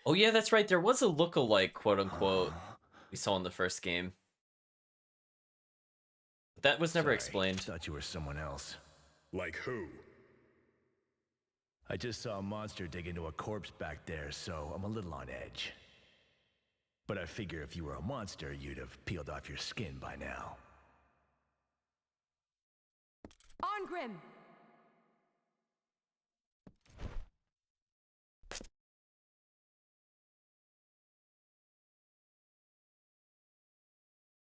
Oh yeah, that's right. There was a look-alike, quote-unquote, we saw in the first game. But that was never Sorry, explained. Thought you were someone else. Like who? I just saw a monster dig into a corpse back there, so I'm a little on edge. But I figure if you were a monster, you'd have peeled off your skin by now. Arngrim!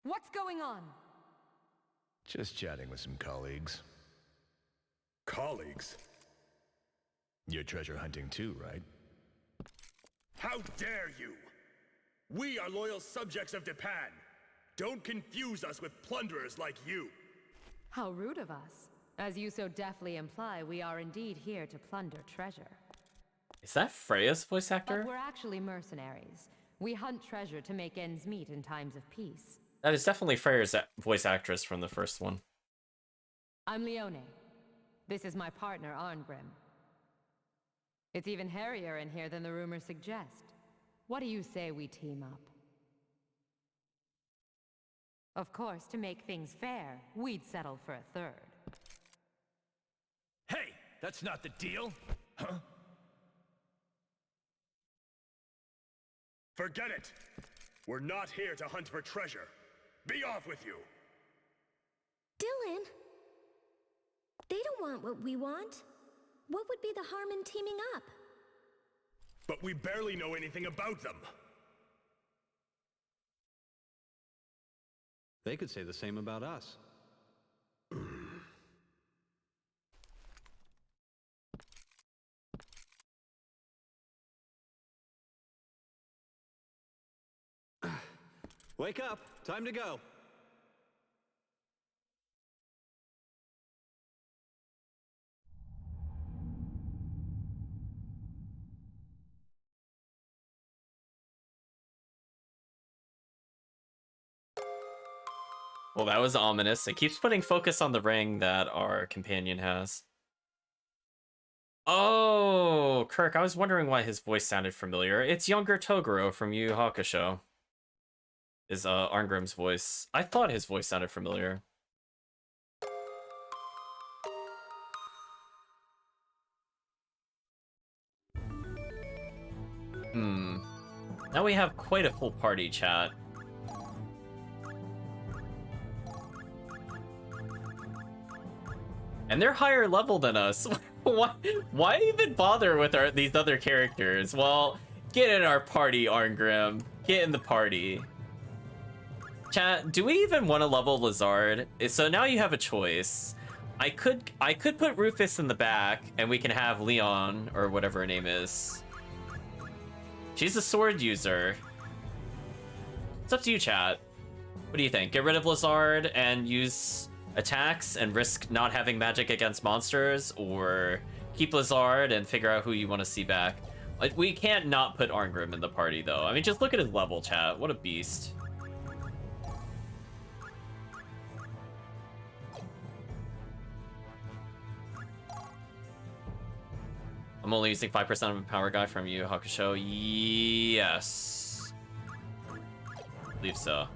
What's going on? Just chatting with some colleagues. Colleagues? You're treasure hunting too, right? How dare you! We are loyal subjects of Dipan. Don't confuse us with plunderers like you. How rude of us. As you so deftly imply, we are indeed here to plunder treasure. Is that Freya's voice actor? But we're actually mercenaries. We hunt treasure to make ends meet in times of peace. That is definitely Freyr's voice actress from the first one. I'm Leone. This is my partner, Arngrim. It's even hairier in here than the rumors suggest. What do you say we team up? Of course, to make things fair, we'd settle for a third. Hey, that's not the deal. Huh? Forget it! We're not here to hunt for treasure. Be off with you! Dylan! They don't want what we want. What would be the harm in teaming up? But we barely know anything about them. They could say the same about us. Wake up! Time to go! Well, that was ominous. It keeps putting focus on the ring that our companion has. Oh, Kirk, I was wondering why his voice sounded familiar. It's younger Toguro from Yu Yu Hakusho. Is Arngrim's voice. I thought his voice sounded familiar. Now we have quite a full party, chat. And they're higher level than us. Why even bother with these other characters? Well, get in our party, Arngrim. Get in the party. Chat, do we even want to level Lazard? So now you have a choice. I could put Rufus in the back, and we can have Leon, or whatever her name is. She's a sword user. It's up to you, chat. What do you think? Get rid of Lazard and use attacks and risk not having magic against monsters, or keep Lazard and figure out who you want to see back. Like, we can't not put Arngrim in the party, though. I mean, just look at his level, chat. What a beast. I'm only using 5% of a power guy from Yu Yu Hakusho. Yes. I believe so.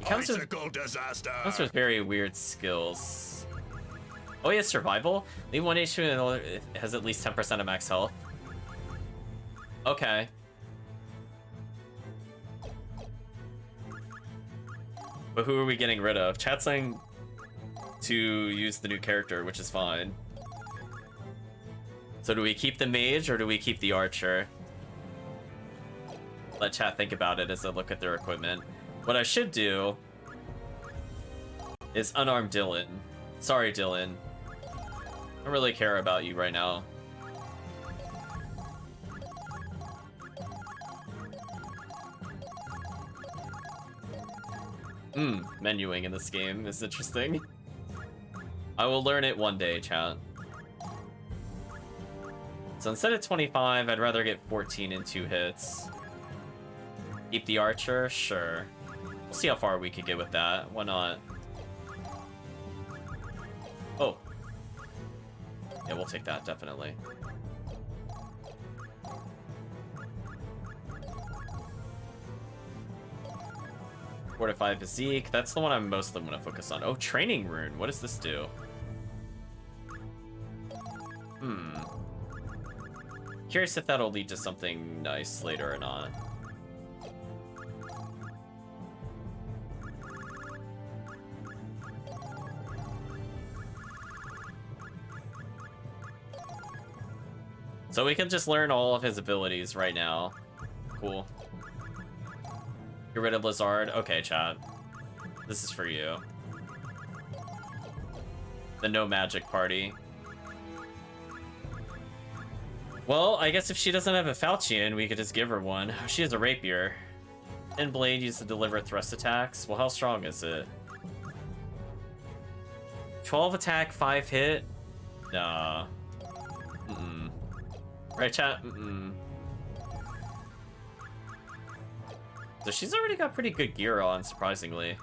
Icicle disaster! Comes with very weird skills. Oh, he has survival? Leave 1 HP and it has at least 10% of max health. Okay. But who are we getting rid of? Chat's saying to use the new character, which is fine. So do we keep the mage or do we keep the archer? Let chat think about it as I look at their equipment. What I should do is unarm Dylan. Sorry, Dylan. I don't really care about you right now. Menuing in this game is interesting. I will learn it one day, chat. So instead of 25, I'd rather get 14 in 2 hits. Keep the archer? Sure. We'll see how far we could get with that. Why not? Oh. Yeah, we'll take that, definitely. Fortify physique. That's the one I'm mostly going to focus on. Oh, training rune. What does this do? Curious if that'll lead to something nice later or not. So we can just learn all of his abilities right now. Cool. Get rid of Lazard. Okay, chat. This is for you. The no magic party. Well, I guess if she doesn't have a Falchion, we could just give her one. She has a rapier. And blade used to deliver thrust attacks. Well, how strong is it? 12 attack, 5 hit? Nah. Right, chat? So she's already got pretty good gear on, surprisingly.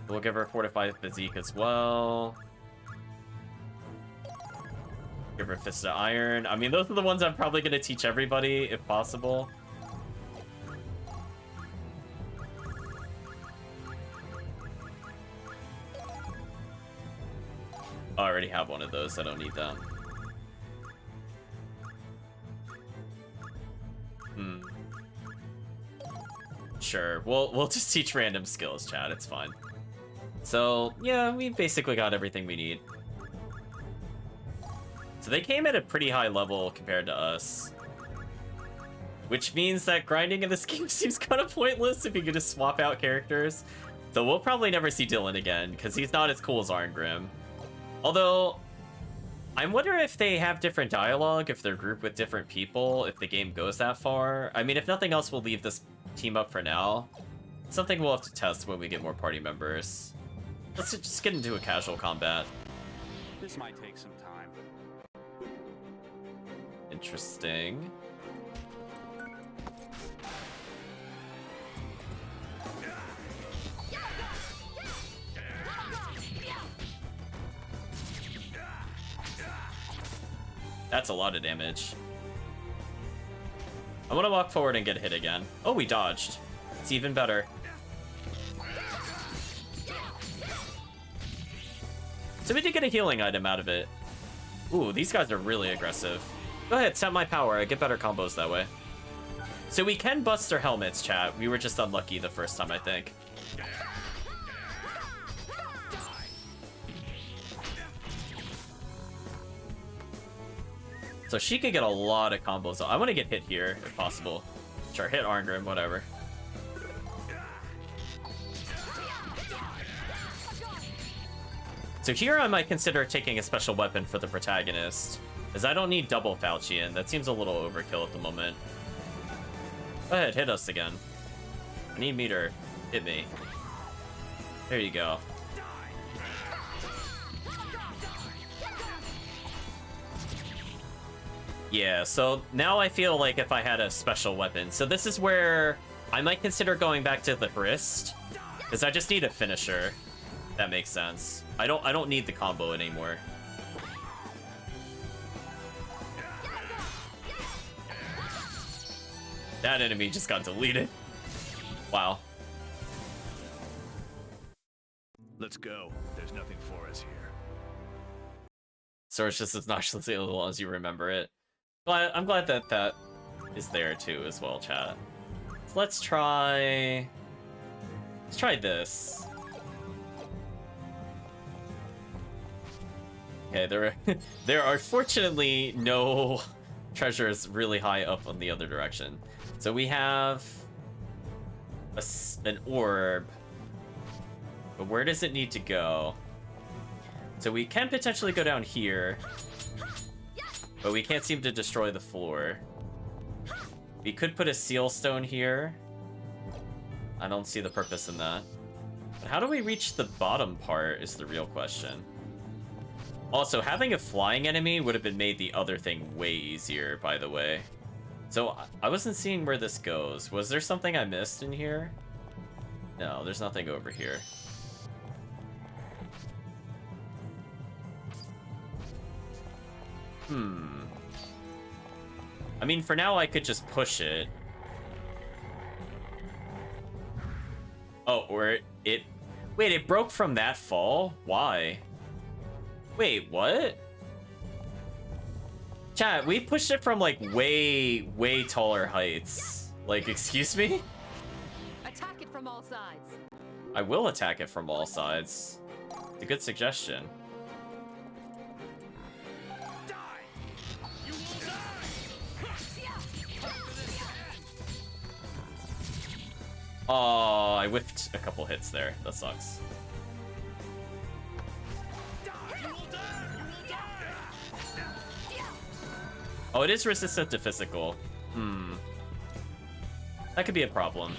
We'll give her fortified physique as well. Give her Fist of Iron. I mean, those are the ones I'm probably going to teach everybody, if possible. I already have one of those. I don't need that. Sure. We'll just teach random skills, chat. It's fine. So, yeah, we basically got everything we need. So they came at a pretty high level compared to us. Which means that grinding in this game seems kind of pointless if you could just swap out characters. So we'll probably never see Dylan again, because he's not as cool as Arngrim. Although, I wonder if they have different dialogue, if they're grouped with different people, if the game goes that far. I mean, if nothing else, we'll leave this team up for now. Something we'll have to test when we get more party members. Let's just get into a casual combat. This might take some time. Interesting. That's a lot of damage. I want to walk forward and get hit again. Oh, we dodged. It's even better. So we did get a healing item out of it. Ooh, these guys are really aggressive. Go ahead, set my power. I get better combos that way. So we can bust their helmets, chat. We were just unlucky the first time, I think. So she could get a lot of combos. I want to get hit here, if possible. Sure, hit Arngrim, whatever. So here I might consider taking a special weapon for the protagonist, as I don't need double Falchion. That seems a little overkill at the moment. Go ahead, hit us again. I need meter. Hit me. There you go. Yeah, so now I feel like if I had a special weapon. So this is where I might consider going back to the wrist, because I just need a finisher. That makes sense. I don't need the combo anymore. That enemy just got deleted. Wow. Let's go. There's nothing for us here. So it's just as obnoxiously as long as you remember it. But I'm glad that that is there too as well, chat. So let's try this. Okay, there are fortunately no treasures really high up on the other direction. So we have an orb, but where does it need to go? So we can potentially go down here, but we can't seem to destroy the floor. We could put a seal stone here. I don't see the purpose in that. But how do we reach the bottom part is the real question. Also, having a flying enemy would have been made the other thing way easier, by the way. So I wasn't seeing where this goes. Was there something I missed in here? No, there's nothing over here. I mean, for now, I could just push it. Oh, or it... Wait, it broke from that fall? Why? Wait, what? Chat, we pushed it from, like, way, way taller heights. Like, excuse me? Attack it from all sides. I will attack it from all sides. It's a good suggestion. Oh, I whiffed a couple hits there. That sucks. Oh, it is resistant to physical. That could be a problem.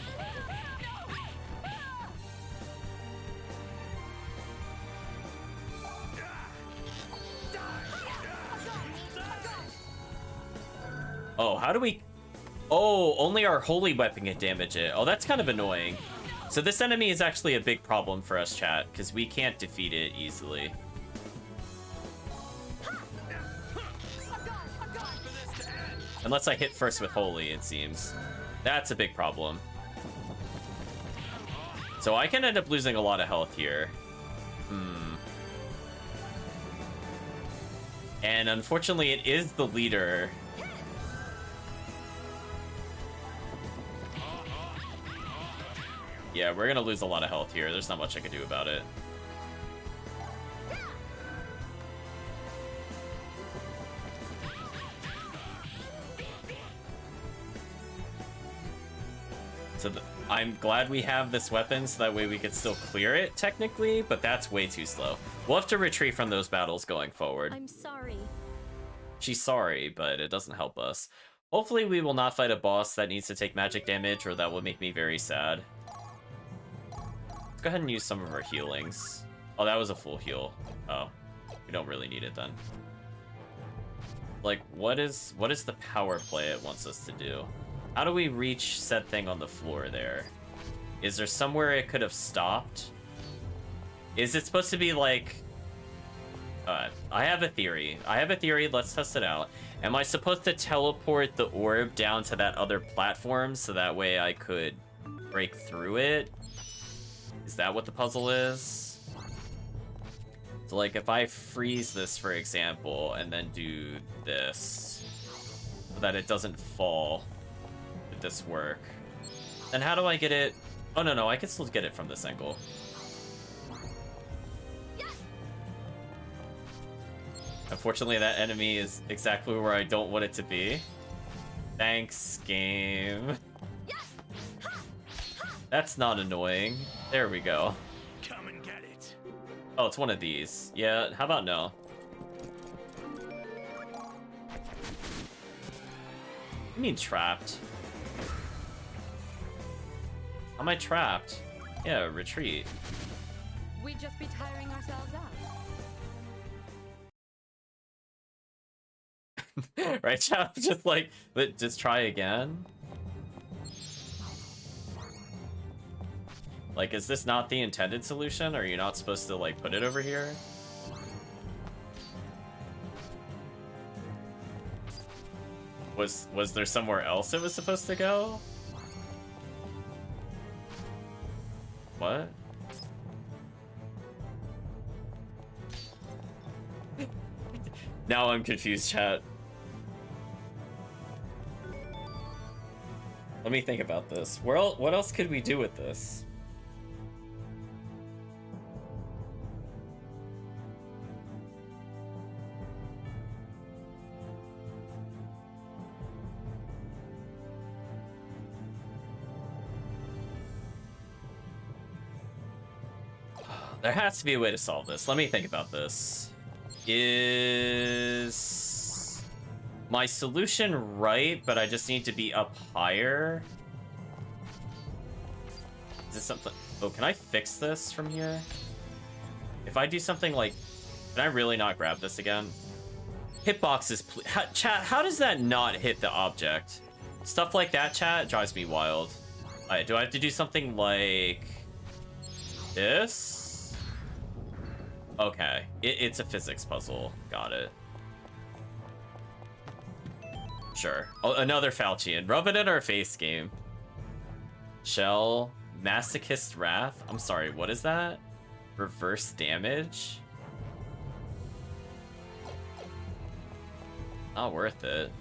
Oh, how do we... Oh, only our holy weapon can damage it. Oh, that's kind of annoying. So this enemy is actually a big problem for us, chat, because we can't defeat it easily. Unless I hit first with holy, it seems. That's a big problem. So I can end up losing a lot of health here. And unfortunately, it is the leader. Yeah, we're gonna lose a lot of health here. There's not much I can do about it. So I'm glad we have this weapon so that way we could still clear it, technically, but that's way too slow. We'll have to retreat from those battles going forward. I'm sorry. She's sorry, but it doesn't help us. Hopefully we will not fight a boss that needs to take magic damage, or that will make me very sad. Let's go ahead and use some of our healings. Oh, that was a full heal. Oh, we don't really need it then. Like, what is the power play it wants us to do? How do we reach said thing on the floor there? Is there somewhere it could have stopped? Is it supposed to be like... I have a theory. Let's test it out. Am I supposed to teleport the orb down to that other platform so that way I could break through it? Is that what the puzzle is? So like if I freeze this, for example, and then do this so that it doesn't fall, would this work? Then how do I get it? Oh, no, I can still get it from this angle. Unfortunately, that enemy is exactly where I don't want it to be. Thanks, game. That's not annoying. There we go. Come and get it. Oh, it's one of these. Yeah, how about no? I mean trapped. How am I trapped? Yeah, retreat. We'd just be tiring ourselves out. Right, chat? Just like, but just try again. Like, is this not the intended solution? Are you not supposed to, like, put it over here? Was there somewhere else it was supposed to go? What? Now I'm confused, chat. Let me think about this. What else could we do with this? There has to be a way to solve this. Let me think about this. Is my solution right, but I just need to be up higher? Is this something... Oh, can I fix this from here? If I do something like... Can I really not grab this again? Hitboxes, chat, how does that not hit the object? Stuff like that, chat, drives me wild. Alright, do I have to do something like... this? Okay, it's a physics puzzle. Got it. Sure. Oh, another Falchion. Rub it in our face, game. Shell. Masochist Wrath. I'm sorry, what is that? Reverse damage? Not worth it.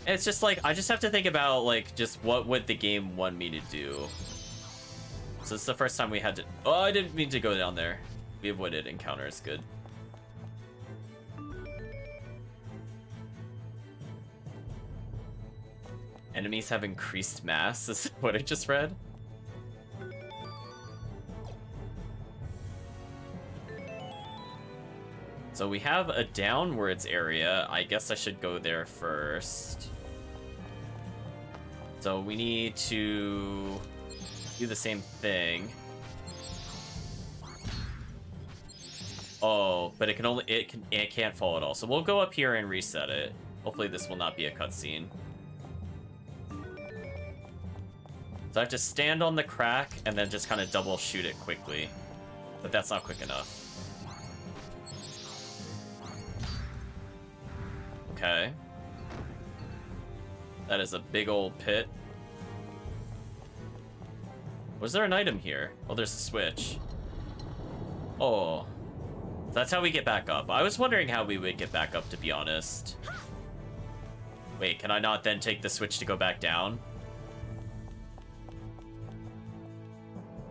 It's just like, I just have to think about, like, just what would the game want me to do. So it's the first time we had to... Oh, I didn't mean to go down there. We avoided encounters. Good. Enemies have increased mass. Is what I just read. So we have a downwards area. I guess I should go there first. So we need to... do the same thing. Oh, but it can only it can't fall at all. So we'll go up here and reset it. Hopefully this will not be a cutscene. So I have to stand on the crack and then just kind of double shoot it quickly. But that's not quick enough. Okay. That is a big old pit. Was there an item here? Oh, there's a switch. Oh. That's how we get back up. I was wondering how we would get back up, to be honest. Wait, can I not then take the switch to go back down?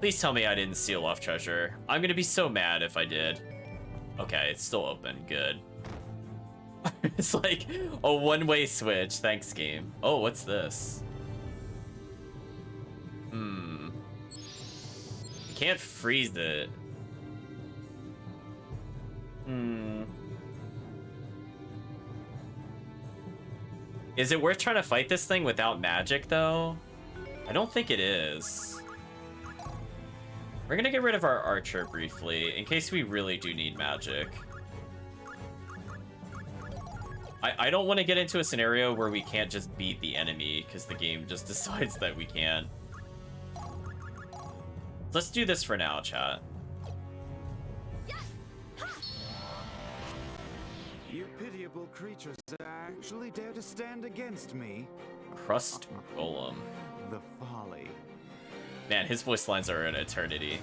Please tell me I didn't seal off treasure. I'm gonna be so mad if I did. Okay, it's still open. Good. It's like a one-way switch. Thanks, game. Oh, what's this? Can't freeze it. Is it worth trying to fight this thing without magic, though? I don't think it is. We're gonna get rid of our archer briefly, in case we really do need magic. I don't want to get into a scenario where we can't just beat the enemy, because the game just decides that we can't. Let's do this for now, chat. You pitiable creatures actually dare to stand against me? Crust Golem. The folly. Man, his voice lines are an eternity.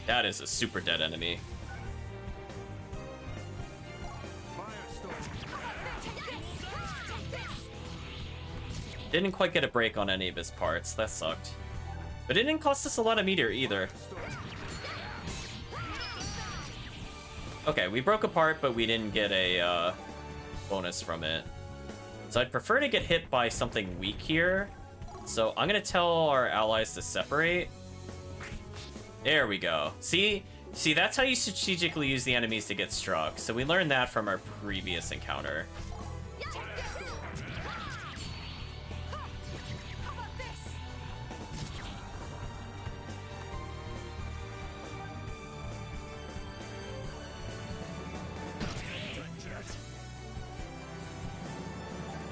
That is a super dead enemy. Didn't quite get a break on any of his parts. That sucked. But it didn't cost us a lot of meter either. Okay, we broke apart, but we didn't get a bonus from it. So I'd prefer to get hit by something weak here. So I'm gonna tell our allies to separate. There we go. See, that's how you strategically use the enemies to get struck. So we learned that from our previous encounter.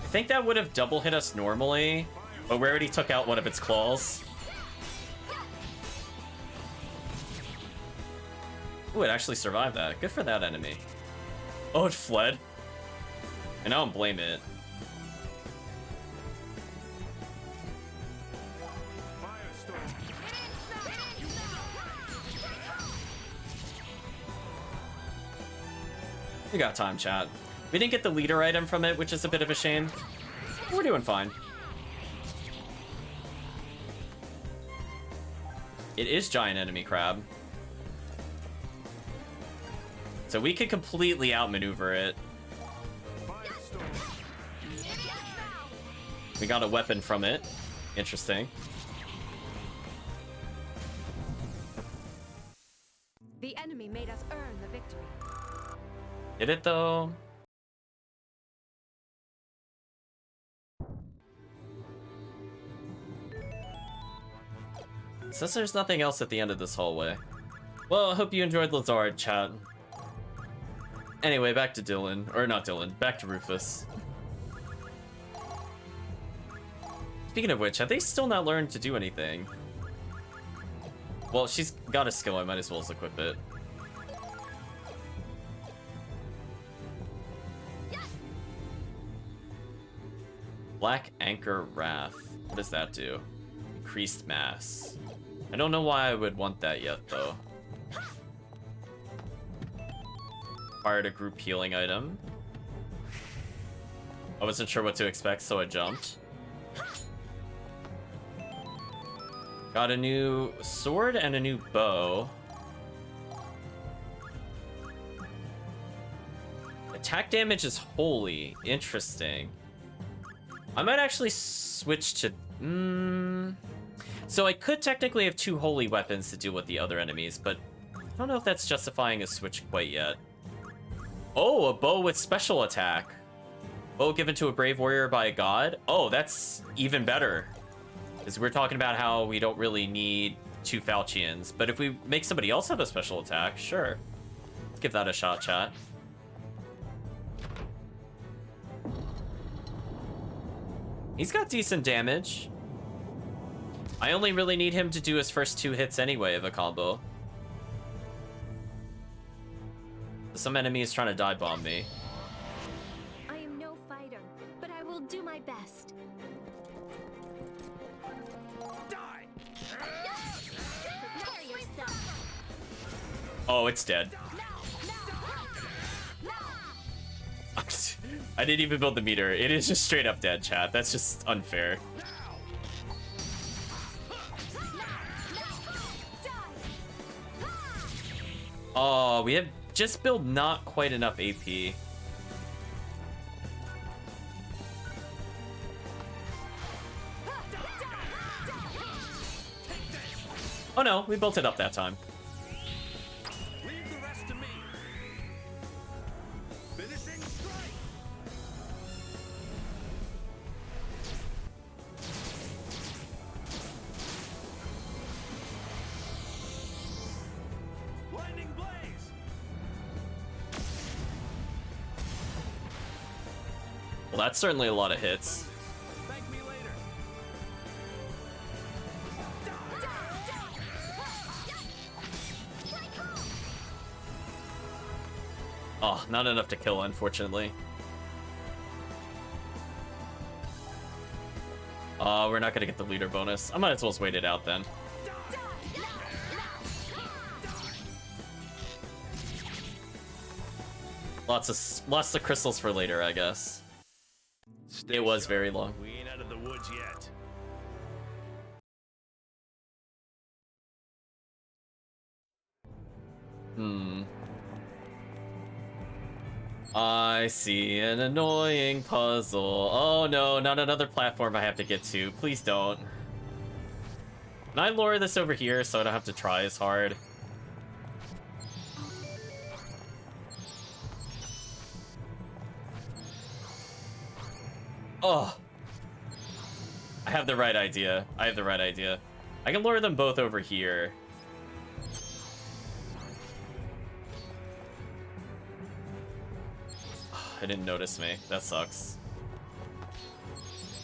I think that would have double hit us normally, but we already took out one of its claws. Ooh, it actually survived that. Good for that enemy. Oh, it fled. And I don't blame it. We got time, chat. We didn't get the leader item from it, which is a bit of a shame. We're doing fine. It is giant enemy crab. So we could completely outmaneuver it. We got a weapon from it. Interesting. The enemy made us earn the victory. Did it though? Since there's nothing else at the end of this hallway. Well, I hope you enjoyed Lazard, chat. Anyway, back to Dylan. Or not Dylan, back to Rufus. Speaking of which, have they still not learned to do anything? Well, she's got a skill, I might as well equip it. Black Anchor Wrath. What does that do? Increased mass. I don't know why I would want that yet, though. Acquired a group healing item. I wasn't sure what to expect, so I jumped. Got a new sword and a new bow. Attack damage is holy. Interesting. I might actually switch to... So I could technically have two holy weapons to deal with the other enemies, but I don't know if that's justifying a switch quite yet. Oh, a bow with special attack. Bow given to a brave warrior by a god. Oh, that's even better. Because we're talking about how we don't really need 2 Falchions. But if we make somebody else have a special attack, sure. Let's give that a shot, chat. He's got decent damage. I only really need him to do his first 2 hits anyway of a combo. Some enemy is trying to dive bomb me. I am no fighter, but I will do my best. Die! Prepare yourself. Oh, it's dead. I didn't even build the meter. It is just straight up dead, chat. That's just unfair. Oh, we have just built not quite enough AP. Oh no, we built it up that time. Leave the rest to me. Finishing strike. Lightning blaze. Well, that's certainly a lot of hits. Thank me later. Oh, not enough to kill, unfortunately. We're not gonna get the leader bonus. I might as well just wait it out then. Lots of crystals for later, I guess. It was very long. We ain't out of the woods yet. I see an annoying puzzle. Oh no, not another platform I have to get to. Please don't. Can I lower this over here so I don't have to try as hard? Oh. I have the right idea. I have the right idea. I can lure them both over here. It didn't notice me. That sucks.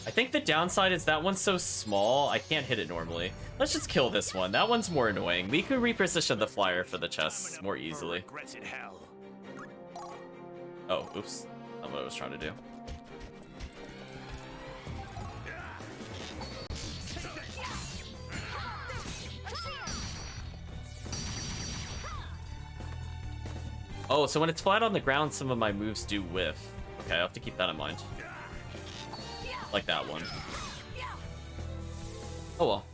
I think the downside is that one's so small, I can't hit it normally. Let's just kill this one. That one's more annoying. We could reposition the flyer for the chests more easily. Oh, oops. That's what I was trying to do. Oh, so when it's flat on the ground, some of my moves do whiff. Okay, I have to keep that in mind. Like that one. Oh well.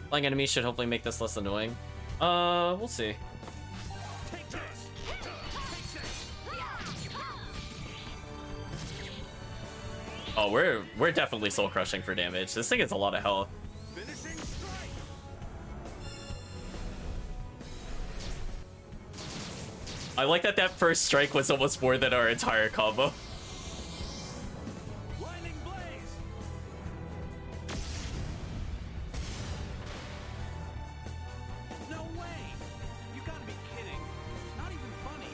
Flying enemies should hopefully make this less annoying. We'll see. Oh, we're definitely soul crushing for damage. This thing has a lot of health. I like that that first strike was almost more than our entire combo. Lightning blaze. No way. You gotta be kidding. Not even funny.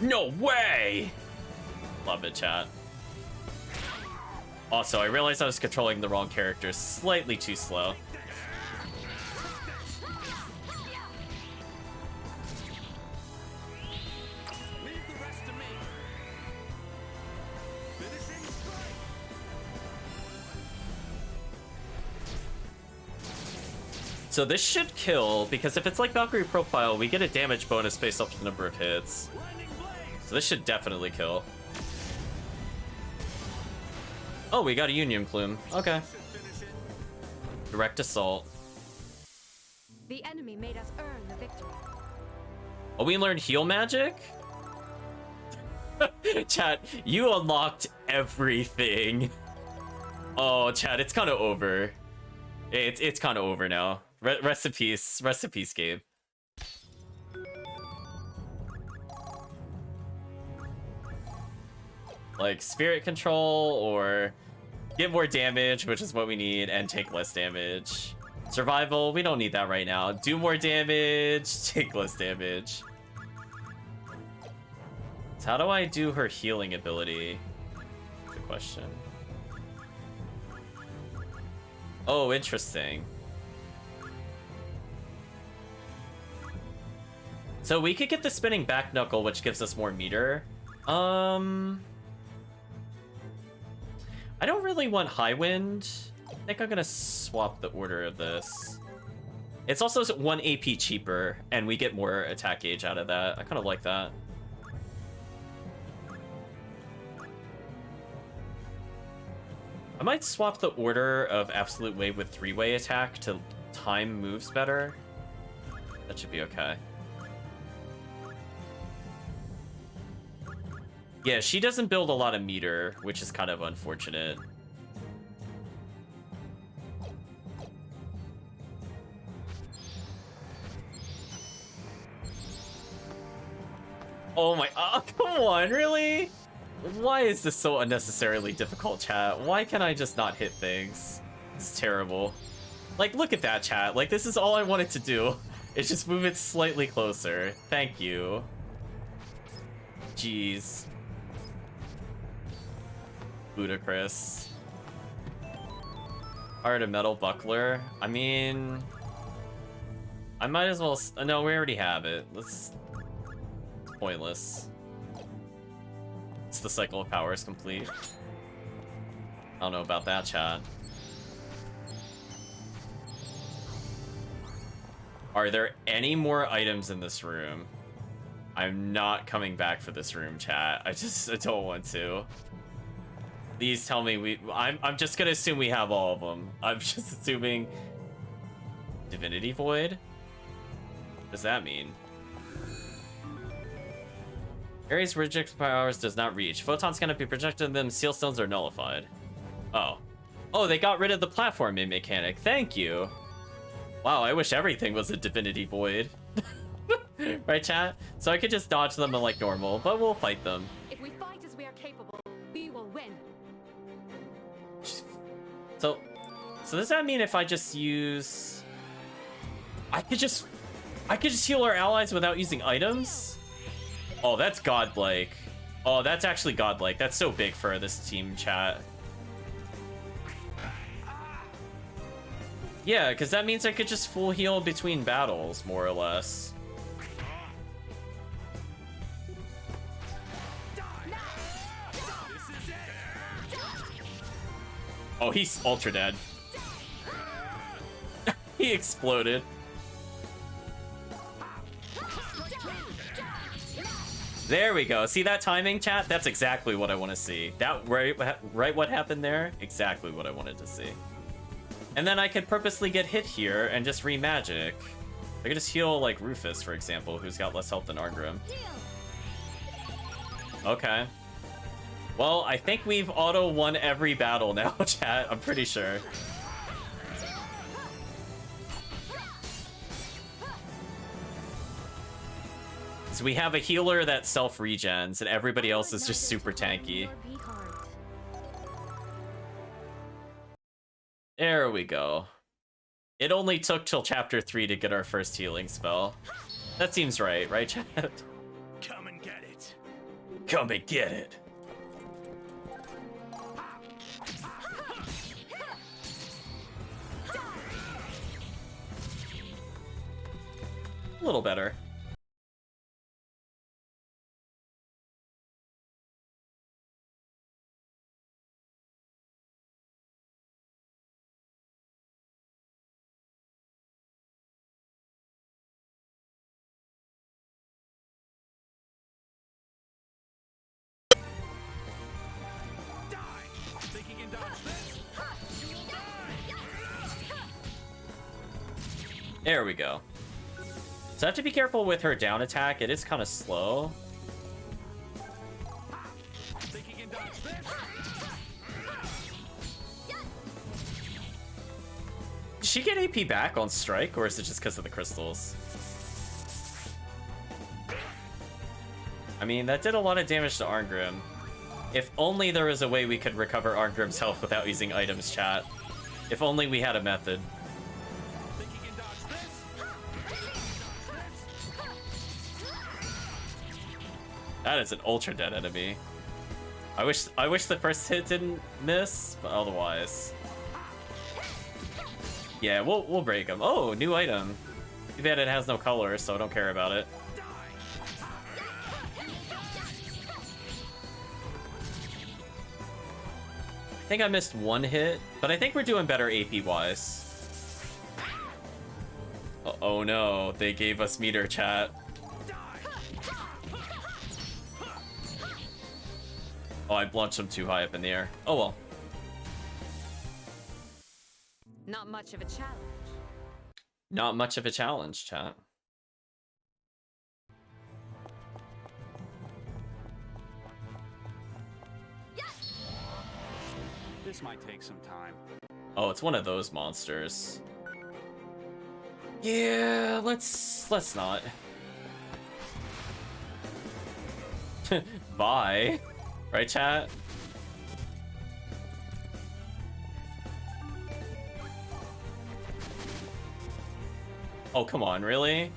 No way! Love it, chat. Also, I realized I was controlling the wrong character slightly too slow. So this should kill, because if it's like Valkyrie profile, we get a damage bonus based off the number of hits. So this should definitely kill. Oh, we got a Union Plume. Okay. Direct assault. The enemy made us earn the victory. Oh, we learned heal magic? Chat, you unlocked everything. Oh, chat, it's kind of over. It's kind of over now. Rest in peace, Gabe. Like spirit control or get more damage, which is what we need, and take less damage. Survival, we don't need that right now. Do more damage, take less damage. So how do I do her healing ability? Good question. Oh, interesting. So we could get the spinning back knuckle, which gives us more meter. I don't really want high wind. I think I'm gonna swap the order of this. It's also 1 AP cheaper, and we get more attack gauge out of that. I kind of like that. I might swap the order of Absolute Wave with 3-way attack to time moves better. That should be okay. Yeah, she doesn't build a lot of meter, which is kind of unfortunate. Oh my, oh, come on, really? Why is this so unnecessarily difficult, chat? Why can I just not hit things? It's terrible. Like, look at that, chat. Like, this is all I wanted to do. It's just move it slightly closer. Thank you. Jeez. Ludicrous. Heart of Metal Buckler. I mean... I might as well... No, we already have it. Let's... Pointless. It's the cycle of power is complete. I don't know about that, chat. Are there any more items in this room? I'm not coming back for this room, chat. I don't want to. Please tell me I'm just gonna assume we have all of them. I'm just assuming... Divinity Void? What does that mean? Ares rejects powers does not reach. Photons cannot be projected, then seal stones are nullified. Oh. Oh, they got rid of the platforming mechanic. Thank you. Wow, I wish everything was a Divinity Void. Right, chat? So I could just dodge them like normal, but we'll fight them. If we fight as we are capable, we will win. So does that mean if I just use... I could just heal our allies without using items? Oh, that's godlike. Oh, that's actually godlike. That's so big for this team, chat. Yeah, because that means I could just full heal between battles, more or less. Oh, he's ultra dead. He exploded. There we go. See that timing, chat? That's exactly what I want to see. That right what happened there? Exactly what I wanted to see. And then I could purposely get hit here and just re-magic. I could just heal, like, Rufus, for example, who's got less health than Arngrim. Okay. Well, I think we've auto-won every battle now, chat. I'm pretty sure. So we have a healer that self-regens, and everybody else is just super tanky. There we go. It only took till chapter 3 to get our first healing spell. That seems right, chat? Come and get it. Come and get it. A little better. There we go. So I have to be careful with her down attack. It is kind of slow. Did she get AP back on strike, or is it just because of the crystals? I mean, that did a lot of damage to Arngrim. If only there was a way we could recover Arngrim's health without using items, chat. If only we had a method. That is an ultra dead enemy. I wish the first hit didn't miss, but otherwise. Yeah, we'll break him. Oh, new item. Too bad it has no color, so I don't care about it. I think I missed one hit, but I think we're doing better AP-wise. Oh no, they gave us meter, chat. Oh, I launched him too high up in the air. Oh well. Not much of a challenge. Not much of a challenge, chat. This might take some time. Oh, it's one of those monsters. Yeah, let's not. Bye. Right, chat? Oh, come on, really?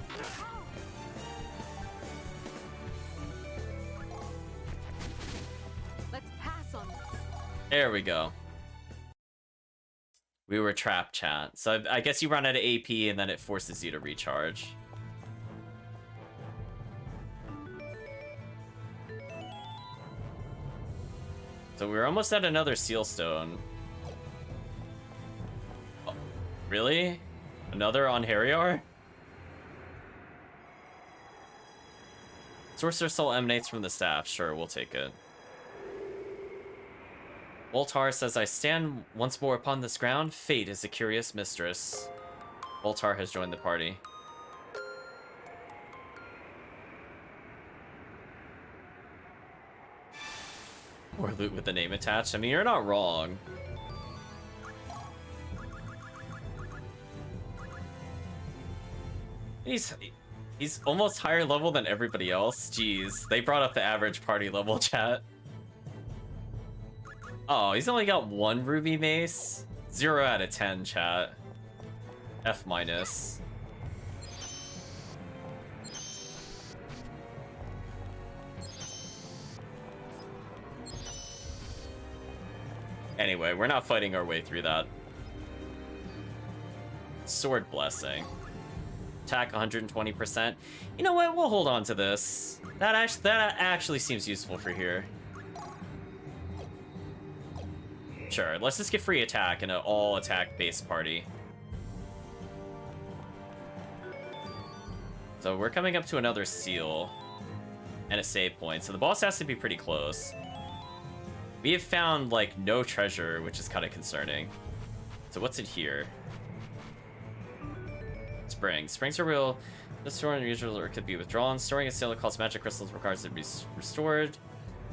Let's pass on this. There we go. We were trapped, chat. So I guess you run out of AP and then it forces you to recharge. So we're almost at another seal stone. Oh, really? Another on Harryar? Sorcerer's Soul emanates from the staff. Sure, we'll take it. Voltar says, I stand once more upon this ground. Fate is a curious mistress. Voltar has joined the party. Or loot with the name attached. I mean, you're not wrong. He's almost higher level than everybody else. Jeez, they brought up the average party level, chat. Oh, he's only got one ruby mace? 0 out of 10, chat. F minus. Anyway, we're not fighting our way through that. Sword Blessing. Attack 120%. You know what? We'll hold on to this. That actually seems useful for here. Sure, let's just get free attack in an all-attack base party. So we're coming up to another seal and a save point, so the boss has to be pretty close. We have found, like, no treasure, which is kind of concerning. So what's in here? Springs. Springs are real. The stored unusual or could be withdrawn. Storing a seal that costs magic crystals requires it to be restored.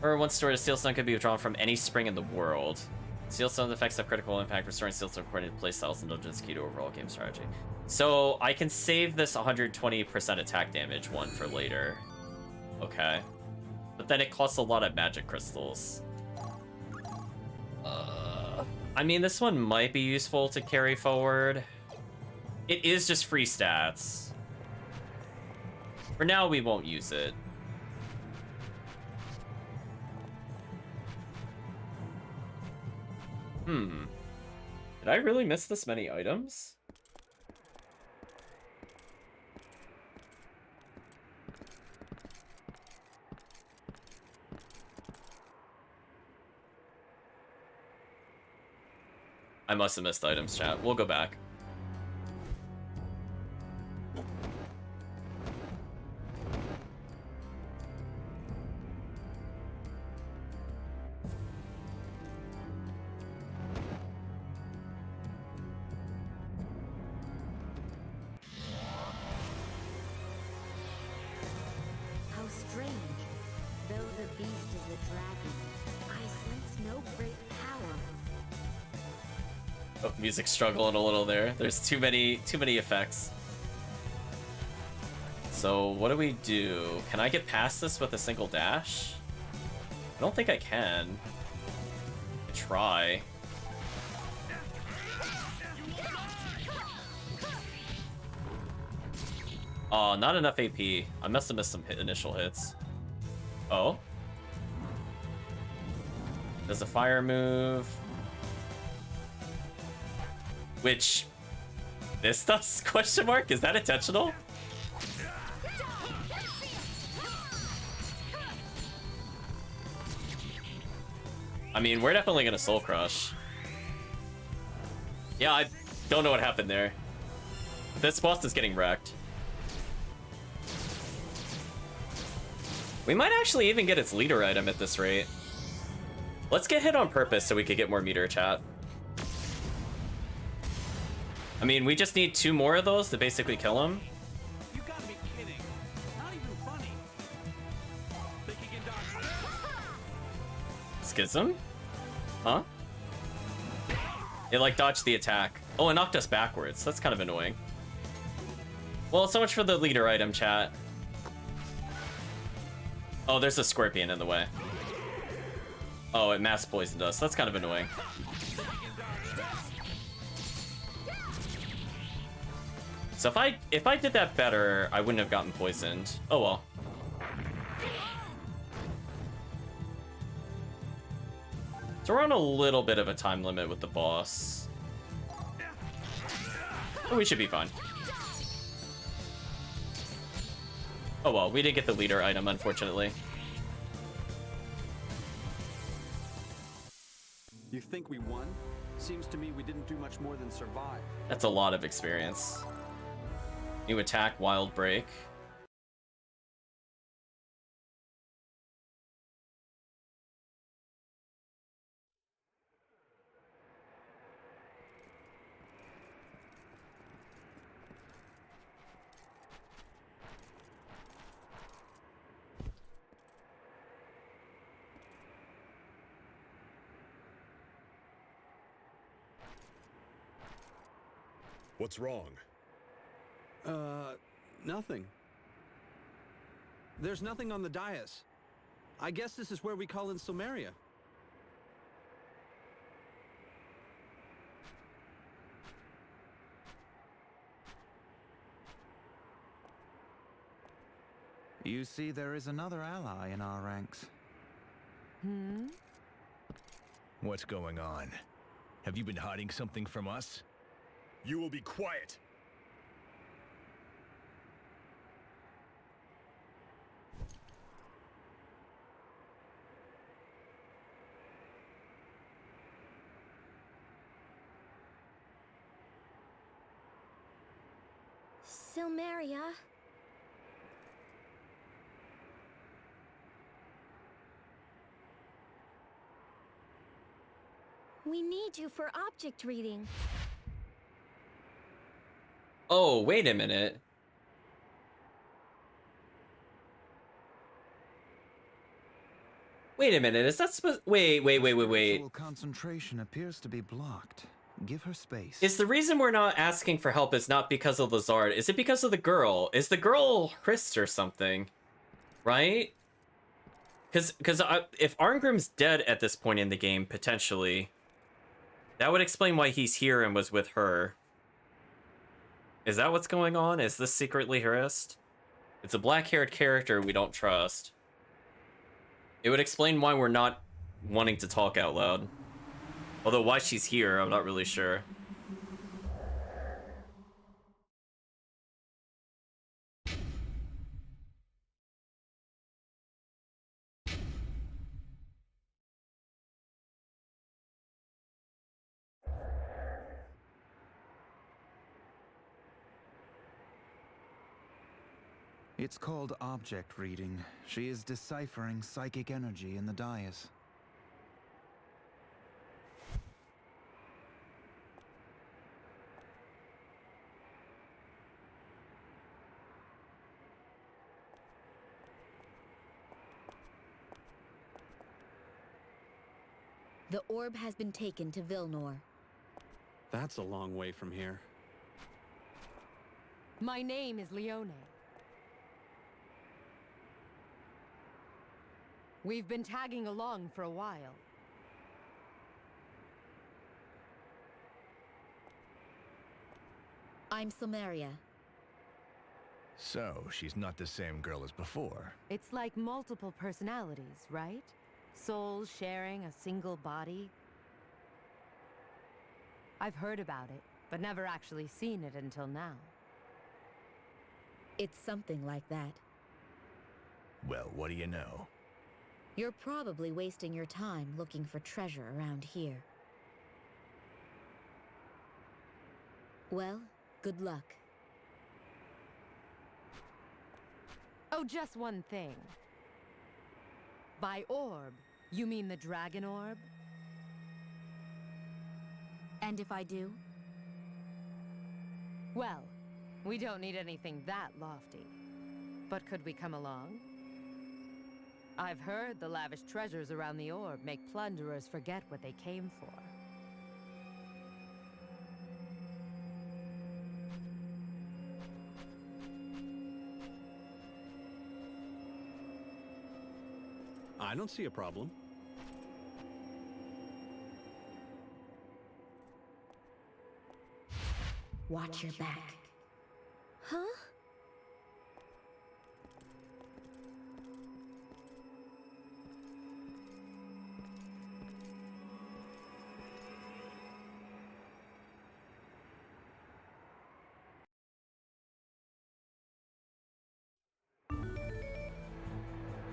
Or once stored, a seal stone can be withdrawn from any spring in the world. Seal stone's effects have critical impact. Restoring seal stone according to playstyles and dungeons key to overall game strategy. So I can save this 120% attack damage one for later. Okay. But then it costs a lot of magic crystals. I mean, this one might be useful to carry forward. It is just free stats. For now, we won't use it. Did I really miss this many items? I must have missed items, chat. We'll go back. How strange. Though the beast is a dragon, I sense no great power. Oh, music struggling a little there. There's too many effects. So what do we do? Can I get past this with a single dash? I don't think I can. Try. Oh, not enough AP. I must have missed some initial hits. Oh. Does a fire move. Which this does? Question mark? Is that intentional? I mean, we're definitely gonna Soul Crush. Yeah, I don't know what happened there. This boss is getting wrecked. We might actually even get its leader item at this rate. Let's get hit on purpose so we could get more meter, chat. I mean, we just need 2 more of those to basically kill him. You gotta be kidding. Not even funny. Think you can dodge? Schism? Huh? It like dodged the attack. Oh, it knocked us backwards. That's kind of annoying. Well, so much for the leader item, chat. Oh, there's a scorpion in the way. Oh, it mass poisoned us. That's kind of annoying. So if I did that better, I wouldn't have gotten poisoned. Oh well. So we're on a little bit of a time limit with the boss. But we should be fine. Oh well, we did get the leader item, unfortunately. You think we won? Seems to me we didn't do much more than survive. That's a lot of experience. New attack, Wild Break. What's wrong? Nothing. There's nothing on the dais. I guess this is where we call in Silmeria. You see, there is another ally in our ranks. What's going on? Have you been hiding something from us? You will be quiet. Silmeria. We need you for object reading. Oh, wait a minute. Wait a minute, is that supposed... Wait. Spiritual concentration appears to be blocked. Give her space. Is the reason we're not asking for help is not because of Lazard? Is it because of the girl? Is the girl Christ or something? Right? Because if Arngrim's dead at this point in the game, potentially, that would explain why he's here and was with her. Is that what's going on? Is this secretly Hrist? It's a black-haired character we don't trust. It would explain why we're not wanting to talk out loud. Although why she's here, I'm not really sure. It's called object reading. She is deciphering psychic energy in the dais. The orb has been taken to Vilnor. That's a long way from here. My name is Leone. We've been tagging along for a while. I'm Silmeria. So, she's not the same girl as before. It's like multiple personalities, right? Souls sharing a single body. I've heard about it, but never actually seen it until now. It's something like that. Well, what do you know? You're probably wasting your time looking for treasure around here. Well, good luck. Oh, just one thing. By orb, you mean the dragon orb? And if I do? Well, we don't need anything that lofty. But could we come along? I've heard the lavish treasures around the orb make plunderers forget what they came for. I don't see a problem. Watch your back. Huh?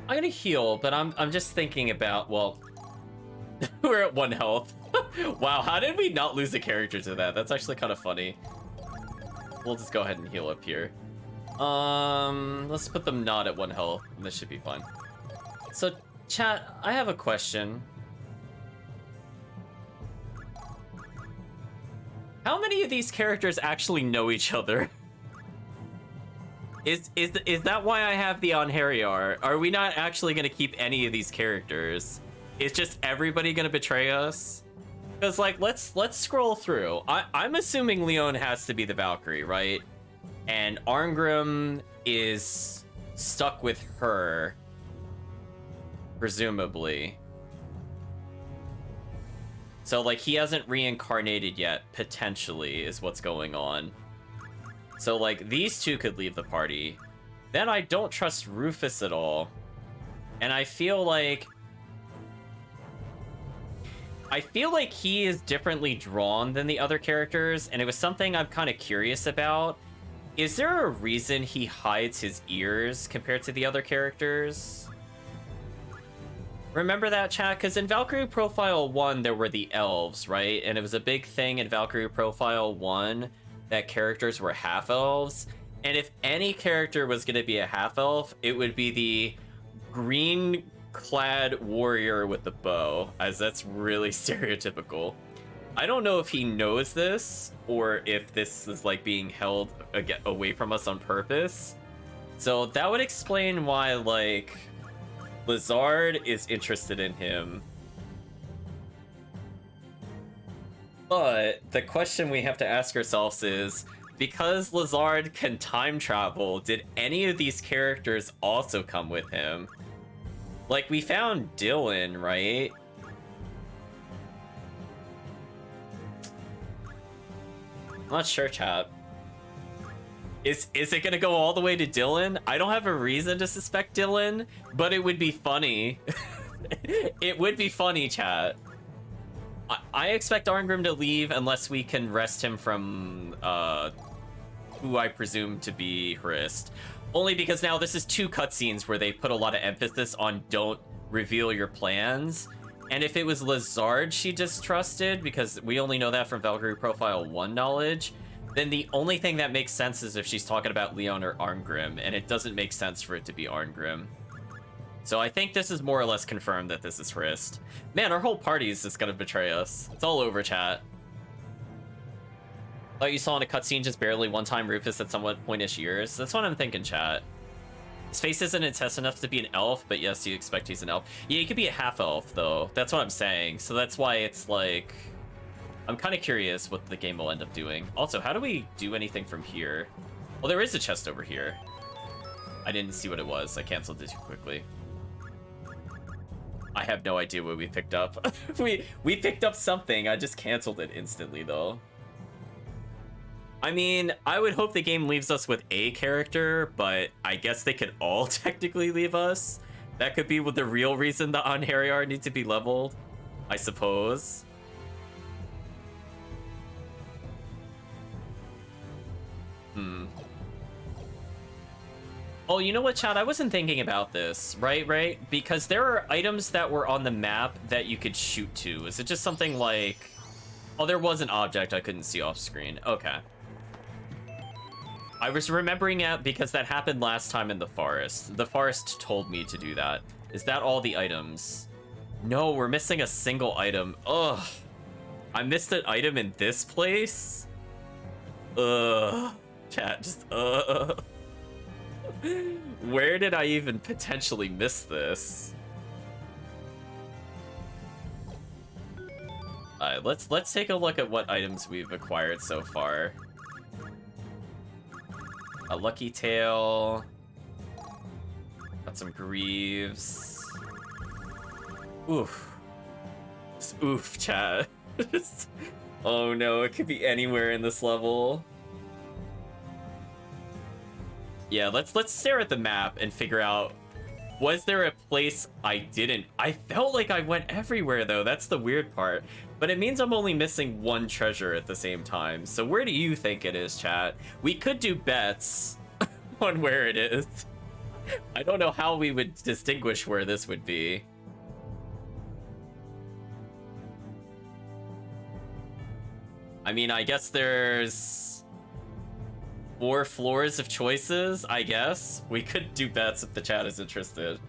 I'm gonna heal, but I'm just thinking about, well, we're at 1 health. Wow, how did we not lose a character to that? That's actually kind of funny. We'll just go ahead and heal up here. Let's put them not at 1 health, and this should be fine. So, chat, I have a question. How many of these characters actually know each other? Is that why I have the Onheriar? Are we not actually gonna keep any of these characters? Is just everybody gonna betray us? Because like let's scroll through. I'm assuming Leon has to be the Valkyrie, right? And Arngrim is stuck with her, presumably. So like he hasn't reincarnated yet, potentially, is what's going on. So, like, these two could leave the party. Then I don't trust Rufus at all. And I feel like he is differently drawn than the other characters, and it was something I'm kind of curious about. Is there a reason he hides his ears compared to the other characters? Remember that, chat? Because in Valkyrie Profile 1, there were the elves, right? And it was a big thing in Valkyrie Profile 1 that characters were half-elves, and if any character was going to be a half-elf, it would be the green-clad warrior with the bow, as that's really stereotypical. I don't know if he knows this, or if this is like being held away from us on purpose. So that would explain why, like, Lazard is interested in him. But the question we have to ask ourselves is, because Lazard can time travel, did any of these characters also come with him? Like, we found Dylan, right? I'm not sure, chat. Is it gonna go all the way to Dylan? I don't have a reason to suspect Dylan, but it would be funny. It would be funny, chat. I expect Arngrim to leave unless we can wrest him from who I presume to be Hrist. Only because now this is 2 cutscenes where they put a lot of emphasis on don't reveal your plans. And if it was Lazard she distrusted, because we only know that from Valkyrie Profile 1 knowledge, then the only thing that makes sense is if she's talking about Leon or Arngrim, and it doesn't make sense for it to be Arngrim. So I think this is more or less confirmed that this is Hrist. Man, our whole party is just gonna betray us. It's all over, chat. Thought you saw in a cutscene just barely one time Rufus at somewhat pointish ears. That's what I'm thinking, chat. His face isn't intense enough to be an elf, but yes, you expect he's an elf. Yeah, he could be a half-elf, though. That's what I'm saying. So that's why it's like... I'm kind of curious what the game will end up doing. Also, how do we do anything from here? Well, there is a chest over here. I didn't see what it was. I canceled it too quickly. I have no idea what we picked up. we picked up something. I just canceled it instantly, though. I mean, I would hope the game leaves us with a character, but I guess they could all technically leave us. That could be what the real reason the Anheriar need to be leveled, I suppose. Oh, you know what, chat? I wasn't thinking about this, right? Because there are items that were on the map that you could shoot to. Is it just something like... Oh, there was an object I couldn't see off screen. Okay. I was remembering it because that happened last time in the forest. The forest told me to do that. Is that all the items? No, we're missing a single item. Ugh. I missed an item in this place? Ugh. Chat, just Where did I even potentially miss this? Alright, let's take a look at what items we've acquired so far. A Lucky Tail. Got some Greaves. Oof. Just oof, chat. Oh no, it could be anywhere in this level. Yeah, let's stare at the map and figure out, was there a place I didn't? I felt like I went everywhere though, that's the weird part. But it means I'm only missing one treasure at the same time. So where do you think it is, chat? We could do bets on where it is. I don't know how we would distinguish where this would be. I mean, I guess there's 4 floors of choices, I guess. We could do bets if the chat is interested.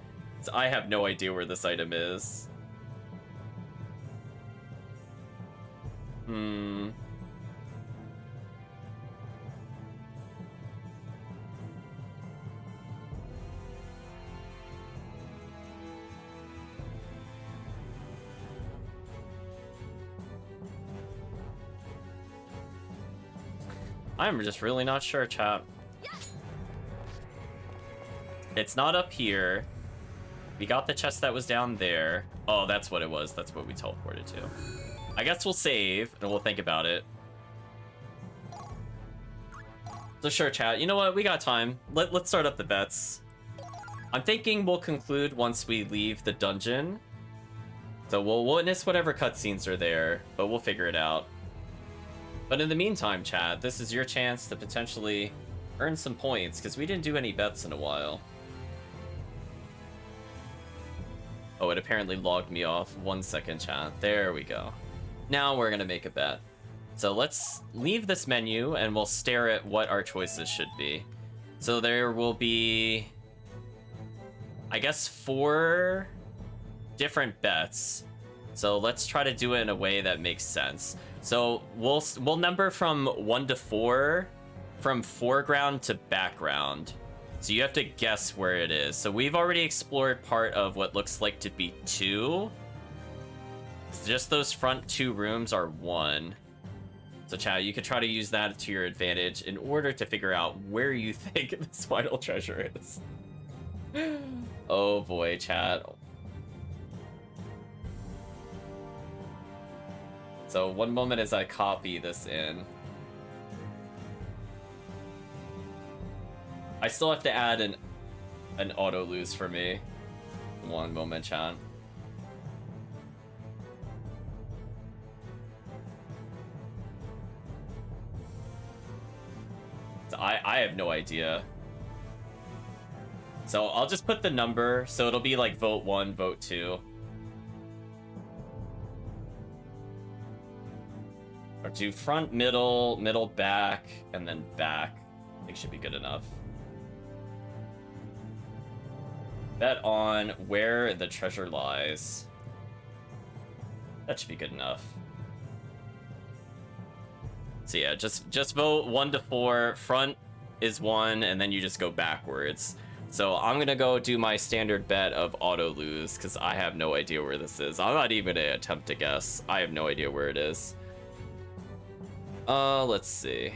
So I have no idea where this item is. I'm just really not sure, chat. It's not up here. We got the chest that was down there. Oh, that's what it was. That's what we teleported to. I guess we'll save, and we'll think about it. So sure, chat. You know what? We got time. Let's start up the bets. I'm thinking we'll conclude once we leave the dungeon. So we'll witness whatever cutscenes are there, but we'll figure it out. But in the meantime, chat, this is your chance to potentially earn some points, because we didn't do any bets in a while. Oh, it apparently logged me off. 1 second, chat. There we go. Now we're gonna make a bet. So let's leave this menu, and we'll stare at what our choices should be. So there will be, I guess, 4 different bets. So let's try to do it in a way that makes sense. So we'll number from 1 to 4, from foreground to background. So you have to guess where it is. So we've already explored part of what looks like to be 2. Just those front 2 rooms are 1. So chat, you could try to use that to your advantage in order to figure out where you think this final treasure is. Oh boy, chat. So one moment as I copy this in. I still have to add an auto lose for me. One moment, chat. So I have no idea. So I'll just put the number, so it'll be like vote 1, vote 2. Or do front, middle, back, and then back. I think should be good enough. Bet on where the treasure lies. That should be good enough. So yeah, just vote 1 to 4. Front is 1, and then you just go backwards. So I'm gonna go do my standard bet of auto lose, because I have no idea where this is. I'm not even gonna attempt to guess. I have no idea where it is. Let's see.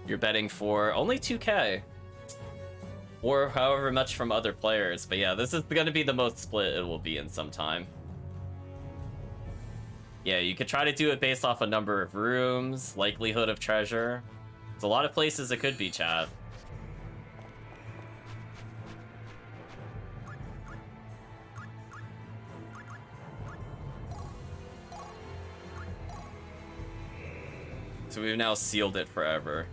You're betting for only 2k. Or however much from other players. But yeah, this is gonna be the most split it will be in some time. Yeah, you could try to do it based off a number of rooms, likelihood of treasure. There's a lot of places it could be, chat. So we've now sealed it forever.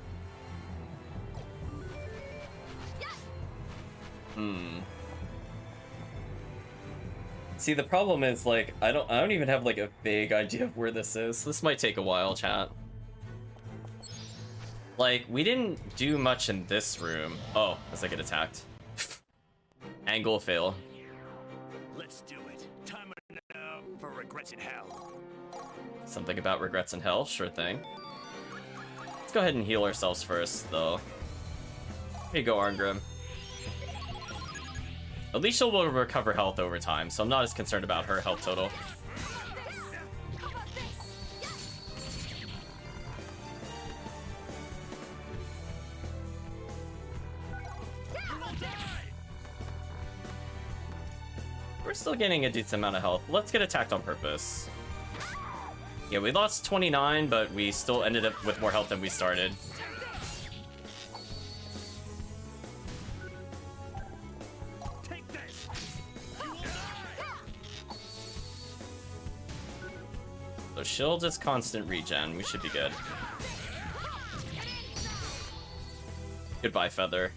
See, the problem is, like, I don't even have like a vague idea of where this is. This might take a while, chat. Like, we didn't do much in this room. Oh, as I get attacked. Angle fail. Let's do it. Time now for regrets in hell. Something about regrets in hell? Sure thing. Let's go ahead and heal ourselves first, though. Here you go, Arngrim. Alicia will recover health over time, so I'm not as concerned about her health total. We're still getting a decent amount of health. Let's get attacked on purpose. Yeah, we lost 29, but we still ended up with more health than we started. So shield is constant regen. We should be good. Goodbye, Feather.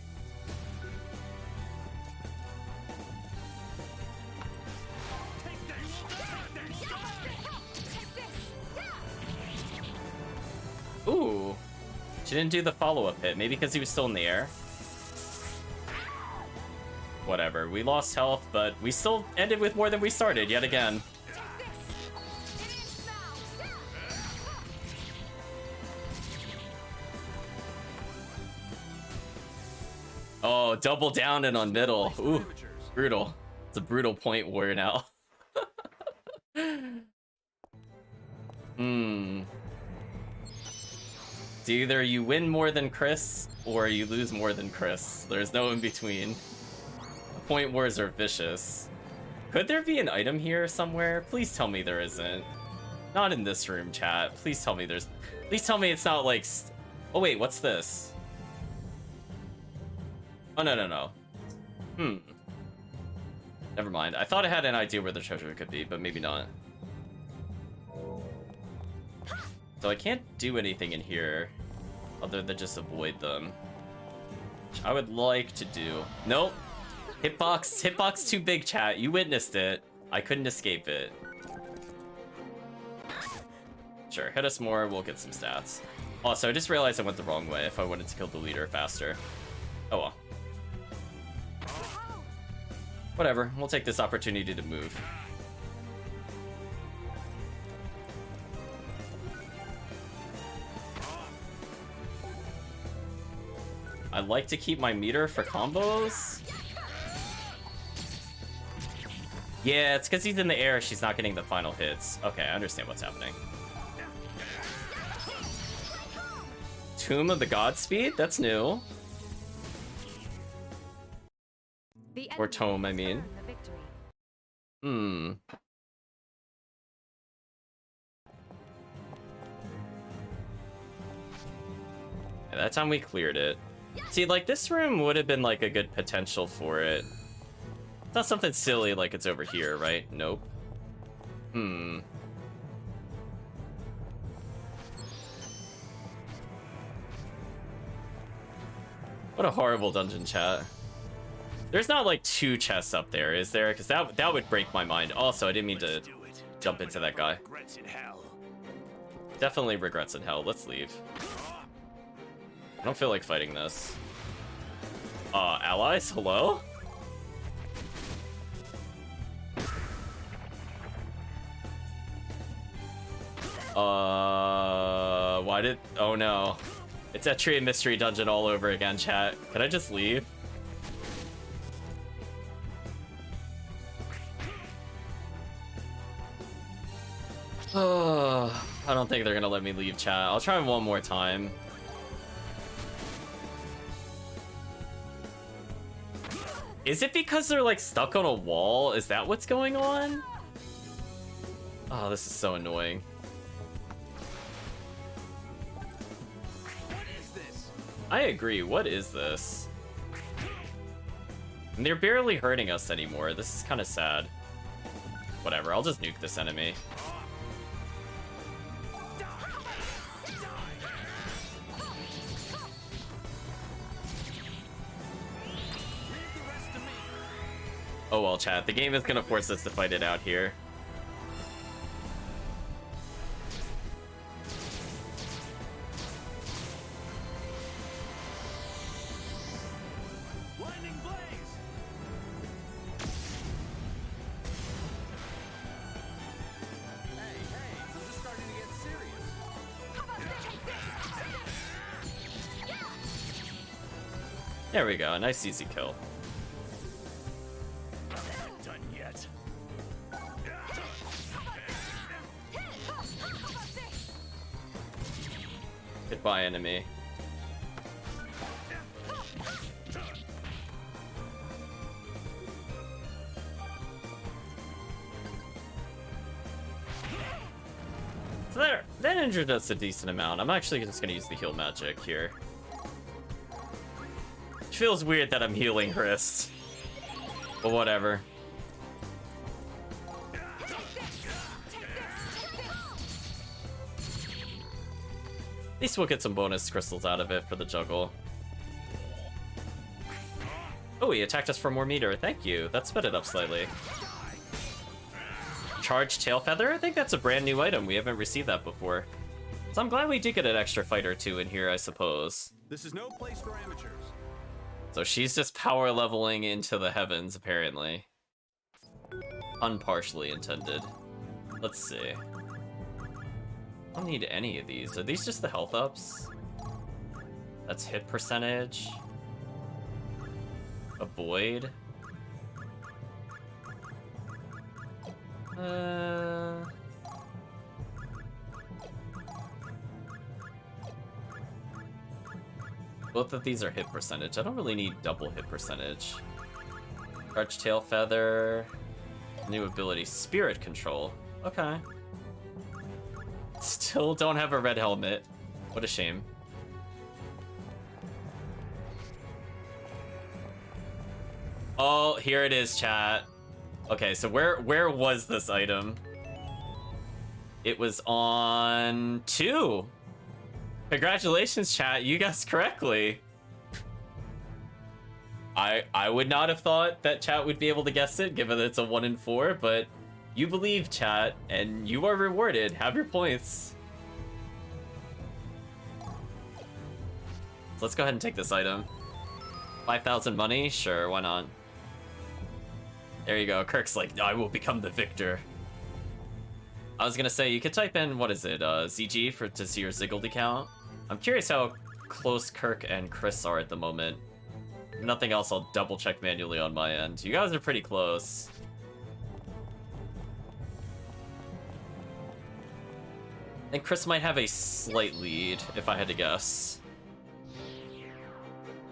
Ooh. She didn't do the follow-up hit. Maybe because he was still in the air. Whatever. We lost health, but we still ended with more than we started yet again. Oh, double down and on middle. Ooh, brutal. It's a brutal point warrior now. It's either you win more than Chris, or you lose more than Chris. There's no in between. Point wars are vicious. Could there be an item here somewhere? Please tell me there isn't. Not in this room, chat. Please tell me there's... Please tell me it's not like... Oh wait, what's this? Oh, no. Never mind. I thought I had an idea where the treasure could be, but maybe not. So I can't do anything in here other than just avoid them. Which I would like to do. Nope. Hitbox too big, chat. You witnessed it. I couldn't escape it. Sure, hit us more, we'll get some stats. Also, I just realized I went the wrong way if I wanted to kill the leader faster. Oh well. Whatever, we'll take this opportunity to move. I like to keep my meter for combos. Yeah, it's because he's in the air, she's not getting the final hits. Okay, I understand what's happening. Tomb of the Godspeed? That's new. Or tome, I mean. Yeah, that time we cleared it. See, like, this room would have been, like, a good potential for it. It's not something silly like it's over here, right? Nope. What a horrible dungeon, chat. There's not, like, 2 chests up there, is there? Because that would break my mind. Also, I didn't mean to jump into that guy. Definitely regrets in hell. Let's leave. I don't feel like fighting this. Allies? Hello? Why did... Oh no. It's that Tree of Mystery dungeon all over again, chat. Can I just leave? Oh, I don't think they're gonna let me leave, chat. I'll try one more time. Is it because they're, like, stuck on a wall? Is that what's going on? Oh, this is so annoying. What is this? I agree. What is this? And they're barely hurting us anymore. This is kind of sad. Whatever, I'll just nuke this enemy. Oh well, chat. The game is gonna force us to fight it out here. Lightning blaze! Hey, this is starting to get serious. There we go. A nice easy kill. Done yet. Goodbye, enemy. So that injured us a decent amount. I'm actually just gonna use the heal magic here. It feels weird that I'm healing Chris. But whatever. At least we'll get some bonus crystals out of it for the juggle. Oh, he attacked us for more meter. Thank you. That sped it up slightly. Charged tail feather? I think that's a brand new item. We haven't received that before. So I'm glad we did get an extra fight or two in here, I suppose. This is no place for amateurs. So she's just power leveling into the heavens, apparently. Unpartially intended. Let's see. I don't need any of these. Are these just the health ups? That's hit percentage. Avoid. Both of these are hit percentage. I don't really need double hit percentage. Arch tail feather. New ability, spirit control. Okay. Still don't have a red helmet. What a shame. Oh, here it is, chat. Okay, so where was this item? It was on 2. Congratulations, chat. You guessed correctly. I would not have thought that chat would be able to guess it, given that it's a 1 in 4, but you believe, chat, and you are rewarded. Have your points. So let's go ahead and take this item. 5,000 money? Sure, why not? There you go. Kirk's like, I will become the victor. I was gonna say, you could type in, what is it, ZG to see your Ziggledy count. I'm curious how close Kirk and Chris are at the moment. If nothing else, I'll double check manually on my end. You guys are pretty close. And Chris might have a slight lead, if I had to guess.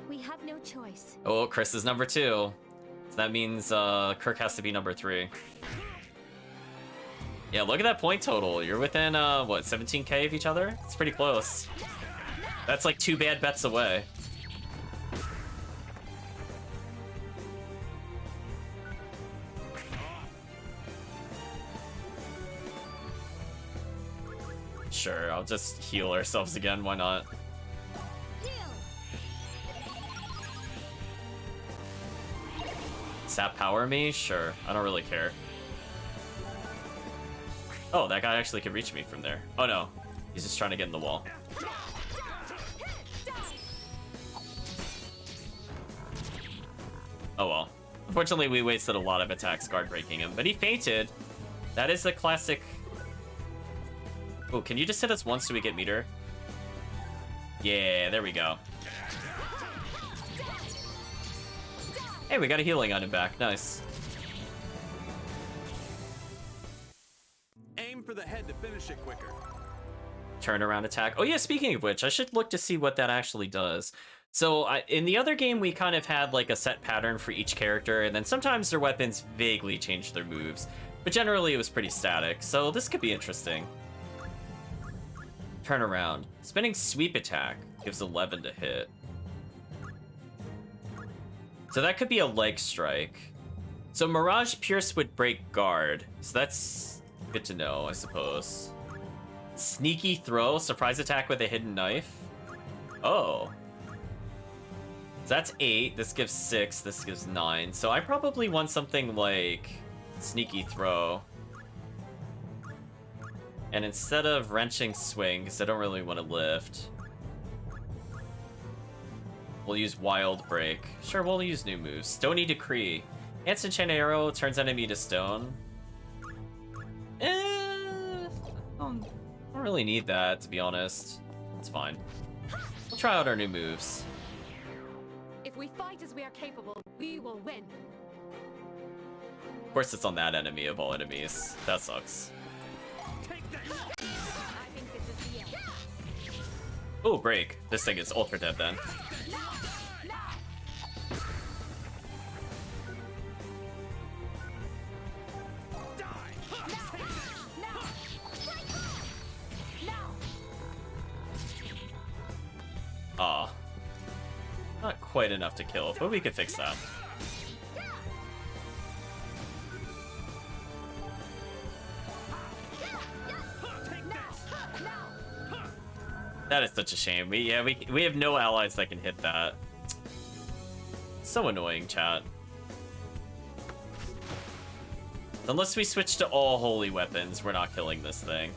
We have no choice. Oh, Chris is number 2. So that means Kirk has to be number 3. Yeah, look at that point total. You're within, what, 17k of each other? It's pretty close. That's like 2 bad bets away. Sure, I'll just heal ourselves again, why not? Sap power me? Sure, I don't really care. Oh, that guy actually could reach me from there. Oh no, he's just trying to get in the wall. Oh well. Unfortunately, we wasted a lot of attacks guard breaking him, but he fainted. That is the classic. Oh, can you just hit us once so we get meter? Yeah, there we go. Hey, we got a healing on him back. Nice. Aim for the head to finish it quicker. Turnaround attack. Oh yeah, speaking of which, I should look to see what that actually does. So in the other game, we kind of had like a set pattern for each character, and then sometimes their weapons vaguely change their moves. But generally it was pretty static, so this could be interesting. Turn around. Spinning sweep attack gives 11 to hit. So that could be a leg strike. So Mirage Pierce would break guard. So that's good to know, I suppose. Sneaky throw, surprise attack with a hidden knife. Oh. So that's 8, this gives 6, this gives 9. So I probably want something like sneaky throw. And instead of wrenching swing, because I don't really want to lift, we'll use wild break. Sure, we'll use new moves. Stony Decree. Instant chain arrow turns enemy to stone. I don't really need that, to be honest. It's fine. We'll try out our new moves. If we fight as we are capable, we will win. Of course, it's on that enemy of all enemies. That sucks. Oh, break. This thing is ultra dead then. Aw. Not quite enough to kill, but we could fix that. That is such a shame. We have no allies that can hit that. So annoying, chat. Unless we switch to all holy weapons, we're not killing this thing.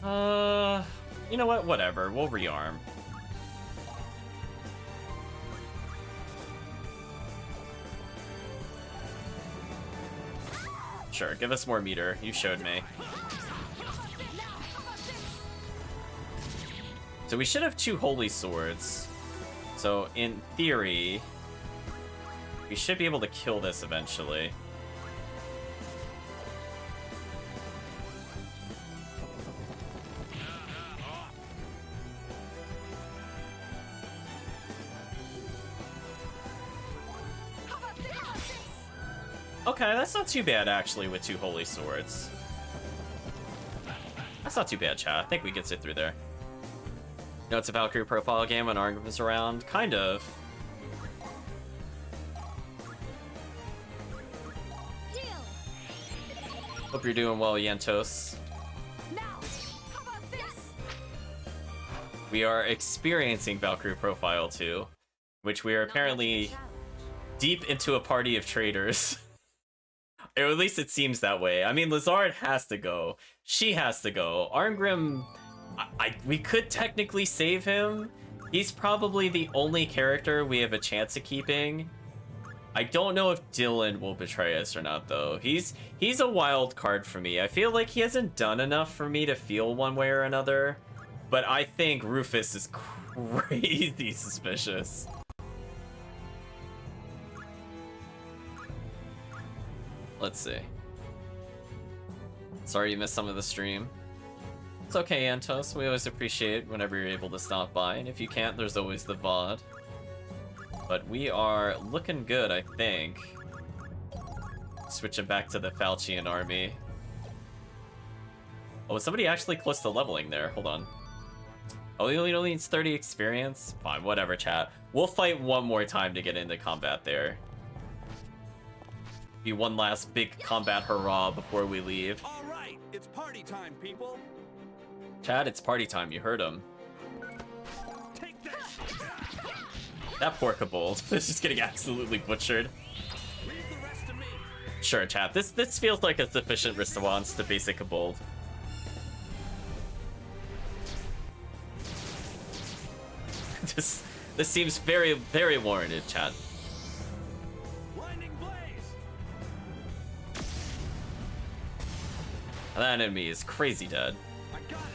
You know what? Whatever. We'll rearm. Sure, give us more meter. You showed me. So we should have 2 holy swords. So in theory, we should be able to kill this eventually. Okay, that's not too bad actually with 2 holy swords. That's not too bad, chat. I think we can sit through there. You know, it's a Valkyrie profile game when Arngrim's around. Kind of. Hope you're doing well, Yentos. We are experiencing Valkyrie Profile 2, which we are apparently deep into a party of traitors. Or at least it seems that way. I mean, Lazard has to go. She has to go. Arngrim, we could technically save him. He's probably the only character we have a chance of keeping. I don't know if Dylan will betray us or not, though. He's a wild card for me. I feel like he hasn't done enough for me to feel one way or another. But I think Rufus is crazy suspicious. Let's see. Sorry you missed some of the stream. It's okay, Antos. We always appreciate whenever you're able to stop by. And if you can't, there's always the VOD. But we are looking good, I think. Switching back to the Falchian army. Oh, was somebody actually close to leveling there? Hold on. Oh, he only needs 30 experience? Fine, whatever, chat. We'll fight one more time to get into combat there. Be one last big combat hurrah before we leave. All right, it's party time, people. Chat, it's party time. You heard him. Take this. That poor Kobold is just getting absolutely butchered. Leave the rest to me. Sure, chat. This feels like a sufficient response to basic Kobold. This seems very, very warranted, chat. Blinding blaze. That enemy is crazy dead. I got it.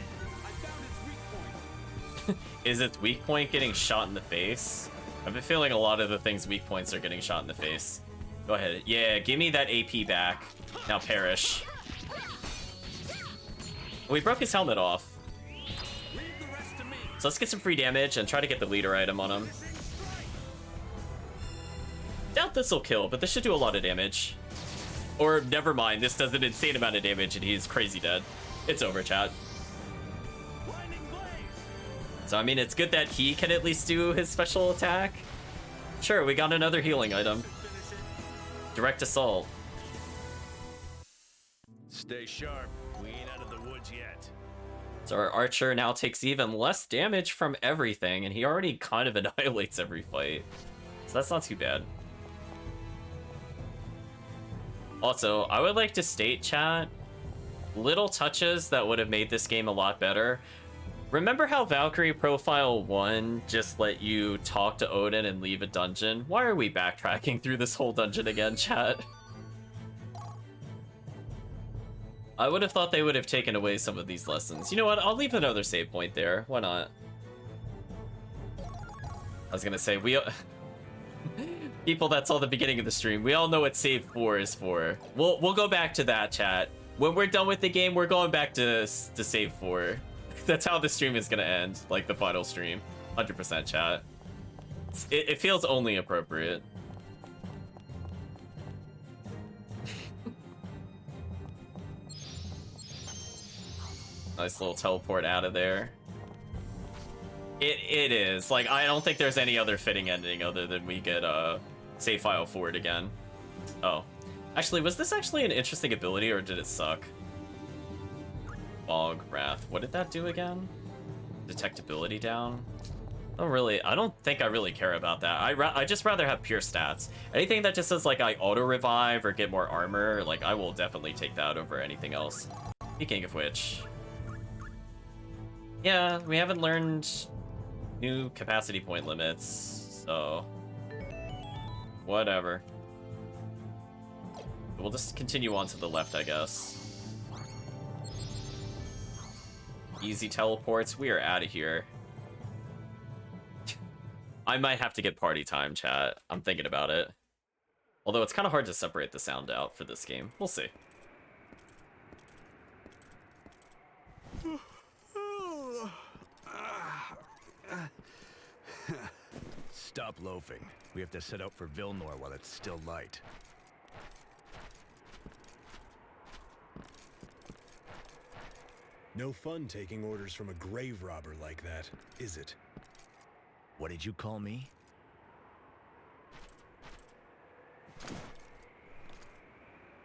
I found its weak point. Is its weak point getting shot in the face? I've been feeling a lot of the things weak points are getting shot in the face. Go ahead. Yeah, give me that AP back. Now perish. We broke his helmet off. So let's get some free damage and try to get the leader item on him. Doubt this will kill, but this should do a lot of damage. Or never mind, this does an insane amount of damage and he's crazy dead. It's over, chat. So, I mean, it's good that he can at least do his special attack. Sure, we got another healing item. Direct assault. Stay sharp. We ain't out of the woods yet. So our archer now takes even less damage from everything, and he already kind of annihilates every fight. So that's not too bad. Also, I would like to state, chat, little touches that would have made this game a lot better. Remember how Valkyrie Profile 1 just let you talk to Odin and leave a dungeon? Why are we backtracking through this whole dungeon again, chat? I would have thought they would have taken away some of these lessons. You know what? I'll leave another save point there. Why not? I was gonna say, people that saw the beginning of the stream, we all know what save 4 is for. We'll go back to that, chat. When we're done with the game, we're going back to save 4. That's how the stream is gonna end, like the final stream. 100% chat. It feels only appropriate. Nice little teleport out of there. It is. Like, I don't think there's any other fitting ending other than we get save file forward again. Oh. Actually, was this actually an interesting ability or did it suck? Fog Wrath. What did that do again? Detectability down? I don't think I really care about that. I just rather have pure stats. Anything that just says like I auto revive or get more armor, like I will definitely take that over anything else. Speaking of which, yeah, we haven't learned new capacity point limits, so whatever. We'll just continue on to the left, I guess. Easy teleports. We are out of here. I might have to get party time, chat. I'm thinking about it. Although it's kind of hard to separate the sound out for this game. We'll see. Stop loafing. We have to set out for Vilnor while it's still light. No fun taking orders from a grave robber like that, is it? What did you call me?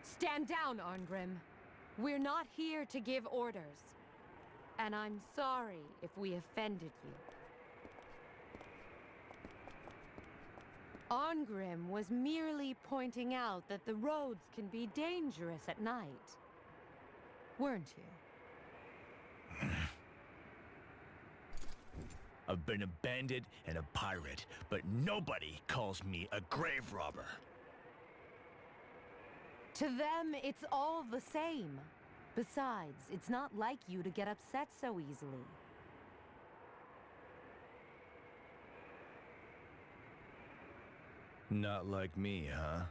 Stand down, Arngrim. We're not here to give orders. And I'm sorry if we offended you. Arngrim was merely pointing out that the roads can be dangerous at night. Weren't you? I've been a bandit and a pirate, but nobody calls me a grave robber. To them, it's all the same. Besides, it's not like you to get upset so easily. Not like me, huh?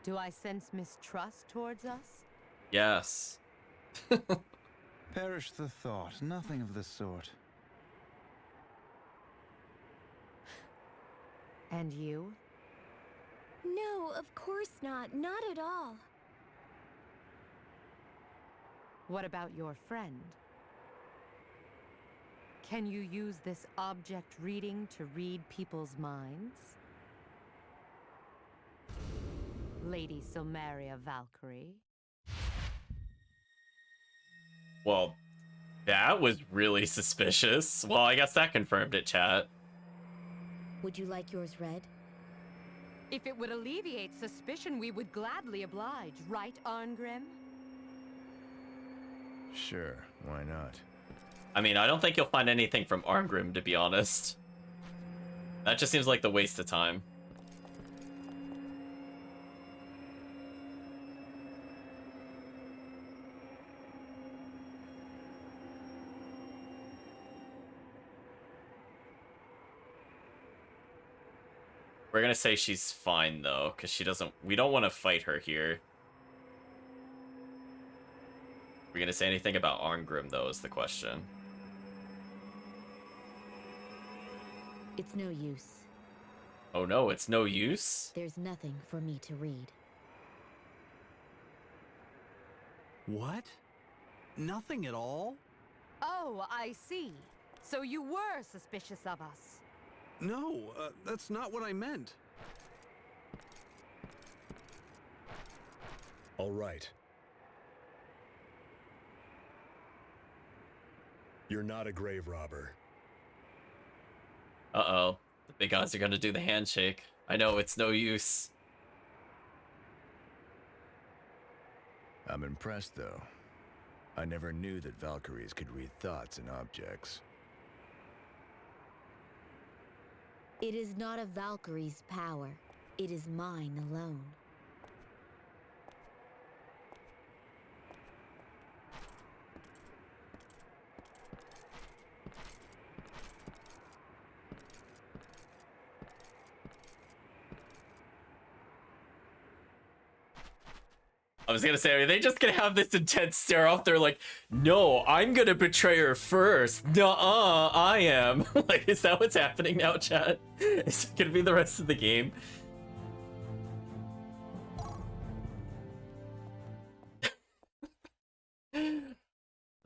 Do I sense mistrust towards us? Yes. Perish the thought. Nothing of the sort. And you? No, of course not. Not at all. What about your friend? Can you use this object reading to read people's minds? Lady Silmeria Valkyrie. Well, that was really suspicious. Well, I guess that confirmed it, chat. Would you like yours read? If it would alleviate suspicion, we would gladly oblige, right, Arngrim? Sure, why not? I mean, I don't think you'll find anything from Arngrim, to be honest. That just seems like the waste of time. We're gonna say she's fine though, because we don't want to fight her here. We're gonna say anything about Arngrim though is the question. It's no use. Oh no, it's no use? There's nothing for me to read. What? Nothing at all? Oh, I see. So you were suspicious of us. No, that's not what I meant. All right. You're not a grave robber. Uh-oh. The big guys are gonna do the handshake. I know, it's no use. I'm impressed, though. I never knew that Valkyries could read thoughts in objects. It is not a Valkyrie's power. It is mine alone. I was gonna say, are they just gonna have this intense stare off? They're like, no, I'm gonna betray her first. Nuh-uh, I am. Like, is that what's happening now, chat? Is it gonna be the rest of the game?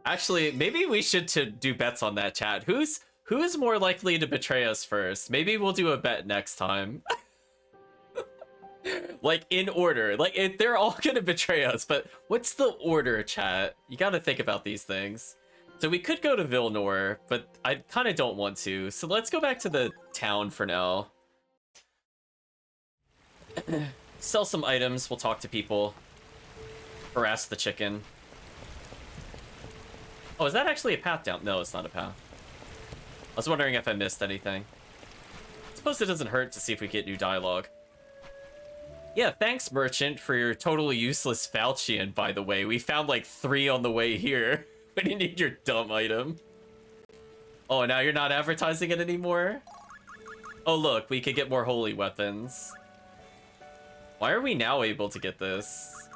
Actually, maybe we should do bets on that, chat. Who's more likely to betray us first? Maybe we'll do a bet next time. Like, in order. Like, they're all gonna betray us, but what's the order, chat? You gotta think about these things. So we could go to Vilnor, but I kind of don't want to. So let's go back to the town for now. Sell some items, we'll talk to people. Harass the chicken. Oh, is that actually a path down? No, it's not a path. I was wondering if I missed anything. I suppose it doesn't hurt to see if we get new dialogue. Yeah, thanks, merchant, for your totally useless falchion, by the way. We found like 3 on the way here. We didn't need your dumb item. Oh, now you're not advertising it anymore? Oh, look, we could get more holy weapons. Why are we now able to get this?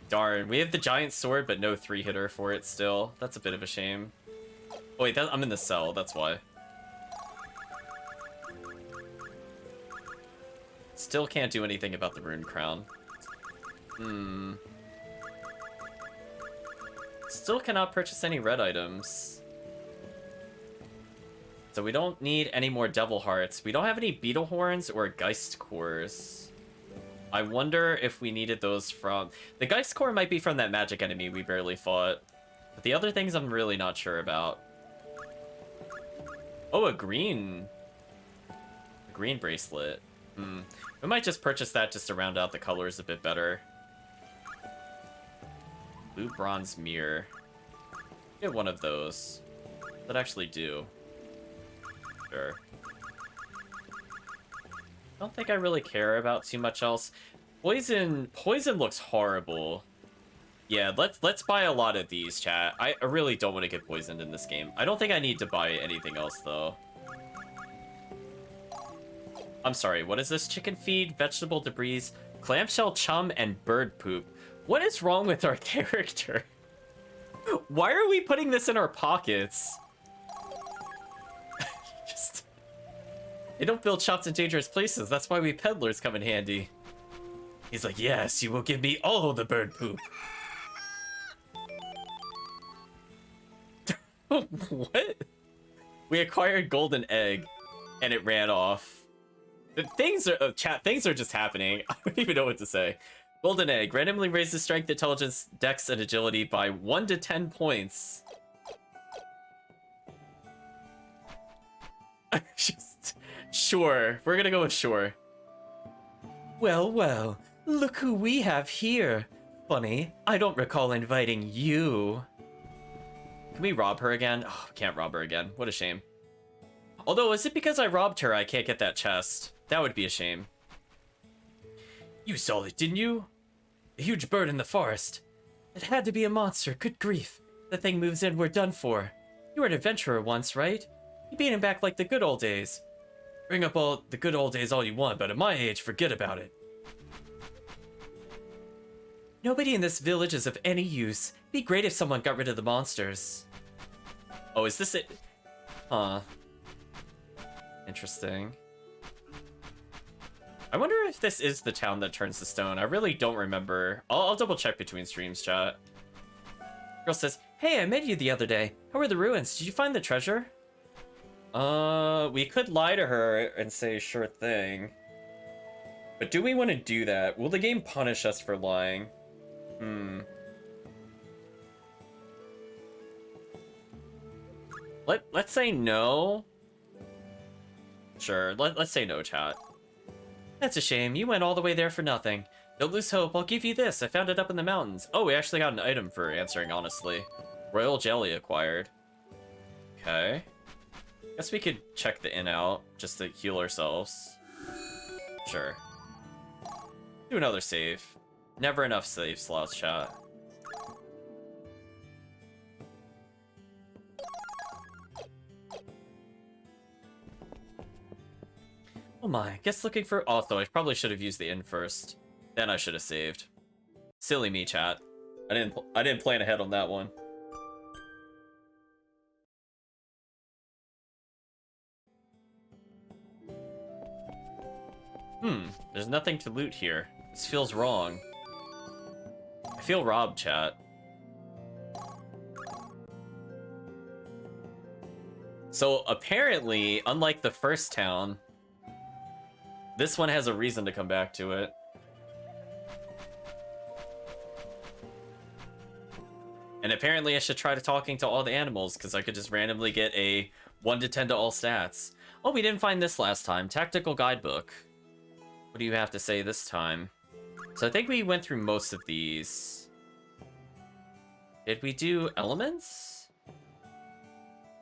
Darn, we have the giant sword, but no 3-hitter for it still. That's a bit of a shame. Oh, wait, I'm in the cell, that's why. Still can't do anything about the rune crown. Still cannot purchase any red items. So we don't need any more devil hearts. We don't have any beetle horns or geist cores. I wonder if we needed those from... The geist core might be from that magic enemy we barely fought. But the other things I'm really not sure about. Oh, a green bracelet. We might just purchase that just to round out the colors a bit better. Blue bronze mirror. Get one of those. That actually do. Sure. I don't think I really care about too much else. Poison looks horrible. Yeah, let's buy a lot of these, chat. I really don't want to get poisoned in this game. I don't think I need to buy anything else though. I'm sorry, what is this? Chicken feed, vegetable debris, clamshell chum, and bird poop. What is wrong with our character? Why are we putting this in our pockets? They don't build shops in dangerous places. That's why we peddlers come in handy. He's like, yes, you will give me all the bird poop. What? We acquired golden egg, and it ran off. Things are chat. Things are just happening. I don't even know what to say. Golden egg randomly raises strength, intelligence, dex, and agility by 1 to 10 points. Just sure. We're gonna go with sure. Well, well. Look who we have here. Funny, I don't recall inviting you. Can we rob her again? Oh, we can't rob her again. What a shame. Although, is it because I robbed her I can't get that chest? That would be a shame. You saw it, didn't you? A huge bird in the forest. It had to be a monster, good grief. The thing moves in, we're done for. You were an adventurer once, right? You beat him back like the good old days. Bring up all the good old days all you want, but at my age, forget about it. Nobody in this village is of any use. Be great if someone got rid of the monsters. Oh, is this it? Huh. Interesting. I wonder if this is the town that turns to stone. I really don't remember. I'll double check between streams, chat. Girl says, hey, I met you the other day. How were the ruins? Did you find the treasure? We could lie to her and say sure thing. But do we want to do that? Will the game punish us for lying? Let's say no. Sure, let's say no, chat. That's a shame. You went all the way there for nothing. Don't lose hope. I'll give you this. I found it up in the mountains. Oh, we actually got an item for answering honestly. Royal jelly acquired. Okay. Guess we could check the inn out just to heal ourselves. Sure. Do another save. Never enough save slots, chat. Oh my, guess looking for... Also, I probably should have used the inn first. Then I should have saved. Silly me, chat. I didn't plan ahead on that one. There's nothing to loot here. This feels wrong. I feel robbed, chat. So apparently, unlike the first town, this one has a reason to come back to it. And apparently I should try talking to all the animals, because I could just randomly get a 1 to 10 to all stats. Oh, we didn't find this last time. Tactical guidebook. What do you have to say this time? So I think we went through most of these. Did we do elements?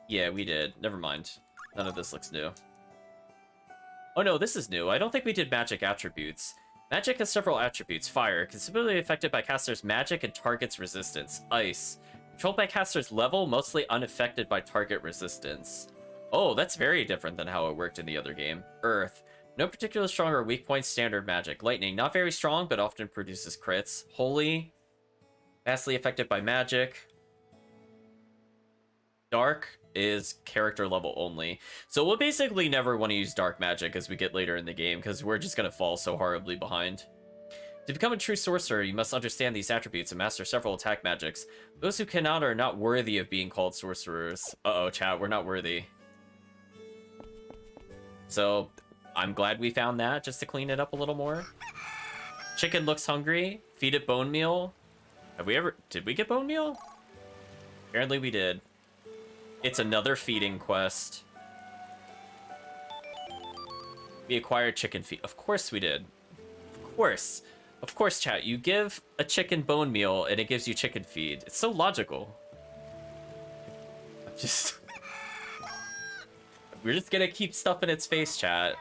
Yeah, we did. Never mind. None of this looks new. Oh no, this is new. I don't think we did magic attributes. Magic has several attributes. Fire, considerably affected by caster's magic and target's resistance. Ice, controlled by caster's level, mostly unaffected by target resistance. Oh, that's very different than how it worked in the other game. Earth, no particular strong or weak points, standard magic. Lightning, not very strong, but often produces crits. Holy, vastly affected by magic. Dark is character level only. So we'll basically never want to use dark magic as we get later in the game, because we're just going to fall so horribly behind. To become a true sorcerer, you must understand these attributes and master several attack magics. Those who cannot are not worthy of being called sorcerers. Uh-oh, chat, we're not worthy. So, I'm glad we found that, just to clean it up a little more. Chicken looks hungry. Feed it bone meal. Did we get bone meal? Apparently we did. It's another feeding quest. We acquired chicken feed. Of course we did. Of course. Of course, chat. You give a chicken bone meal and it gives you chicken feed. It's so logical. We're just gonna keep stuff in its face, chat.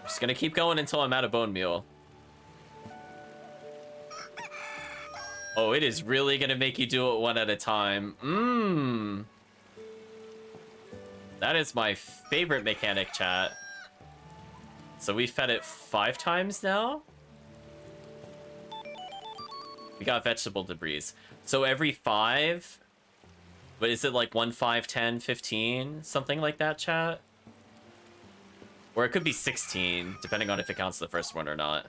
Just gonna keep going until I'm out of bone meal. Oh, it is really gonna make you do it one at a time. That is my favorite mechanic, chat. So we fed it 5 times now? We got vegetable debris. So every 5? But is it like 1, 5, 10, 15? Something like that, chat? Or it could be 16, depending on if it counts the first one or not.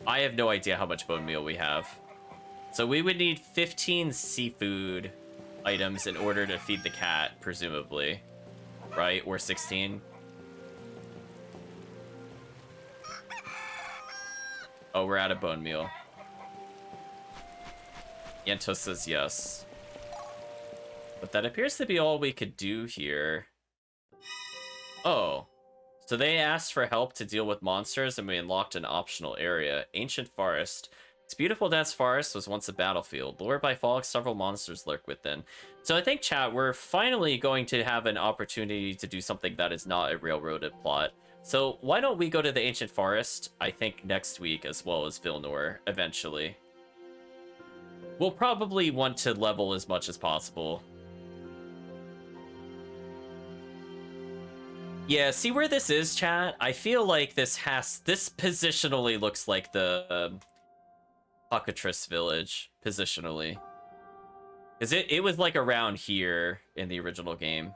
I have no idea how much bone meal we have. So we would need 15 seafood items in order to feed the cat, presumably. Right? Or 16? Oh, we're out of bone meal. Yento says yes. But that appears to be all we could do here. Oh. So they asked for help to deal with monsters and we unlocked an optional area. Ancient Forest. This beautiful dense forest was once a battlefield. Lured by fog, several monsters lurk within. So I think, chat, we're finally going to have an opportunity to do something that is not a railroaded plot. So why don't we go to the Ancient Forest, I think, next week, as well as Vilnor, eventually. We'll probably want to level as much as possible. Yeah, see where this is, chat? I feel like this positionally looks like the... Cockatrice village, positionally. Because it was like around here in the original game,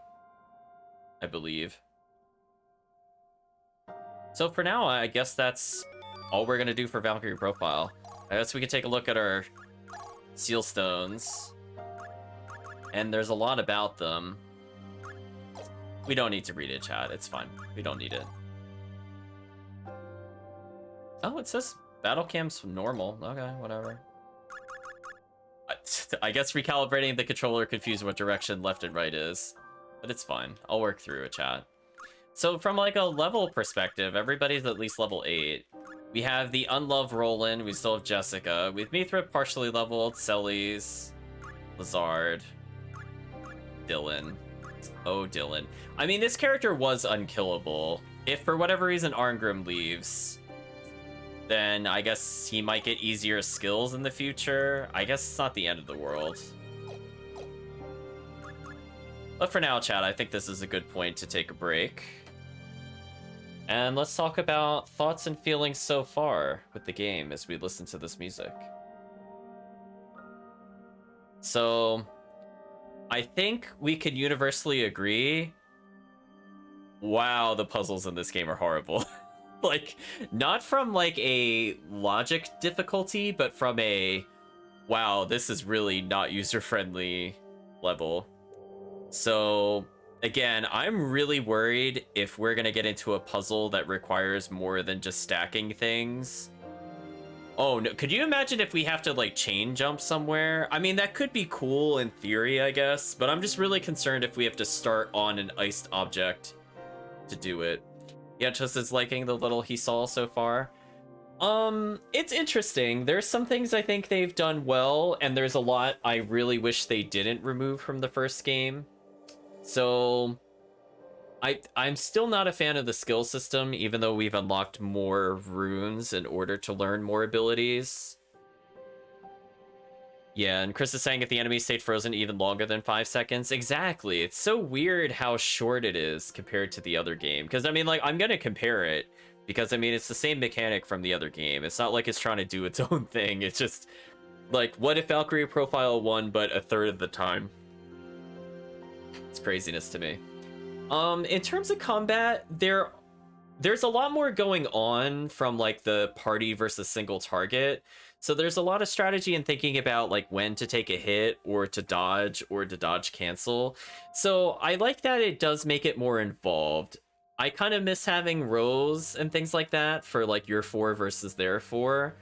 I believe. So for now, I guess that's all we're going to do for Valkyrie profile. I guess we can take a look at our seal stones. And there's a lot about them. We don't need to read it, chat. It's fine. We don't need it. Oh, it says battle cam's normal. Okay, whatever. I guess recalibrating the controller confused what direction left and right is. But it's fine. I'll work through it, chat. So from like a level perspective, everybody's at least level 8. We have the unloved Roland. We still have Jessica. We have Mithra partially leveled. Celes. Lazard. Dylan. Oh, Dylan. I mean, this character was unkillable. If for whatever reason Arngrim leaves, then I guess he might get easier skills in the future. I guess it's not the end of the world. But for now, chat, I think this is a good point to take a break. And let's talk about thoughts and feelings so far with the game as we listen to this music. So, I think we can universally agree, wow, the puzzles in this game are horrible. Like, not from like a logic difficulty, but from a, wow, this is really not user-friendly level. So, again, I'm really worried if we're gonna get into a puzzle that requires more than just stacking things. Oh, no, could you imagine if we have to, like, chain jump somewhere? I mean, that could be cool in theory, I guess, but I'm just really concerned if we have to start on an iced object to do it. Yeah, just is liking the little he saw so far. It's interesting. There's some things I think they've done well, and there's a lot I really wish they didn't remove from the first game. So, I'm still not a fan of the skill system, even though we've unlocked more runes in order to learn more abilities. Yeah, and Chris is saying if the enemy stayed frozen even longer than 5 seconds. Exactly. It's so weird how short it is compared to the other game. Because, I mean, like, I'm going to compare it. Because, I mean, it's the same mechanic from the other game. It's not like it's trying to do its own thing. It's just, like, what if Valkyrie Profile 1, but a third of the time? It's craziness to me. In terms of combat, there's a lot more going on from, like, the party versus single target. So there's a lot of strategy in thinking about like when to take a hit or to dodge cancel. So I like that it does make it more involved. I kind of miss having rows and things like that for like your 4 versus their 4.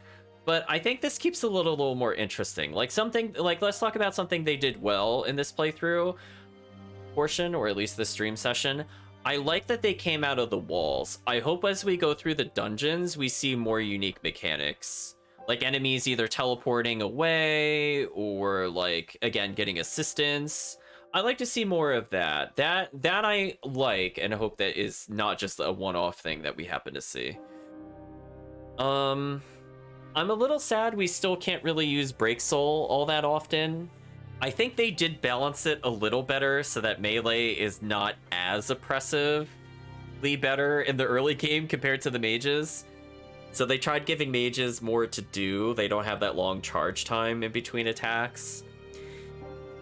But I think this keeps it a little more interesting. Like something like, let's talk about something they did well in this playthrough portion, or at least this stream session. I like that they came out of the walls. I hope as we go through the dungeons, we see more unique mechanics. Like enemies either teleporting away or like, again, getting assistance. I like to see more of that. That I like and hope that is not just a one-off thing that we happen to see. I'm a little sad we still can't really use Break Soul all that often. I think they did balance it a little better so that melee is not as oppressively better in the early game compared to the mages. So they tried giving mages more to do. They don't have that long charge time in between attacks.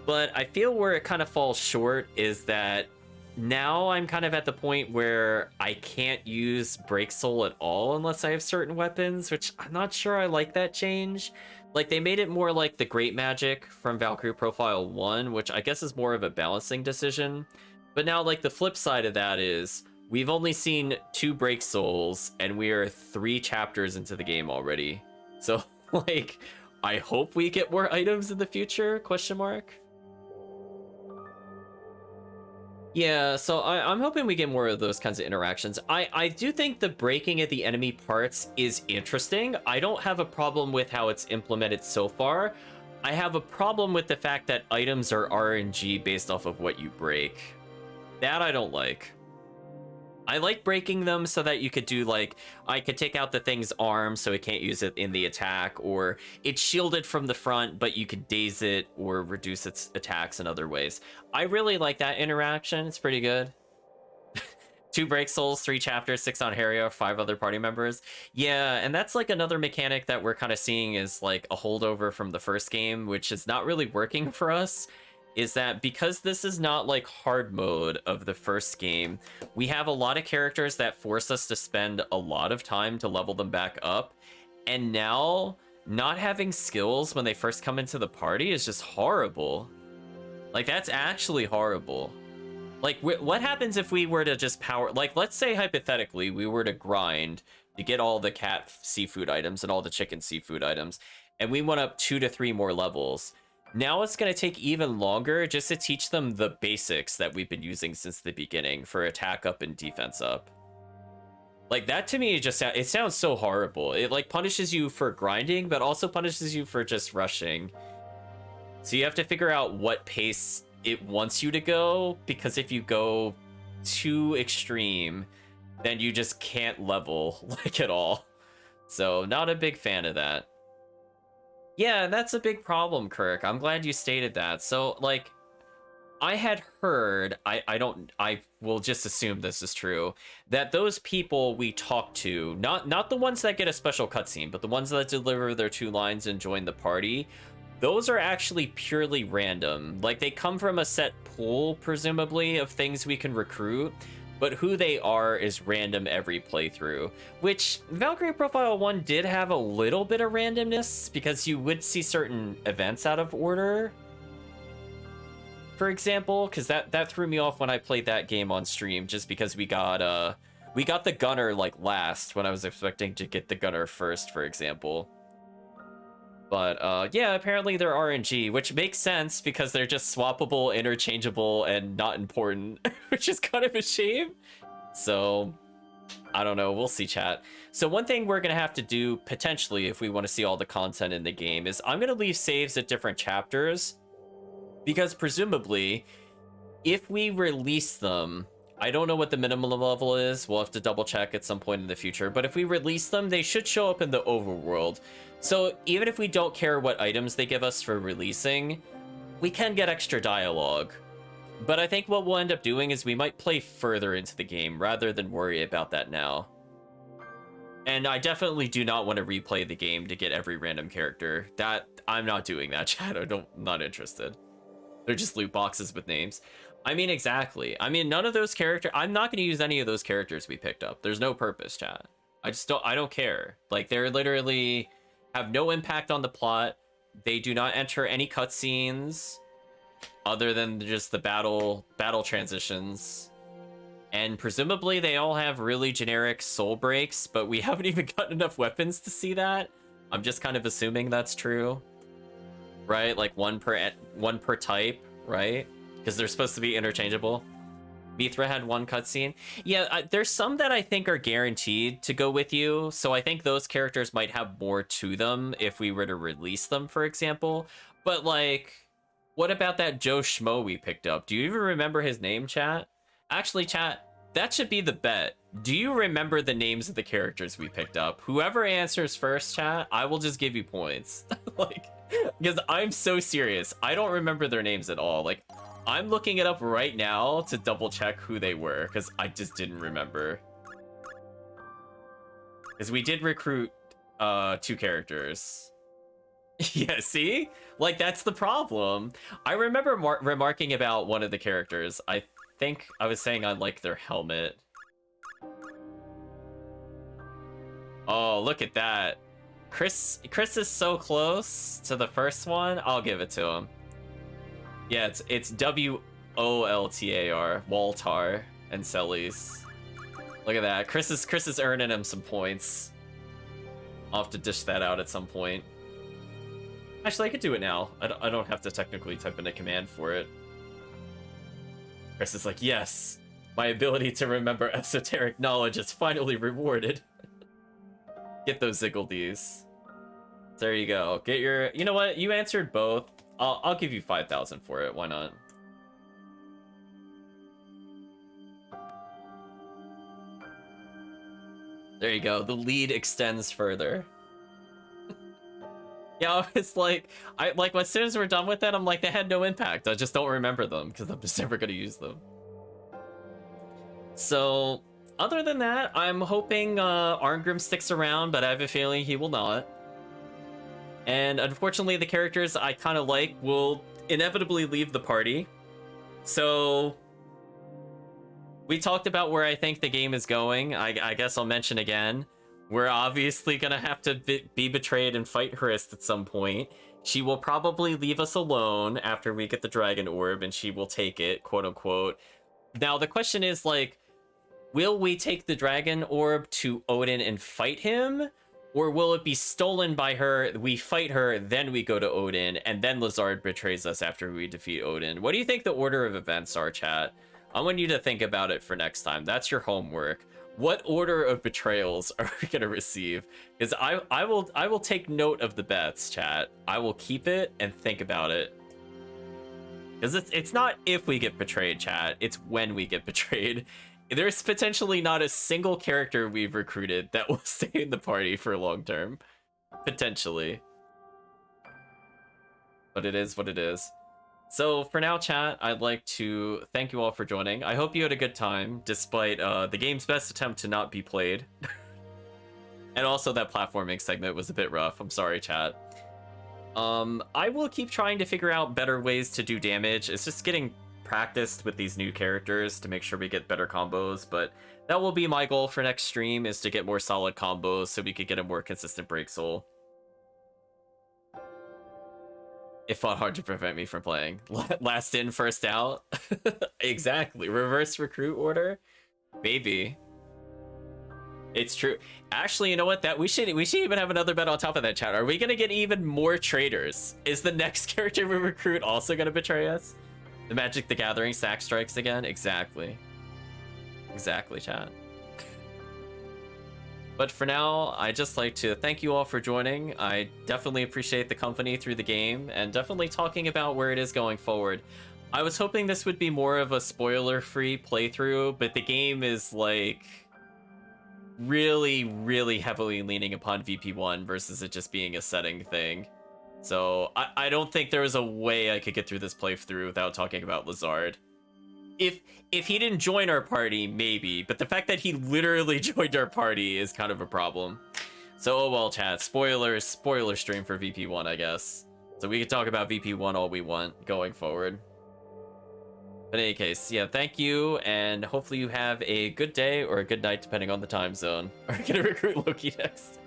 But I feel where it kind of falls short is that now I'm kind of at the point where I can't use Break Soul at all unless I have certain weapons, which I'm not sure I like that change. Like, they made it more like the Great Magic from Valkyrie Profile 1, which I guess is more of a balancing decision. But now, like, the flip side of that is we've only seen 2 Break Souls, and we are 3 chapters into the game already. So, like, I hope we get more items in the future, question mark. Yeah, so I'm hoping we get more of those kinds of interactions. I do think the breaking of the enemy parts is interesting. I don't have a problem with how it's implemented so far. I have a problem with the fact that items are RNG based off of what you break. That I don't like. I like breaking them so that you could do, like, I could take out the thing's arm so it can't use it in the attack, or it's shielded from the front, but you could daze it or reduce its attacks in other ways. I really like that interaction. It's pretty good. 2 break souls, 3 chapters, 6 on Harrier, 5 other party members. Yeah, and that's like another mechanic that we're kind of seeing is like a holdover from the first game, which is not really working for us. Is that because this is not like hard mode of the first game, we have a lot of characters that force us to spend a lot of time to level them back up. And now, not having skills when they first come into the party is just horrible. Like, that's actually horrible. Like, what happens if we were to just power... Like, let's say, hypothetically, we were to grind to get all the cat seafood items and all the chicken seafood items, and we went up 2 to 3 more levels. Now it's going to take even longer just to teach them the basics that we've been using since the beginning for attack up and defense up. Like, that to me, it sounds so horrible. It, like, punishes you for grinding, but also punishes you for just rushing. So you have to figure out what pace it wants you to go, because if you go too extreme, then you just can't level, like, at all. So, not a big fan of that. Yeah, that's a big problem, Kirk. I'm glad you stated that. So, like, I had heard, I will just assume this is true, that those people we talk to, not the ones that get a special cutscene, but the ones that deliver their 2 lines and join the party, those are actually purely random. Like, they come from a set pool, presumably, of things we can recruit, but who they are is random every playthrough, which Valkyrie Profile 1 did have a little bit of randomness, because you would see certain events out of order, for example, because that threw me off when I played that game on stream, just because we got the gunner, like, last, when I was expecting to get the gunner first, for example. But, yeah, apparently they're RNG, which makes sense because they're just swappable, interchangeable, and not important, which is kind of a shame. So, I don't know. We'll see, chat. So one thing we're going to have to do, potentially, if we want to see all the content in the game, is I'm going to leave saves at different chapters, because presumably, if we release them... I don't know what the minimum level is. We'll have to double check at some point in the future. But if we release them, they should show up in the overworld. So even if we don't care what items they give us for releasing, we can get extra dialogue. But I think what we'll end up doing is we might play further into the game rather than worry about that now. And I definitely do not want to replay the game to get every random character. I'm not doing that, chat. I'm not interested. They're just loot boxes with names. I mean, exactly. I mean, none of those characters... I'm not going to use any of those characters we picked up. There's no purpose, chat. I don't care. Like, they're literally... have no impact on the plot. They do not enter any cutscenes other than just the battle transitions. And presumably they all have really generic soul breaks, but we haven't even gotten enough weapons to see that. I'm just kind of assuming that's true. Right? Like one per type, right? Because they're supposed to be interchangeable. Mithra had 1 cutscene. Yeah, there's some that I think are guaranteed to go with you, so I think those characters might have more to them if we were to release them, for example. But, like, what about that Joe Schmo we picked up? Do you even remember his name, chat? Actually, chat, that should be the bet. Do you remember the names of the characters we picked up? Whoever answers first, chat, I will just give you points. Like, because I'm so serious. I don't remember their names at all. Like, I'm looking it up right now to double check who they were, because I just didn't remember. Because we did recruit 2 characters. Yeah, see? Like, that's the problem. I remember remarking about one of the characters. I think I was saying on, like, their helmet. Oh, look at that. Chris is so close to the first one. I'll give it to him. Yeah, it's W-O-L-T-A-R, Waltar and Celes. Look at that. Chris is earning him some points. I'll have to dish that out at some point. Actually, I could do it now. I don't have to technically type in a command for it. Chris is like, yes, my ability to remember esoteric knowledge is finally rewarded. Get those Ziggledies. There you go. Get your... You know what? You answered both. I'll give you 5,000 for it. Why not? There you go. The lead extends further. Yeah, it's like as soon as we're done with that, I'm like, they had no impact. I just don't remember them because I'm just never gonna use them. So, other than that, I'm hoping Arngrim sticks around, but I have a feeling he will not. And unfortunately, the characters I kind of like will inevitably leave the party. So, we talked about where I think the game is going. I guess I'll mention again. We're obviously going to have to be betrayed and fight Hrist at some point. She will probably leave us alone after we get the Dragon Orb, and she will take it, quote unquote. Now, the question is, like, will we take the Dragon Orb to Odin and fight him? Or will it be stolen by her, we fight her, then we go to Odin, and then Lazard betrays us after we defeat Odin? What do you think the order of events are, chat? I want you to think about it for next time. That's your homework. What order of betrayals are we gonna receive? Because I will take note of the bets, chat. I will keep it and think about it. Because it's not if we get betrayed, chat. It's when we get betrayed. There's potentially not a single character we've recruited that will stay in the party for long term. Potentially. But it is what it is. So for now, chat, I'd like to thank you all for joining. I hope you had a good time, despite the game's best attempt to not be played. And also that platforming segment was a bit rough. I'm sorry, chat. I will keep trying to figure out better ways to do damage. It's just getting practiced with these new characters to make sure we get better combos, but that will be my goal for next stream, is to get more solid combos so we could get a more consistent break soul. It fought hard to prevent me from playing. Last in, first out. Exactly. Reverse recruit order. Baby. It's true. Actually, you know what? That we should even have another bet on top of that, chat. Are we gonna get even more traitors? Is the next character we recruit also gonna betray us? The Magic the Gathering sack strikes again? Exactly. Exactly, chat. But for now, I'd just like to thank you all for joining. I definitely appreciate the company through the game, and definitely talking about where it is going forward. I was hoping this would be more of a spoiler-free playthrough, but the game is, like, really, really heavily leaning upon VP1 versus it just being a setting thing. So I don't think there was a way I could get through this playthrough without talking about Lazard. If he didn't join our party, maybe, but the fact that he literally joined our party is kind of a problem. So oh well, chat. Spoiler stream for VP1, I guess. So we can talk about VP1 all we want going forward. But in any case, yeah, thank you, and hopefully you have a good day or a good night, depending on the time zone. Are we gonna recruit Loki next?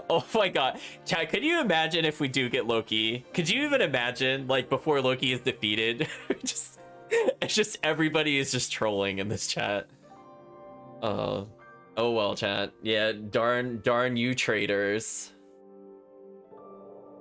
Oh my god. Chat, could you imagine if we do get Loki? Could you even imagine, like, before Loki is defeated? It's just everybody is just trolling in this chat. Oh well, chat. Yeah, darn you traitors.